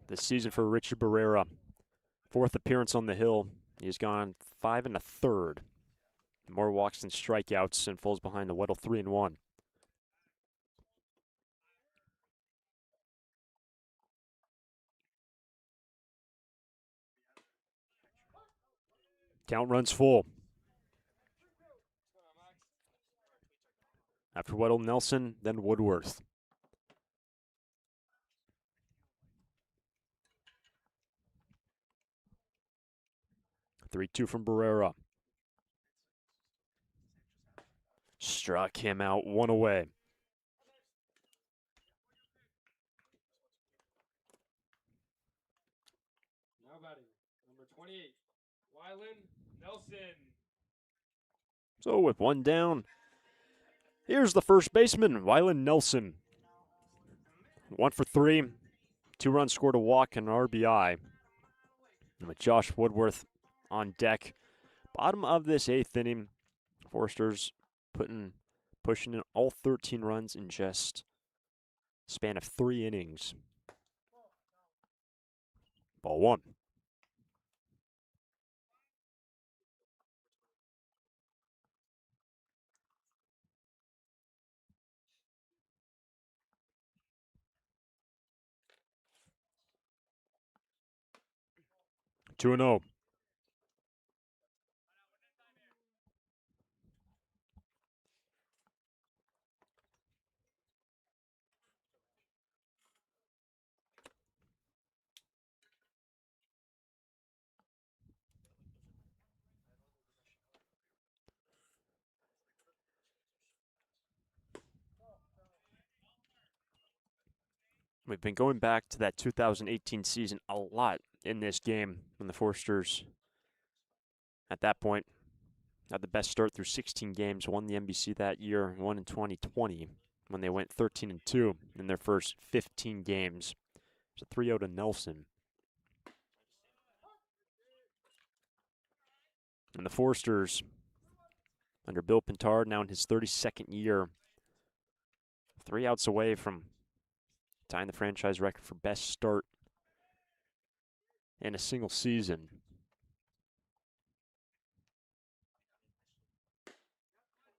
This season for Richie Barrera, 4th appearance on the hill. He's gone 5 1/3. More walks than strikeouts, and falls behind the Weddle 3-1. Count runs full. After Weddle, Nelson, then Woodworth. Three-two from Barrera. Struck him out, one away. Now batting, number 28, Wylan Nelson. So with one down, here's the first baseman, Wylan Nelson. 1 for 3, 2 runs scored, a walk, and an RBI. And with Josh Woodworth on deck, bottom of this 8th inning, Foresters pushing in all 13 runs in just a span of 3 innings. Ball 1. Two and 0. We've been going back to that 2018 season a lot in this game when the Foresters, at that point, had the best start through 16 games, won the NBC that year, won in 2020 when they went 13-2 in their first 15 games. It's a 3-0 to Nelson. And the Foresters, under Bill Pintard, now in his 32nd year, 3 outs away from tying the franchise record for best start in a single season.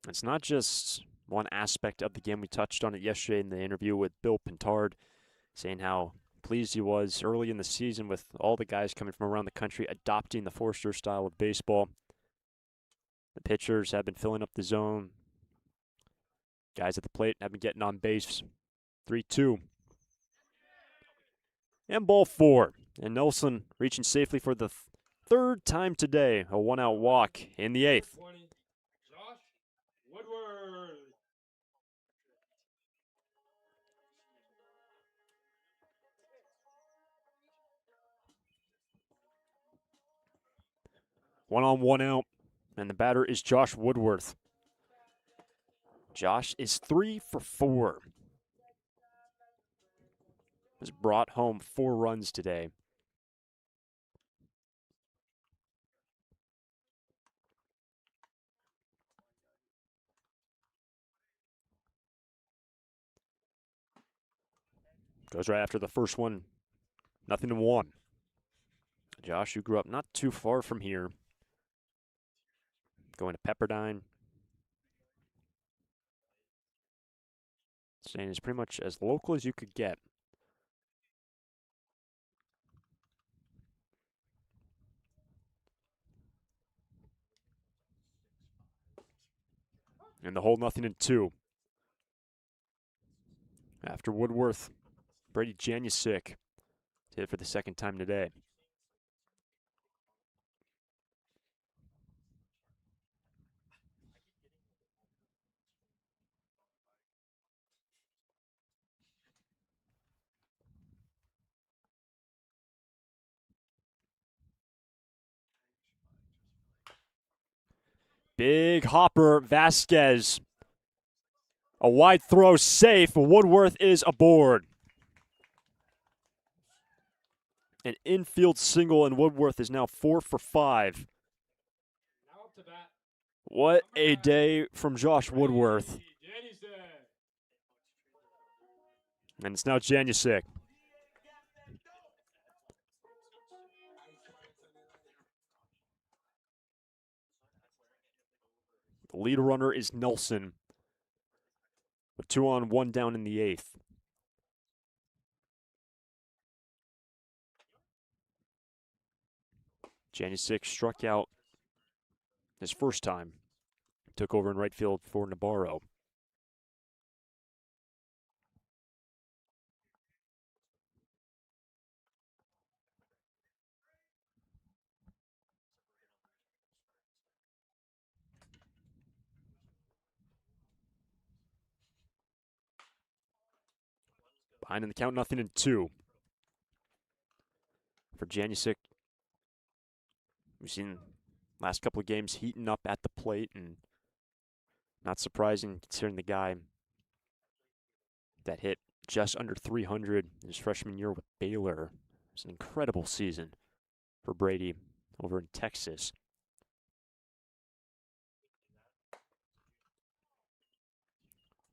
It's not just one aspect of the game. We touched on it yesterday in the interview with Bill Pintard, saying how pleased he was early in the season with all the guys coming from around the country adopting the Forester style of baseball. The pitchers have been filling up the zone. Guys at the plate have been getting on base. 3-2. And ball 4. And Nelson reaching safely for the third time today. A 1-out walk in the 8th. 20, Josh Woodward. One on, 1 out. And the batter is Josh Woodworth. Josh is 3 for 4. Has brought home 4 runs today. Goes right after the first one. 0-1. Josh, who grew up not too far from here, going to Pepperdine. Saying it's pretty much as local as you could get. And the whole 0-2. After Woodworth, Brady Janusick hit for the second time today. Big hopper, Vasquez. A wide throw safe. Woodworth is aboard. An infield single, and Woodworth is now 4 for 5. Now up to bat. What a day from Josh Woodworth. And it's now Janusick. The lead runner is Nelson, with 2 on, 1 down in the 8th. Janusick struck out his first time. Took over in right field for Nabarro. Behind in the count, 0-2. For Janusik, we've seen last couple of games heating up at the plate, and not surprising considering the guy that hit just under 300 in his freshman year with Baylor. It was an incredible season for Brady over in Texas.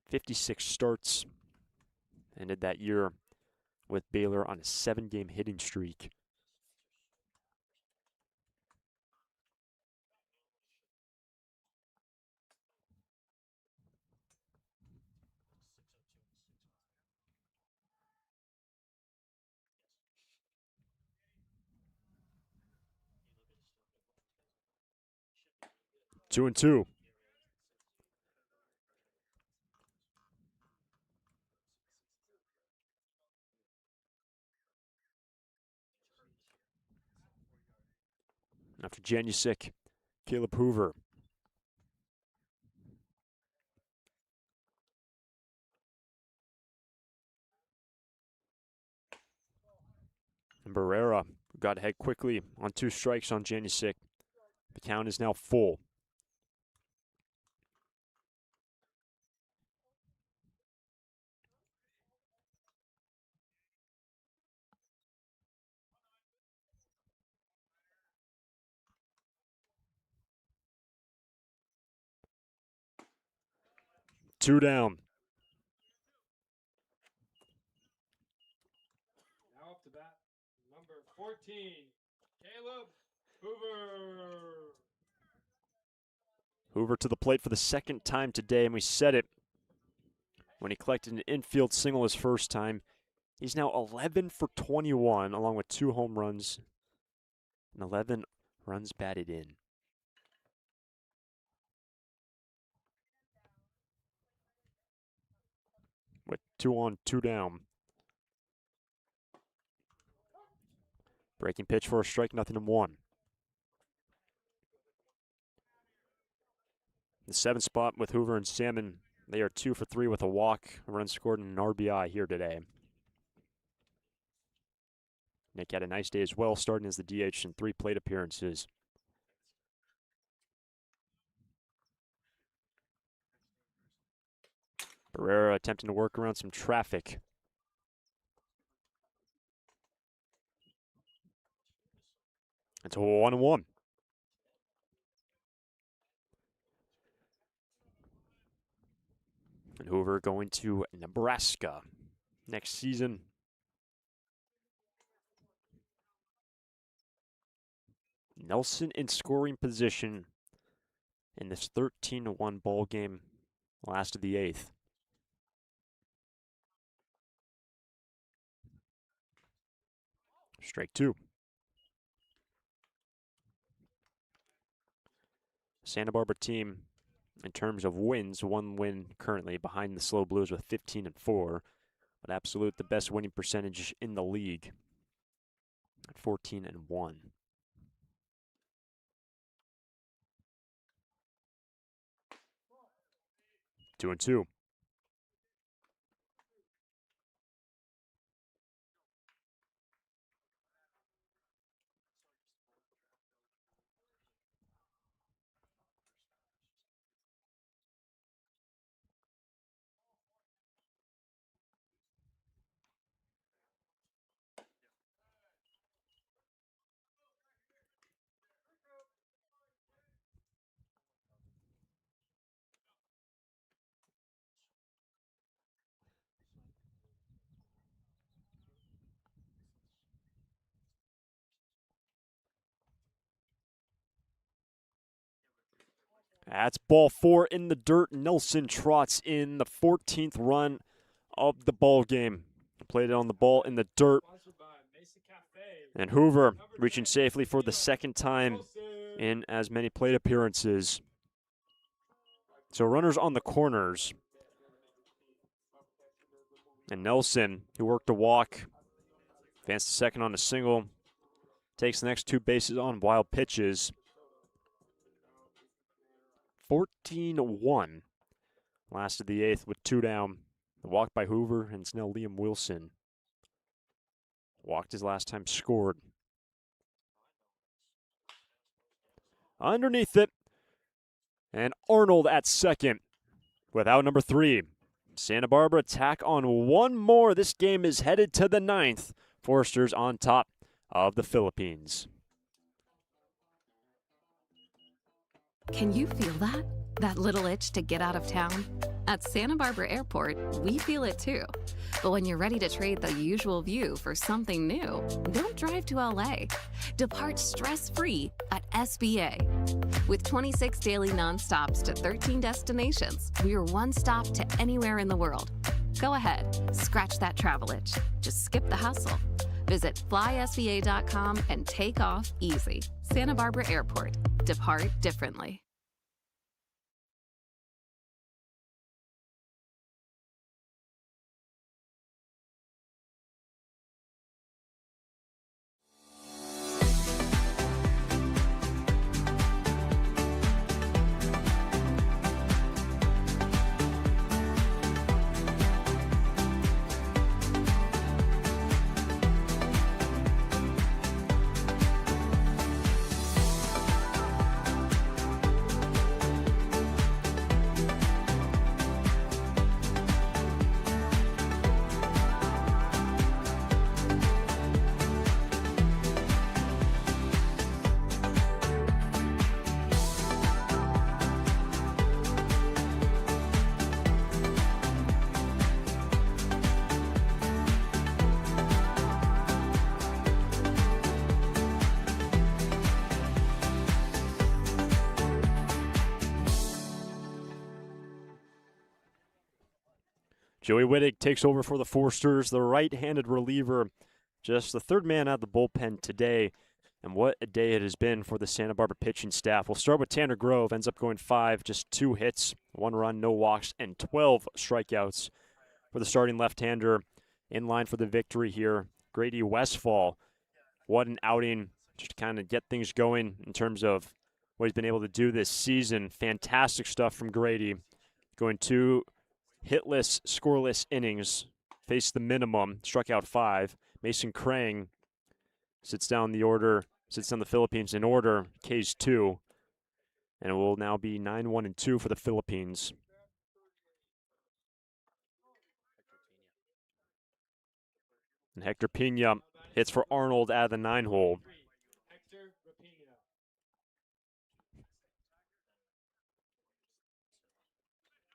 "56 starts, ended that year with Baylor on a 7-game hitting streak. Two and two. After Janusik, Caleb Hoover. And Barrera got ahead quickly on 2 strikes on Janusik. The count is now full. Two down. Now up to bat, number 14, Caleb Hoover. Hoover to the plate for the second time today, and we said it when he collected an infield single his first time. He's now 11 for 21, along with 2 home runs and 11 runs batted in. With 2 on, 2 down. Breaking pitch for a strike, 0-1. The 7th spot with Hoover and Salmon. They are 2 for 3 with a walk, a run scored, and an RBI here today. Nick had a nice day as well, starting as the DH in 3 plate appearances. Barrera attempting to work around some traffic. It's a 1-1. And Hoover going to Nebraska next season. Nelson in scoring position in this 13-1 ball game, last of the 8th. Strike 2. Santa Barbara team, in terms of wins, 1 win currently behind the Slow Blues with 15-4, but absolute the best winning percentage in the league at 14-1. Two and two. That's ball 4 in the dirt. Nelson trots in the 14th run of the ball game. Played it on the ball in the dirt. And Hoover reaching safely for the second time in as many plate appearances. So runners on the corners. And Nelson, who worked a walk, advanced to second on a single, takes the next 2 bases on wild pitches. 14-1. Last of the 8th with 2 down The walk by Hoover, and it's now Liam Wilson. Walked his last time, scored. Underneath it. And Arnold at second without number 3. Santa Barbara tack on one more. This game is headed to the 9th. Foresters on top of the Philippines. Can you feel that? That little itch to get out of town? At Santa Barbara Airport, we feel it too. But when you're ready to trade the usual view for something new, don't drive to LA. Depart stress-free at SBA. With 26 daily nonstops to 13 destinations, we're one stop to anywhere in the world. Go ahead, scratch that travel itch. Just skip the hustle. Visit flysba.com and take off easy. Santa Barbara Airport. Depart differently. Joey Wittig takes over for the Foresters, the right-handed reliever, just the third man out of the bullpen today. And what a day it has been for the Santa Barbara pitching staff. We'll start with Tanner Grove, ends up going 5, just 2 hits, 1 run, no walks, and 12 strikeouts for the starting left-hander. In line for the victory here, Grady Westfall. What an outing, just to kind of get things going in terms of what he's been able to do this season. Fantastic stuff from Grady, going 2 hitless, scoreless innings, faced the minimum, struck out 5. Mason Krang sits down the Philippines in order, K's 2. And it will now be 9-1-2 for the Philippines. And Hector Pena hits for Arnold out of the 9-hole.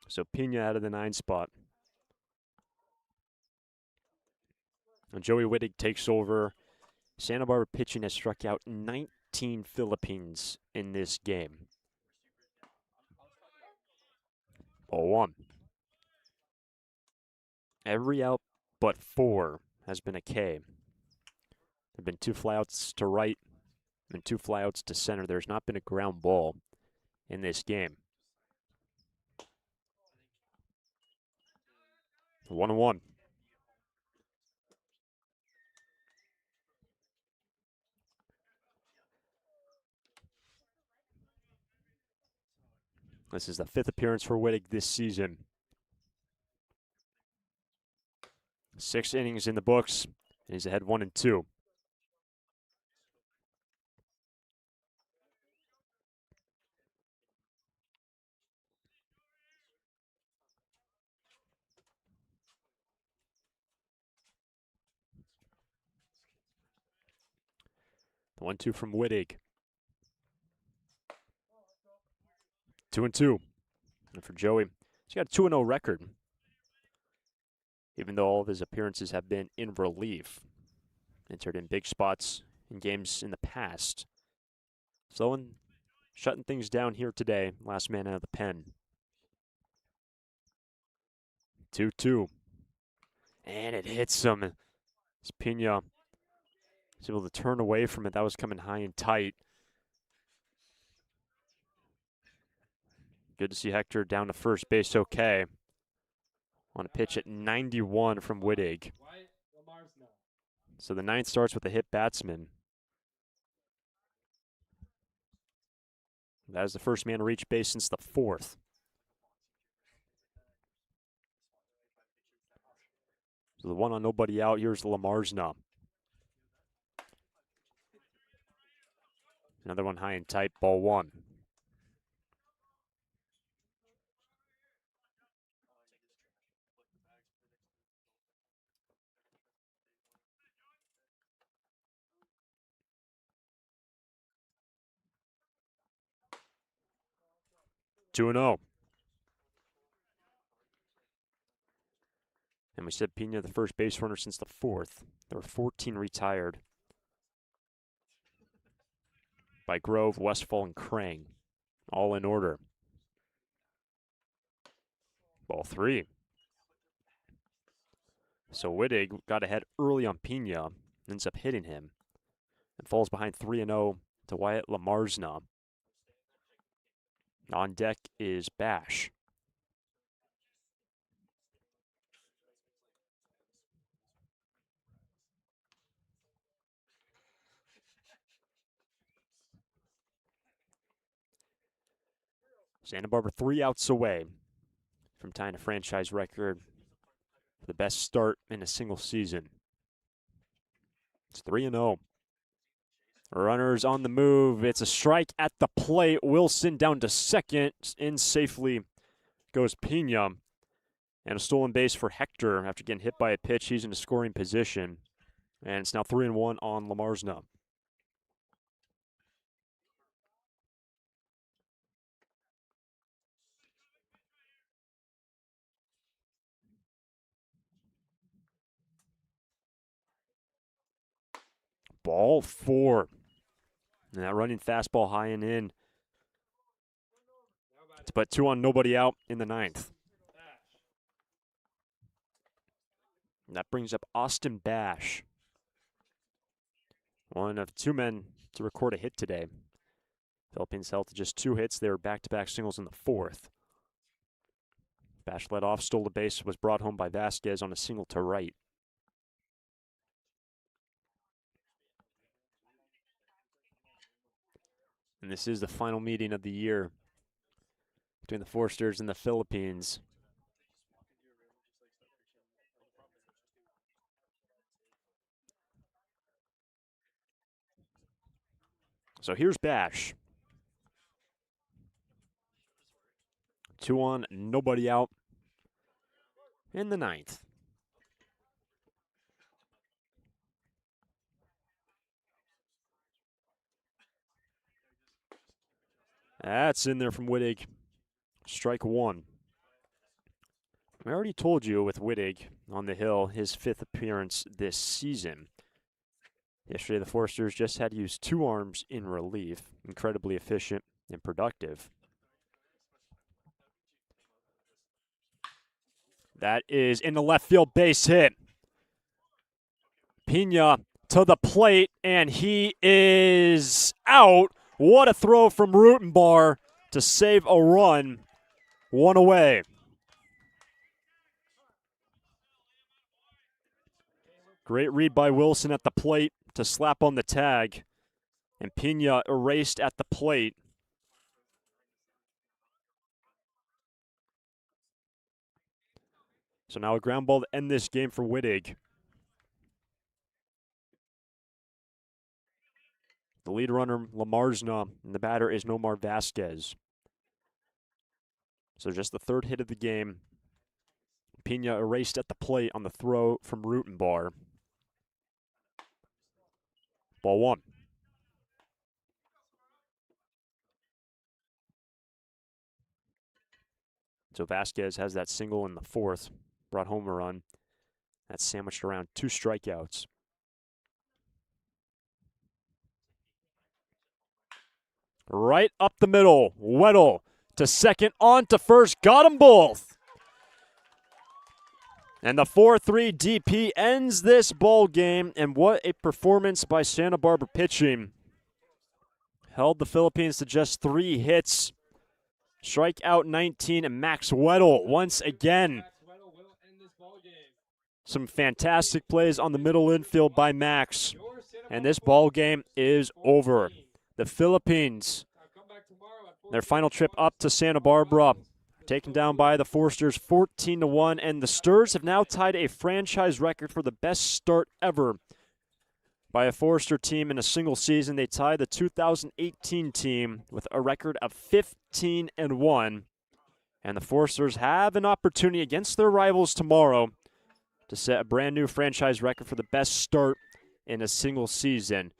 So Pena out of the 9 spot. And Joey Wittig takes over. Santa Barbara pitching has struck out 19 Philippines in this game. 0-1. Every out but 4 has been a K. There have been 2 flyouts to right and 2 flyouts to center. There's not been a ground ball in this game. 1-1. This is the 5th appearance for Wittig this season. 6 innings in the books, and he's ahead 1-2. The 1-2 from Wittig. 2-2. And for Joey, he's got a 2-0 record, even though all of his appearances have been in relief. Entered in big spots in games in the past. Shutting things down here today. Last man out of the pen. 2-2. And it hits him. As Pena is able to turn away from it. That was coming high and tight. Good to see Hector down to first base okay. On a pitch at 91 from Wittig. So the 9th starts with a hit batsman. That is the first man to reach base since the 4th. So the one on nobody out, here's Lamarsna. Another one high and tight, ball one. Two and 0. And we said Pena, the first base runner since the fourth. There were 14 retired by Grove, Westfall, and Krang. All in order. Ball three. So Wittig got ahead early on Pena, ends up hitting him, and falls behind 3-0 to Wyatt Lamarsna. On deck is Bash. Santa Barbara 3 outs away from tying a franchise record for the best start in a single season. It's 3-0. Runners on the move. It's a strike at the plate. Wilson down to second. In safely goes Pena. And a stolen base for Hector after getting hit by a pitch. He's in a scoring position. And it's now 3-1 on Lamarsna. Ball four. And that running fastball high and in. To put 2 on, nobody out in the ninth. And that brings up Austin Bash. One of 2 men to record a hit today. Philippines held to just 2 hits. They were back-to-back singles in the fourth. Bash led off, stole the base, was brought home by Vasquez on a single to right. And this is the final meeting of the year between the Forsters and the Philippines. So here's Bash. 2 on, nobody out in the ninth. That's in there from Wittig. Strike one. I already told you with Wittig on the hill, his 5th appearance this season. Yesterday, the Forsters just had to use 2 arms in relief. Incredibly efficient and productive. That is in the left field base hit. Pena to the plate, and he is out. What a throw from Rutenbar to save a run. 1 away. Great read by Wilson at the plate to slap on the tag. And Pena erased at the plate. So now a ground ball to end this game for Wittig. The lead runner, Lamarsna, and the batter is Nomar Vasquez. So just the 3rd hit of the game. Pena erased at the plate on the throw from Rutenbar. Ball 1. So Vasquez has that single in the 4th. Brought home a run. That's sandwiched around 2 strikeouts. Right up the middle. Weddle to second, on to first. Got them both. And the 4-3 DP ends this ball game. And what a performance by Santa Barbara pitching. Held the Philippines to just 3 hits. Strikeout 19, and Max Weddle once again. Some fantastic plays on the middle infield by Max. And this ball game is over. The Philippines, their final trip up to Santa Barbara taken down by the Forsters 14-1, and the Sturs have now tied a franchise record for the best start ever by a Forster team in a single season. They tied the 2018 team with a record of 15-1, and the Forsters have an opportunity against their rivals tomorrow to set a brand new franchise record for the best start in a single season.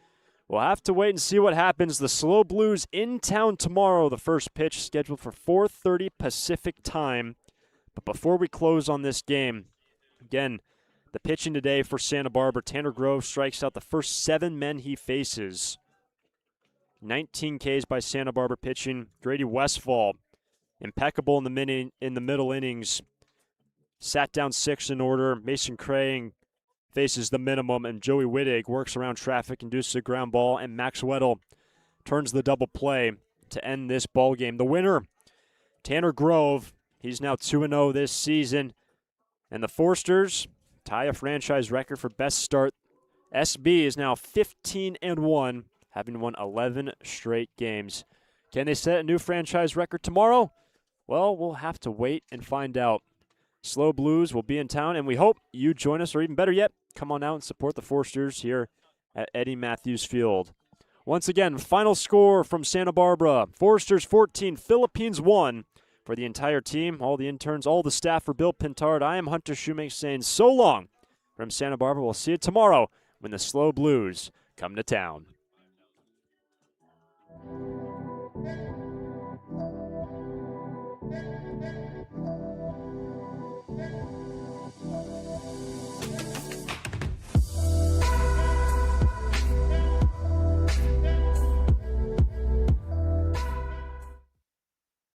We'll have to wait and see what happens. The Slow Blues in town tomorrow. The first pitch scheduled for 4:30 Pacific time. But before we close on this game, again, the pitching today for Santa Barbara. Tanner Grove strikes out the first 7 men he faces. 19 Ks by Santa Barbara pitching. Grady Westfall, impeccable in the middle innings. Sat down 6 in order. Mason Crane faces the minimum, and Joey Wittig works around traffic, induces a ground ball, and Max Weddle turns the double play to end this ball game. The winner, Tanner Grove. He's now 2-0 this season, and the Forsters tie a franchise record for best start. SB is now 15-1, having won 11 straight games. Can they set a new franchise record tomorrow? Well, we'll have to wait and find out. Slow Blues will be in town, and we hope you join us, or even better yet, come on out and support the Forsters here at Eddie Matthews Field. Once again, final score from Santa Barbara. Forsters 14, Philippines 1. For the entire team, all the interns, all the staff, for Bill Pintard, I am Hunter Shoemake saying so long from Santa Barbara. We'll see you tomorrow when the Slow Blues come to town.